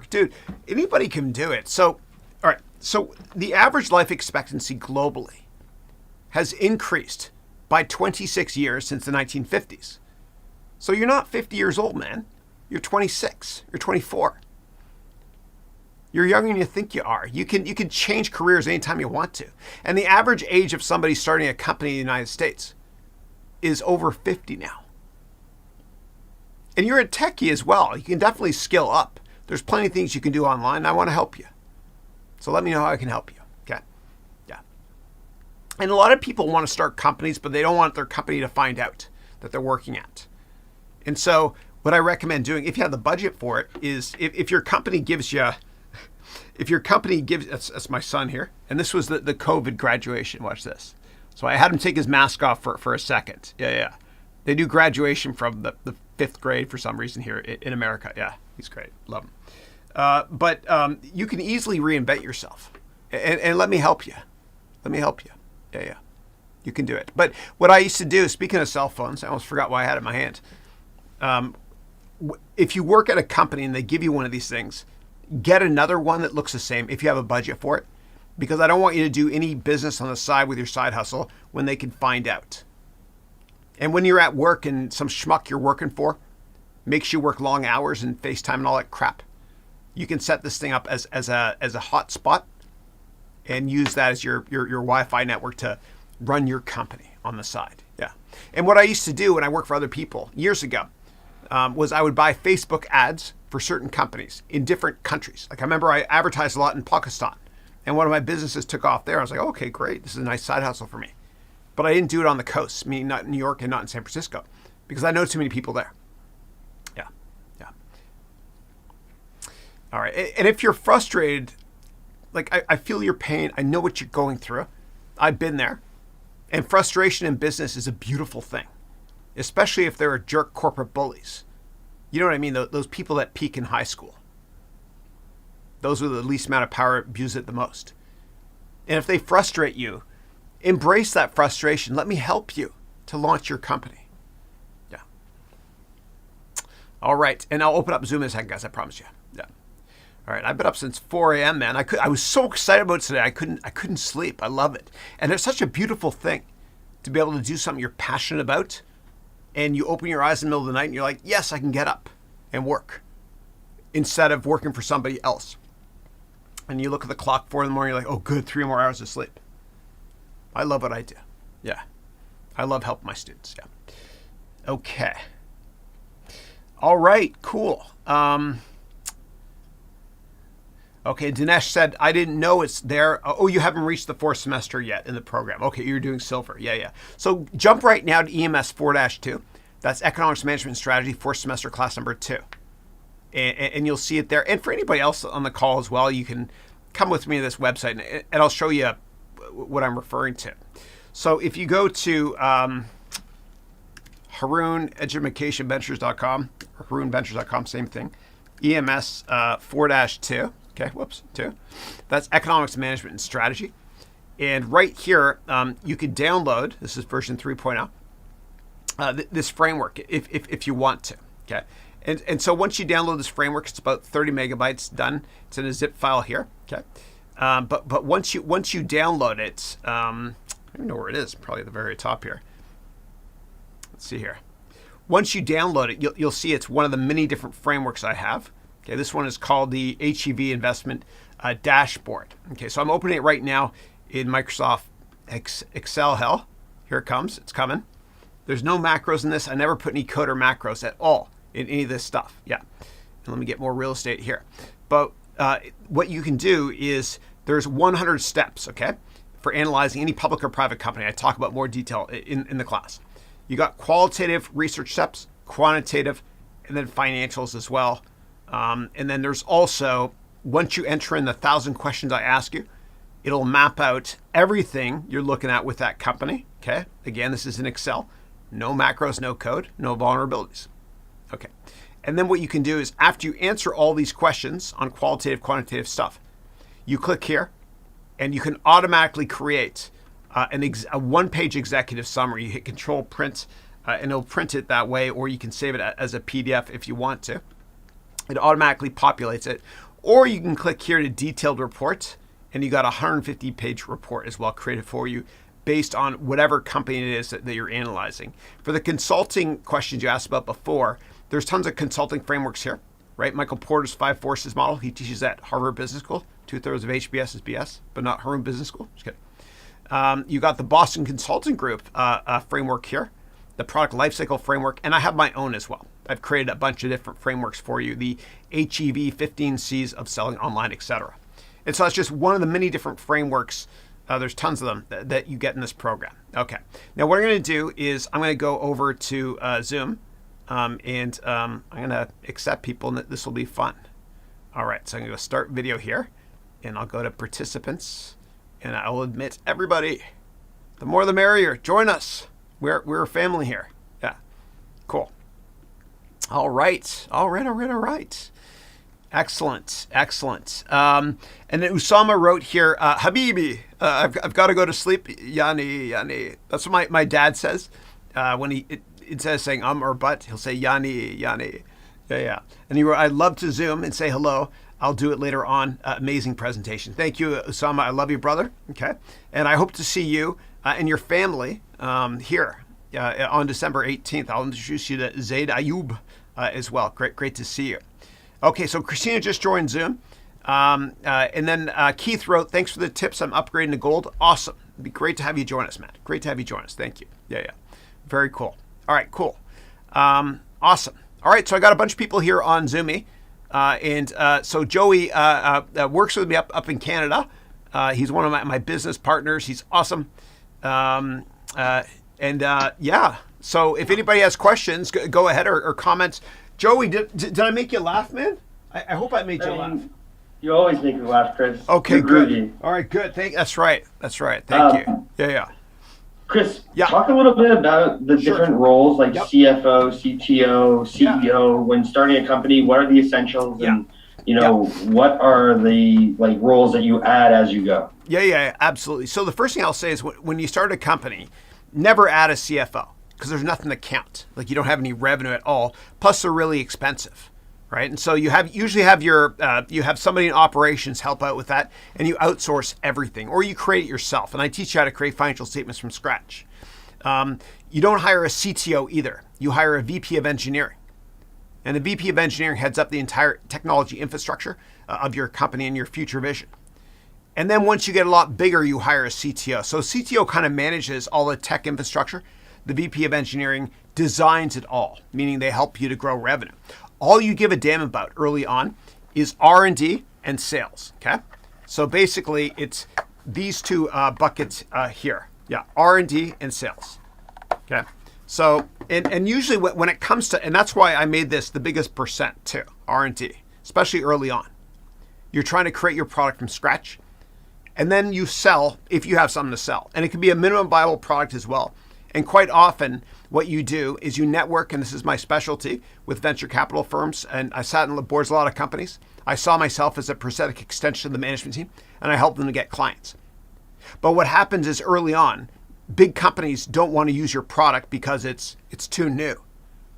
Dude, anybody can do it. So, all right. So the average life expectancy globally has increased by 26 years since the 1950s. So you're not 50 years old, man. You're 26. You're 24. You're younger than you think you are. You can change careers anytime you want to. And the average age of somebody starting a company in the United States is over 50 now. And you're a techie as well. You can definitely skill up. There's plenty of things you can do online. I want to help you. So let me know how I can help you. Okay? Yeah. And a lot of people want to start companies, but they don't want their company to find out that they're working at. And so what I recommend doing, if you have the budget for it, is if your company gives you, that's my son here, and this was the COVID graduation. Watch this. So I had him take his mask off for a second. Yeah. They do graduation from the 5th grade for some reason here in America. Yeah, he's great. Love him. But you can easily reinvent yourself. And let me help you. Yeah. You can do it. But what I used to do, speaking of cell phones, I almost forgot why I had it in my hand. If you work at a company and they give you one of these things, get another one that looks the same if you have a budget for it. Because I don't want you to do any business on the side with your side hustle when they can find out. And when you're at work and some schmuck you're working for makes you work long hours and FaceTime and all that crap, you can set this thing up as a hotspot and use that as your Wi-Fi network to run your company on the side. Yeah. And what I used to do when I worked for other people years ago was I would buy Facebook ads for certain companies in different countries. Like I remember I advertised a lot in Pakistan. And one of my businesses took off there. I was like, oh, okay, great. This is a nice side hustle for me. But I didn't do it on the coast, meaning not in New York and not in San Francisco, because I know too many people there. Yeah. All right. And if you're frustrated, like I feel your pain. I know what you're going through. I've been there. And frustration in business is a beautiful thing, especially if there are jerk corporate bullies. You know what I mean? Those people that peak in high school. Those with the least amount of power abuse it the most. And if they frustrate you, embrace that frustration. Let me help you to launch your company. Yeah. All right. And I'll open up Zoom in a second, guys. I promise you. Yeah. All right. I've been up since 4 a.m., man. I was so excited about it today. I couldn't sleep. I love it. And it's such a beautiful thing to be able to do something you're passionate about. And you open your eyes in the middle of the night and you're like, yes, I can get up and work instead of working for somebody else. And you look at the clock 4 in the morning, you're like, oh, good, 3 more hours of sleep. I love what I do. Yeah. I love helping my students. Yeah. Okay. All right, cool. Okay, Dinesh said, I didn't know it's there. Oh, you haven't reached the 4th semester yet in the program. Okay, you're doing silver. Yeah. So jump right now to EMS 4-2. That's Economics Management Strategy, 4th semester class number 2. And you'll see it there. And for anybody else on the call as well, you can come with me to this website and I'll show you what I'm referring to. So if you go to Haroun, educationventures.com, or harounventures.com, same thing, EMS 4-2. Okay, 2. That's Economics Management and Strategy. And right here, you can download, this is version 3.0, this framework if you want to. Okay. And so once you download this framework, it's about 30 megabytes done. It's in a zip file here. Okay. But once you download it, I don't know where it is. Probably at the very top here. Let's see here. Once you download it, you'll see it's one of the many different frameworks I have. Okay, this one is called the HEV Investment Dashboard. Okay, so I'm opening it right now in Microsoft Excel. Hell, here it comes. It's coming. There's no macros in this. I never put any code or macros at all in any of this stuff. Yeah. And let me get more real estate here. But what you can do is there's 100 steps, okay, for analyzing any public or private company. I talk about more detail in the class. You got qualitative research steps, quantitative, and then financials as well. And then there's also, once you enter in the 1,000 questions I ask you, it'll map out everything you're looking at with that company. Okay. Again, this is in Excel. No macros, no code, no vulnerabilities. Okay. And then what you can do is after you answer all these questions on qualitative, quantitative stuff, you click here and you can automatically create a one-page executive summary. You hit Control Print and it'll print it that way, or you can save it as a PDF if you want to. It automatically populates it. Or you can click here to Detailed Report, and you got a 150-page report as well created for you based on whatever company it is that you're analyzing. For the consulting questions you asked about before, there's tons of consulting frameworks here, right? Michael Porter's 5 Forces model, he teaches at Harvard Business School. 2/3 of HBS is BS, but not Haroun Business School. Just kidding. You got the Boston Consulting Group framework here, the Product Lifecycle Framework, and I have my own as well. I've created a bunch of different frameworks for you, the HEV 15 C's of selling online, etc. And so that's just one of the many different frameworks. There's tons of them that you get in this program. Okay. Now what I'm going to do is I'm going to go over to Zoom, and I'm going to accept people, and this will be fun. All right. So I'm going to go start video here, and I'll go to participants, and I will admit everybody. The more the merrier. Join us. We're a family here. Yeah. Cool. All right. Excellent. And then Usama wrote here, Habibi, I've got to go to sleep. Yani. That's what my dad says. When instead of saying or but, he'll say Yani. Yeah. And he wrote, I'd love to Zoom and say hello. I'll do it later on. Amazing presentation. Thank you, Usama. I love you, brother. Okay. And I hope to see you and your family here on December 18th. I'll introduce you to Zaid Ayub as well. Great to see you. Okay, so Christina just joined Zoom. And then Keith wrote, thanks for the tips. I'm upgrading to gold. Awesome. It'd be great to have you join us, Matt. Great to have you join us. Thank you. Yeah. Very cool. All right, cool. Awesome. All right, so I got a bunch of people here on Zoomy. So Joey works with me up in Canada. He's one of my business partners. He's awesome. Yeah. So if anybody has questions, go ahead or comments. Joey, did I make you laugh, man? I hope I made you laugh. You always make me laugh, Chris. Okay, good. All right, good. That's right. Thank you. Yeah. Chris, talk a little bit about the different roles like CFO, CTO, CEO. When starting a company, what are the essentials, and what are the roles that you add as you go? Yeah, absolutely. So the first thing I'll say is when you start a company, never add a CFO because there's nothing to count. Like you don't have any revenue at all. Plus, they're really expensive, right? And so you usually have you have somebody in operations help out with that, and you outsource everything, or you create it yourself. And I teach you how to create financial statements from scratch. You don't hire a CTO either. You hire a VP of engineering, and the VP of engineering heads up the entire technology infrastructure of your company and your future vision. And then once you get a lot bigger, you hire a CTO. So CTO kind of manages all the tech infrastructure. The VP of engineering designs it all, meaning they help you to grow revenue. All you give a damn about early on is R&D and sales, okay? So basically, it's these two buckets here. Yeah, R&D and sales, okay? So, and usually when it comes to, and that's why I made this the biggest percent too, R&D, especially early on. You're trying to create your product from scratch, and then you sell if you have something to sell. And it can be a minimum viable product as well. And quite often, what you do is you network, and this is my specialty, with venture capital firms. And I sat on the boards of a lot of companies. I saw myself as a prosthetic extension of the management team, and I helped them to get clients. But what happens is early on, big companies don't want to use your product because it's too new,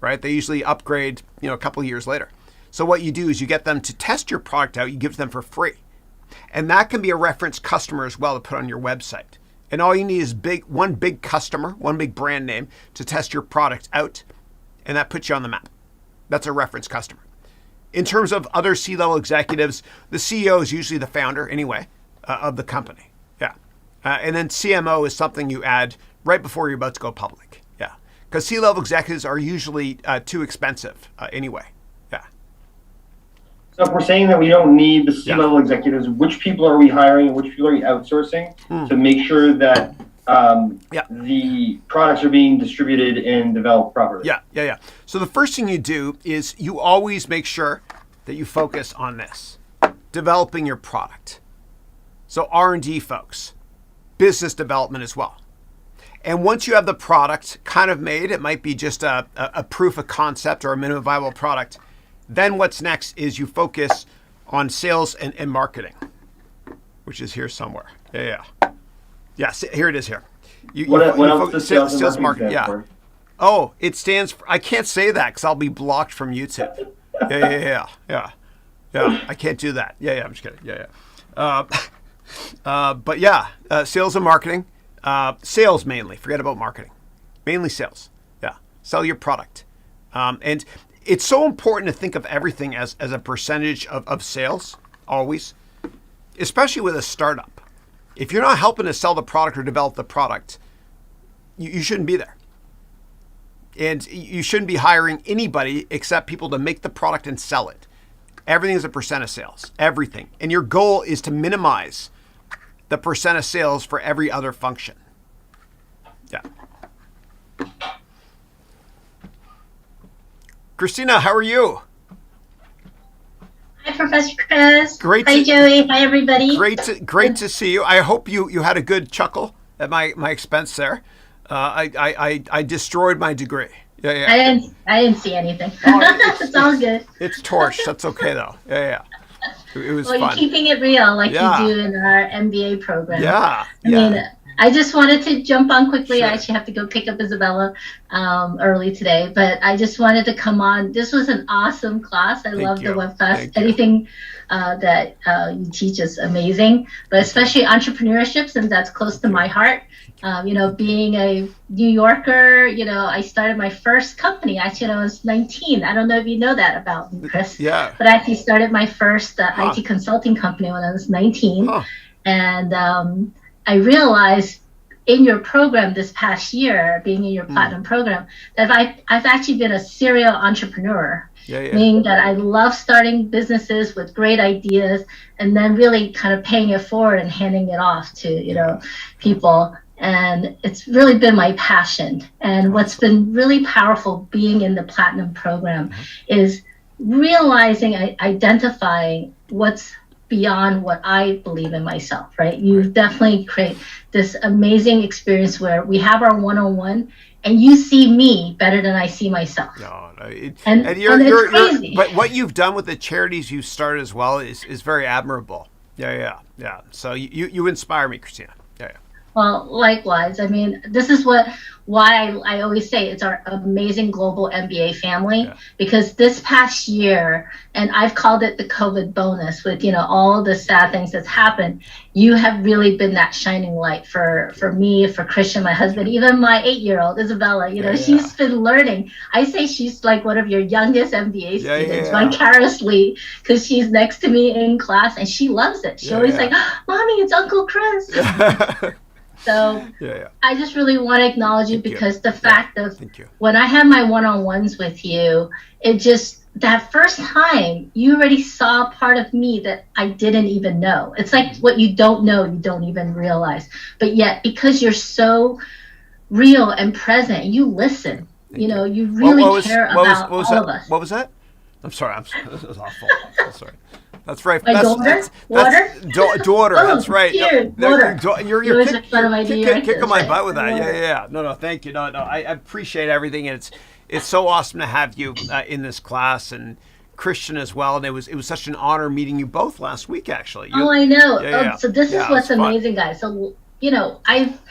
right? They usually upgrade, a couple of years later. So what you do is you get them to test your product out. You give it to them for free. And that can be a reference customer as well to put on your website. And all you need is one big customer, one big brand name to test your product out, and that puts you on the map. That's a reference customer. In terms of other C-level executives, the CEO is usually the founder anyway of the company. Yeah. And then CMO is something you add right before you're about to go public. Yeah. Because C-level executives are usually too expensive anyway. Yeah. So if we're saying that we don't need the C-level executives, which people are we hiring and which people are we outsourcing to make sure that the products are being distributed and developed properly? Yeah. So the first thing you do is you always make sure that you focus on this, developing your product. So R&D folks, business development as well. And once you have the product kind of made, it might be just a proof of concept or a minimum viable product. Then what's next is you focus on sales and marketing, which is here somewhere. Yeah. Here it is here. What else does sales and marketing stand for? Oh, it stands for, I can't say that because I'll be blocked from YouTube. Yeah. I can't do that. Yeah, I'm just kidding. But sales and marketing. Sales mainly. Forget about marketing. Mainly sales. Yeah. Sell your product. And it's so important to think of everything as a percentage of sales, always, especially with a startup. If you're not helping to sell the product or develop the product, you shouldn't be there. And you shouldn't be hiring anybody except people to make the product and sell it. Everything is a percent of sales, everything. And your goal is to minimize the percent of sales for every other function. Yeah. Christina, how are you? Hi, Professor Chris. Hi, Joey. Hi, everybody. Great to see you. I hope you had a good chuckle at my expense there. I destroyed my degree. Yeah. I didn't see anything. It's all good. It's torched. That's okay though. Yeah. It was fun. You're keeping it real like you do in our MBA program. Yeah. I mean, I just wanted to jump on quickly. Sure. I actually have to go pick up Isabella early today, but I just wanted to come on. This was an awesome class. I love the web class. Anything that you teach is amazing, but especially entrepreneurship, since that's close to my heart. Being a New Yorker, I started my first company actually when I was 19. I don't know if you know that about me, Chris. Yeah. But I actually started my first IT consulting company when I was 19. And I realized in your program this past year, being in your platinum program, that I've actually been a serial entrepreneur. Meaning that I love starting businesses with great ideas and then really kind of paying it forward and handing it off to, people. And it's really been my passion. And what's been really powerful being in the platinum program is realizing, identifying what's beyond what I believe in myself, right? You definitely create this amazing experience where we have our one-on-one and you see me better than I see myself. And it's crazy. But what you've done with the charities you started as well is very admirable. Yeah. So you inspire me, Christina. Yeah. Well, likewise. I mean, this is why I always say it's our amazing global MBA family, because this past year, and I've called it the COVID bonus with, all the sad things that's happened, you have really been that shining light for me, for Christian, my husband, even my 8-year-old, Isabella, she's been learning. I say she's like one of your youngest MBA students, vicariously, because she's next to me in class and she loves it. She always like, Mommy, it's Uncle Chris. So I just really want to acknowledge you because the fact of when I had my one-on-ones with you, it just, that first time you already saw part of me that I didn't even know. It's like what you don't know, you don't even realize. But yet, because you're so real and present, you listen. You really care about all of us. What was that? I'm sorry. This was awful. I'm sorry. That's right. My daughter? Daughter. That's right. Dear, You're kicking my butt with that. Yeah. No, thank you. No, I appreciate everything. And it's so awesome to have you in this class, and Christian as well. And it was such an honor meeting you both last week, actually. I know. So this is what's amazing, guys. So, I've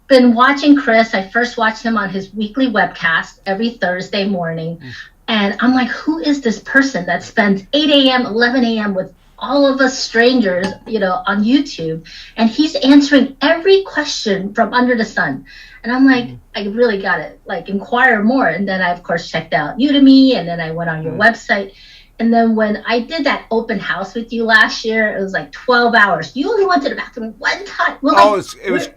been watching Chris. I first watched him on his weekly webcast every Thursday morning. And I'm like, who is this person that spends 8 a.m., 11 a.m. with all of us strangers, on YouTube, and he's answering every question from under the sun. And I'm like, I really got to inquire more. And then I, of course, checked out Udemy, and then I went on your website. And then when I did that open house with you last year, it was 12 hours. You only went to the bathroom one time. We're it was.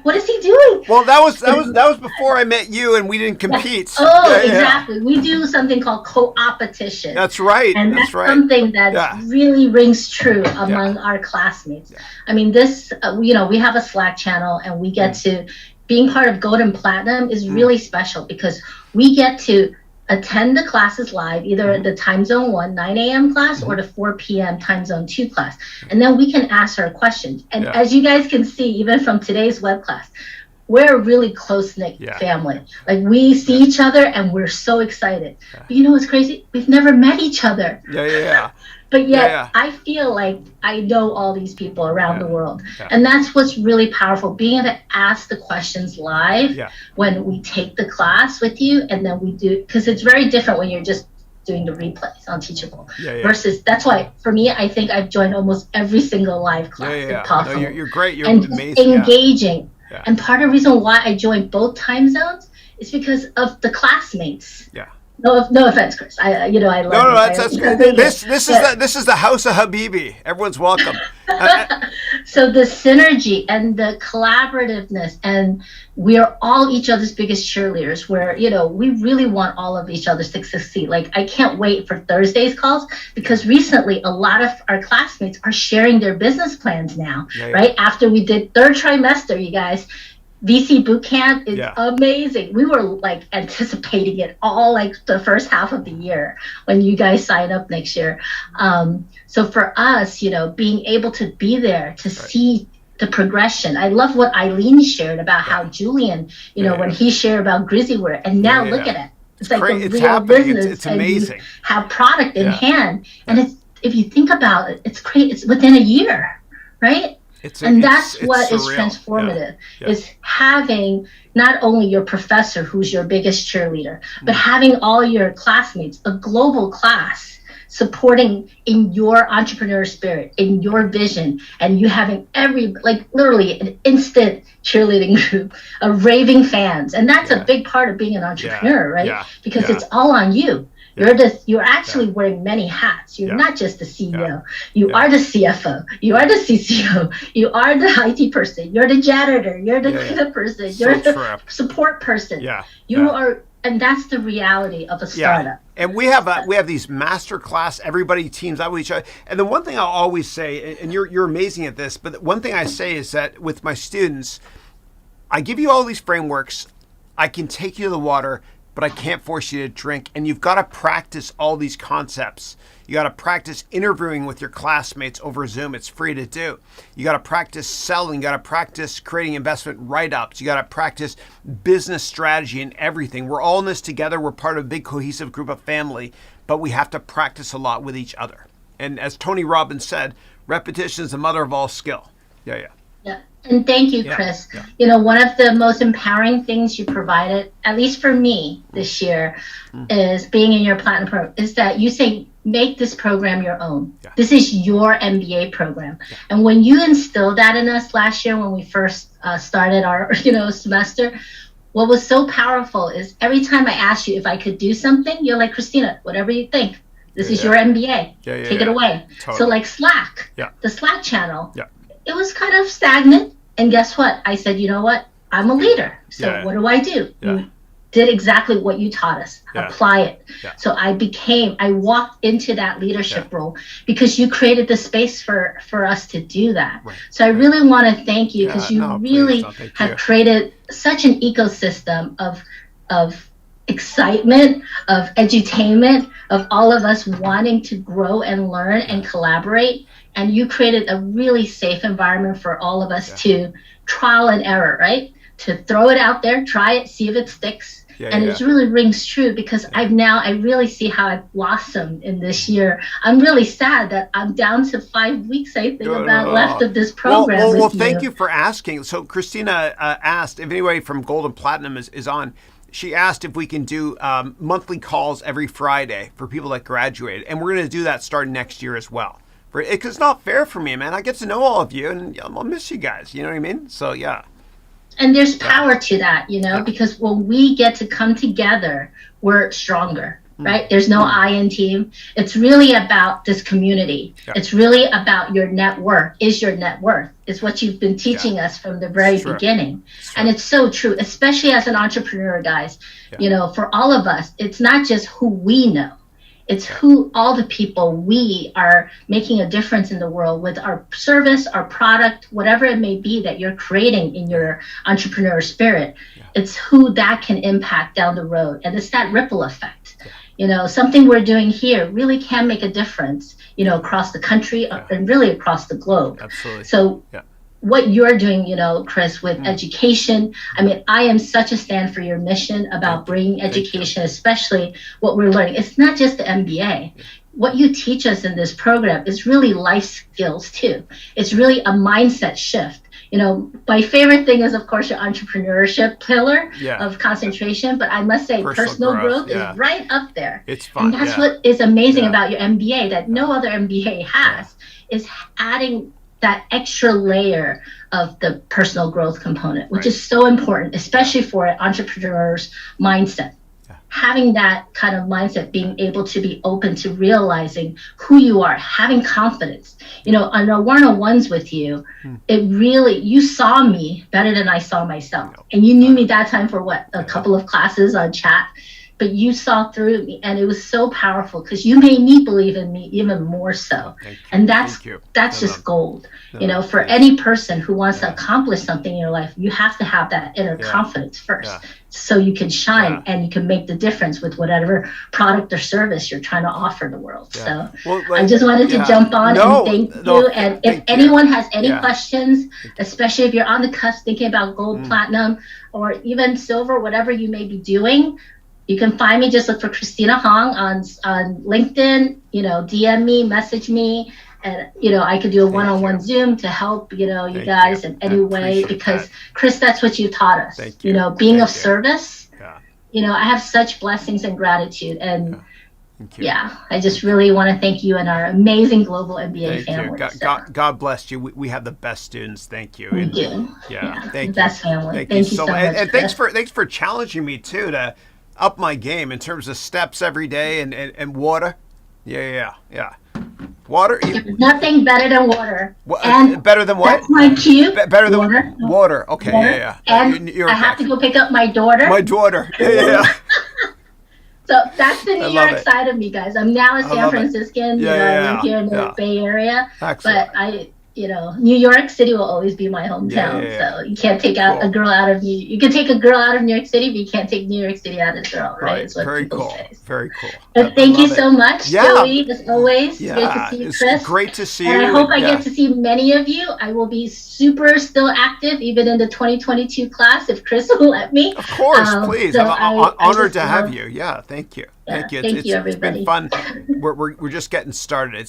What is he doing? Well, that was before I met you, and we didn't compete. Exactly. We do something called co-opetition. That's right. And that's something that really rings true among our classmates. Yeah. I mean, this, we have a Slack channel, and we get to, being part of Gold and Platinum is really special because we get to attend the classes live, either the time zone 1, 9 a.m. class or the 4 p.m. time zone 2 class. And then we can ask our questions. And as you guys can see, even from today's web class, we're a really close-knit family. We see each other and we're so excited. But you know what's crazy? We've never met each other. But yet I feel like I know all these people around the world. And that's what's really powerful, being able to ask the questions live when we take the class with you, and then we do, because it's very different when you're just doing the replays on Teachable. Versus, that's why, for me, I think I've joined almost every single live class if possible. No, you're great. You're and amazing. Engaging. And part of the reason why I joined both time zones is because of the classmates. No offense, Chris. I love that's good. This is the house of Habibi. Everyone's welcome. So the synergy and the collaborativeness, and we are all each other's biggest cheerleaders. Where we really want all of each other to succeed. I can't wait for Thursday's calls, because recently a lot of our classmates are sharing their business plans now. Right after we did third trimester, you guys. VC Bootcamp is amazing. We were anticipating it all the first half of the year when you guys sign up next year. So for us, being able to be there to see the progression. I love what Eileen shared about how Julian, when he shared about Grizzywear, and now look at it. It's like a real business. It's amazing. And you have product in hand. And if you think about it, it's great. It's within a year, right? That's what is transformative, is having not only your professor, who's your biggest cheerleader, but having all your classmates, a global class, supporting in your entrepreneur spirit, in your vision, and you having literally an instant cheerleading group of raving fans. And that's a big part of being an entrepreneur, right? Because it's all on you. You're actually wearing many hats. You're not just the CEO. You are the CFO. You are the CCO. You are the IT person. You're the janitor. You're the cleanup person. You're the support person. You are, and that's the reality of a startup. And we have these master class. Everybody teams up with each other. And the one thing I'll always say, and you're amazing at this, but one thing I say is that with my students, I give you all these frameworks. I can take you to the water, but I can't force you to drink. And you've got to practice all these concepts. You got to practice interviewing with your classmates over Zoom. It's free to do. You got to practice selling. You got to practice creating investment write-ups. You got to practice business strategy and everything. We're all in this together. We're part of a big cohesive group of family, but we have to practice a lot with each other. And as Tony Robbins said, repetition is the mother of all skill. Yeah. And thank you, Chris. One of the most empowering things you provided, at least for me this year, is being in your platinum program, is that you say, make this program your own. This is your MBA program. And when you instilled that in us last year when we first started our semester, what was so powerful is every time I asked you if I could do something, you're like, Christina, whatever you think. This is your MBA. Take it away. Totally. So Slack, the Slack channel, it was kind of stagnant. And guess what? I said, you know what? I'm a leader. So what do I do? You did exactly what you taught us. Apply it. So I walked into that leadership role because you created the space for us to do that. So I really want to thank you because you really have created such an ecosystem of excitement, of edutainment, of all of us wanting to grow and learn and collaborate. And you created a really safe environment for all of us to trial and error, right? To throw it out there, try it, see if it sticks. It really rings true because I really see how I've blossomed in this year. I'm really sad that I'm down to 5 weeks, I think, left of this program. Well, thank you for asking. So Christina asked if anybody from Gold and Platinum is on. She asked if we can do monthly calls every Friday for people that graduated. And we're going to do that starting next year as well. Because it's not fair for me, man. I get to know all of you, and I'll miss you guys. You know what I mean? So, yeah. And there's power to that, because when we get to come together, we're stronger, right? There's no I in team. It's really about this community. Yeah. It's really about your net worth. Is your net worth? It's what you've been teaching us from the very beginning. And it's so true, especially as an entrepreneur, guys. Yeah. For all of us, it's not just who we know. It's who all the people we are making a difference in the world with our service, our product, whatever it may be that you're creating in your entrepreneur spirit. Yeah. It's who that can impact down the road. And it's that ripple effect. Yeah. Something we're doing here really can make a difference, across the country and really across the globe. Absolutely. So what you're doing, Chris, with education. I mean, I am such a stand for your mission about bringing education, especially what we're learning. It's not just the MBA. What you teach us in this program is really life skills too. It's really a mindset shift. My favorite thing is, of course, your entrepreneurship pillar of concentration. But I must say, personal growth is right up there. It's fun. And that's what is amazing about your MBA that no other MBA has, is adding that extra layer of the personal growth component, which is so important, especially for an entrepreneur's mindset. Yeah. Having that kind of mindset, being able to be open to realizing who you are, having confidence. On our one-on-ones with you, it really, you saw me better than I saw myself. And you knew me that time for a couple of classes on chat. But you saw through me, and it was so powerful because you made me believe in me even more so. And that's just gold. For any person who wants to accomplish something in your life, you have to have that inner confidence first, so you can shine and you can make the difference with whatever product or service you're trying to offer the world. So I just wanted to jump on and thank you. And if anyone has any questions, especially if you're on the cusp thinking about gold, platinum, or even silver, whatever you may be doing, you can find me. Just look for Christina Hong on LinkedIn, DM me, message me, and, I could do a one-on-one Zoom to help, you guys in any way, because Chris, that's what you taught us, being of service. I have such blessings and gratitude. And I just really want to thank you and our amazing global MBA family. God bless you. We have the best students. Thank you. We do. Thank you. Best family. Thank you so much. And thanks for challenging me too to up my game in terms of steps every day and water. Yeah. Water. Nothing better than water. And better than what? That's my cue. Better than water. Okay. Water. Yeah. And I have to go pick up my daughter. My daughter. Yeah. So that's the New York side of me, guys. I'm now a San Franciscan. I live here in the Bay Area. Excellent. But New York City will always be my hometown. So you can't take out a girl out of you can take a girl out of New York City, but you can't take New York City out of the girl, right? Very cool. Very cool. But thank you so much, Joey, as always. Great to see you, Chris. Great to see you. And I hope I get to see many of you. I will be super still active, even in the 2022 class, if Chris will let me. Of course, please. So I'm honored to have you. Yeah, thank you. Thank you. It's been fun. We're just getting started.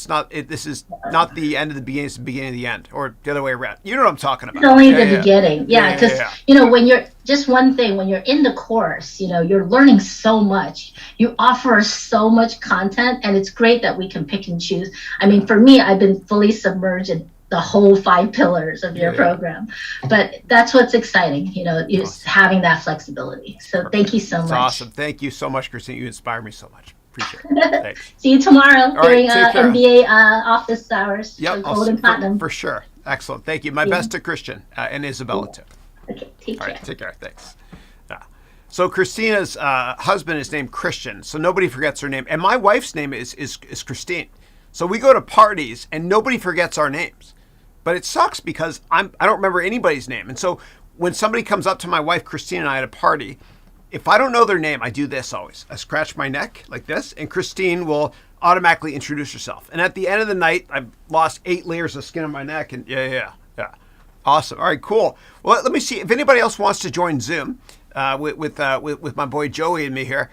This is not the end of the beginning. It's the beginning of the end, or the other way around. You know what I'm talking about. It's only the beginning. Because when you're just one thing, when you're in the course, you're learning so much. You offer so much content, and it's great that we can pick and choose. I mean, for me, I've been fully submerged in the whole 5 pillars of your program, but that's what's exciting, is having that flexibility. So thank you so much. Awesome. Thank you so much, Christine. You inspire me so much. Appreciate it. Thanks. See you tomorrow during MBA office hours. Yep, Gold and Platinum. For sure. Excellent. Thank you. My best to Christian and Isabella too. Okay. Take care. All right. Take care. Thanks. So Christina's husband is named Christian, so nobody forgets her name. And my wife's name is Christine. So we go to parties and nobody forgets our names. But it sucks because I don't remember anybody's name. And so when somebody comes up to my wife, Christine, and I at a party, if I don't know their name, I do this always. I scratch my neck like this, and Christine will automatically introduce herself. And at the end of the night, I've lost 8 layers of skin on my neck. And yeah. Awesome. All right, cool. Well, let me see if anybody else wants to join Zoom with my boy Joey and me here.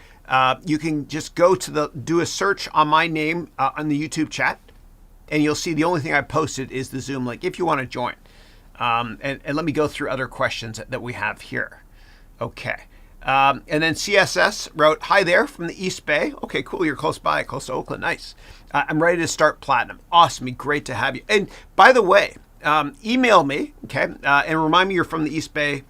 You can just go to do a search on my name on the YouTube chat. And you'll see the only thing I posted is the Zoom link if you want to join. And let me go through other questions that we have here. Okay. And then CSS wrote, hi there from the East Bay. Okay, cool. You're close by, close to Oakland. Nice. I'm ready to start Platinum. Awesome. Great to have you. And by the way, email me, okay, and remind me you're from the East Bay.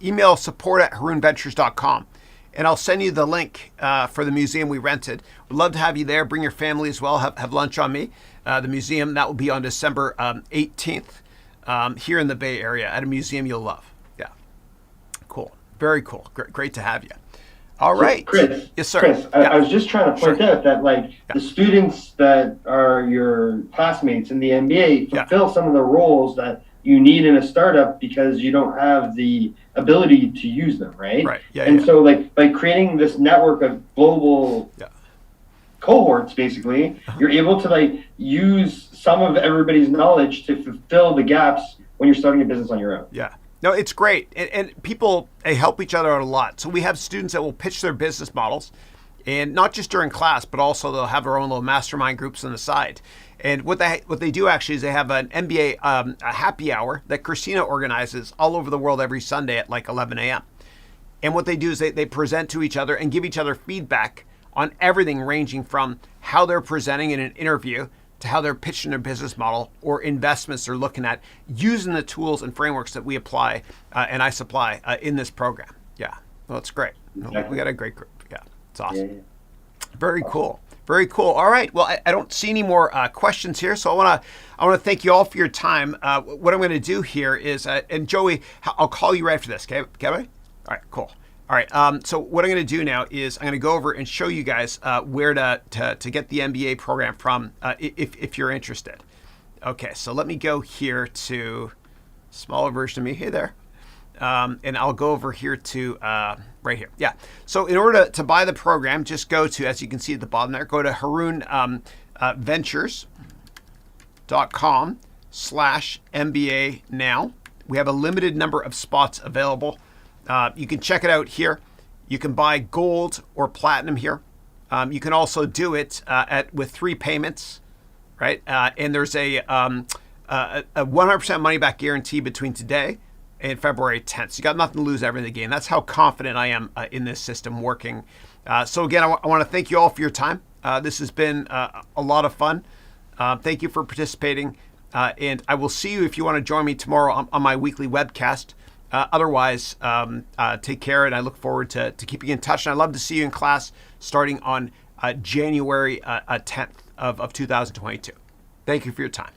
Email support@harounventures.com. And I'll send you the link for the museum we rented. We'd love to have you there. Bring your family as well. Have lunch on me. The museum, that will be on December 18th here in the Bay Area at a museum you'll love. Yeah. Cool. Very cool. Great to have you. All right. Chris. Yes, sir. Chris, I was just trying to point out that the students that are your classmates in the MBA fulfill some of the roles that you need in a startup because you don't have the ability to use them, right? Right. Yeah. And so by creating this network of global cohorts, basically, you're able to use some of everybody's knowledge to fulfill the gaps when you're starting a business on your own. Yeah. No, it's great. And people, they help each other out a lot. So we have students that will pitch their business models, and not just during class, but also they'll have their own little mastermind groups on the side. And what they do actually is they have an MBA a happy hour that Christina organizes all over the world every Sunday at 11 a.m. And what they do is they present to each other and give each other feedback on everything ranging from how they're presenting in an interview to how they're pitching their business model or investments they're looking at using the tools and frameworks that we apply and I supply in this program. Yeah, well, it's great. Exactly. We got a great group. Yeah, it's awesome. Yeah. Very cool. Very cool. All right. Well, I don't see any more questions here, so I want to thank you all for your time. What I'm going to do here is, and Joey, I'll call you right after this. Okay, All right. Cool. All right. So what I'm going to do now is I'm going to go over and show you guys where to get the MBA program from if you're interested. Okay. So let me go here to smaller version of me. Hey there. And I'll go over here to right here. Yeah. So in order to buy the program, just go to, as you can see at the bottom there, go to harounventures.com/MBA now. We have a limited number of spots available. You can check it out here. You can buy gold or platinum here. You can also do it with 3 payments, right? And there's a 100% money back guarantee between today and February 10th. So you got nothing to lose, everything to gain. That's how confident I am in this system working. So again, I want to thank you all for your time. This has been a lot of fun. Thank you for participating. And I will see you if you want to join me tomorrow on my weekly webcast. Otherwise, take care, and I look forward to keeping in touch. And I'd love to see you in class starting on January 10th of 2022. Thank you for your time.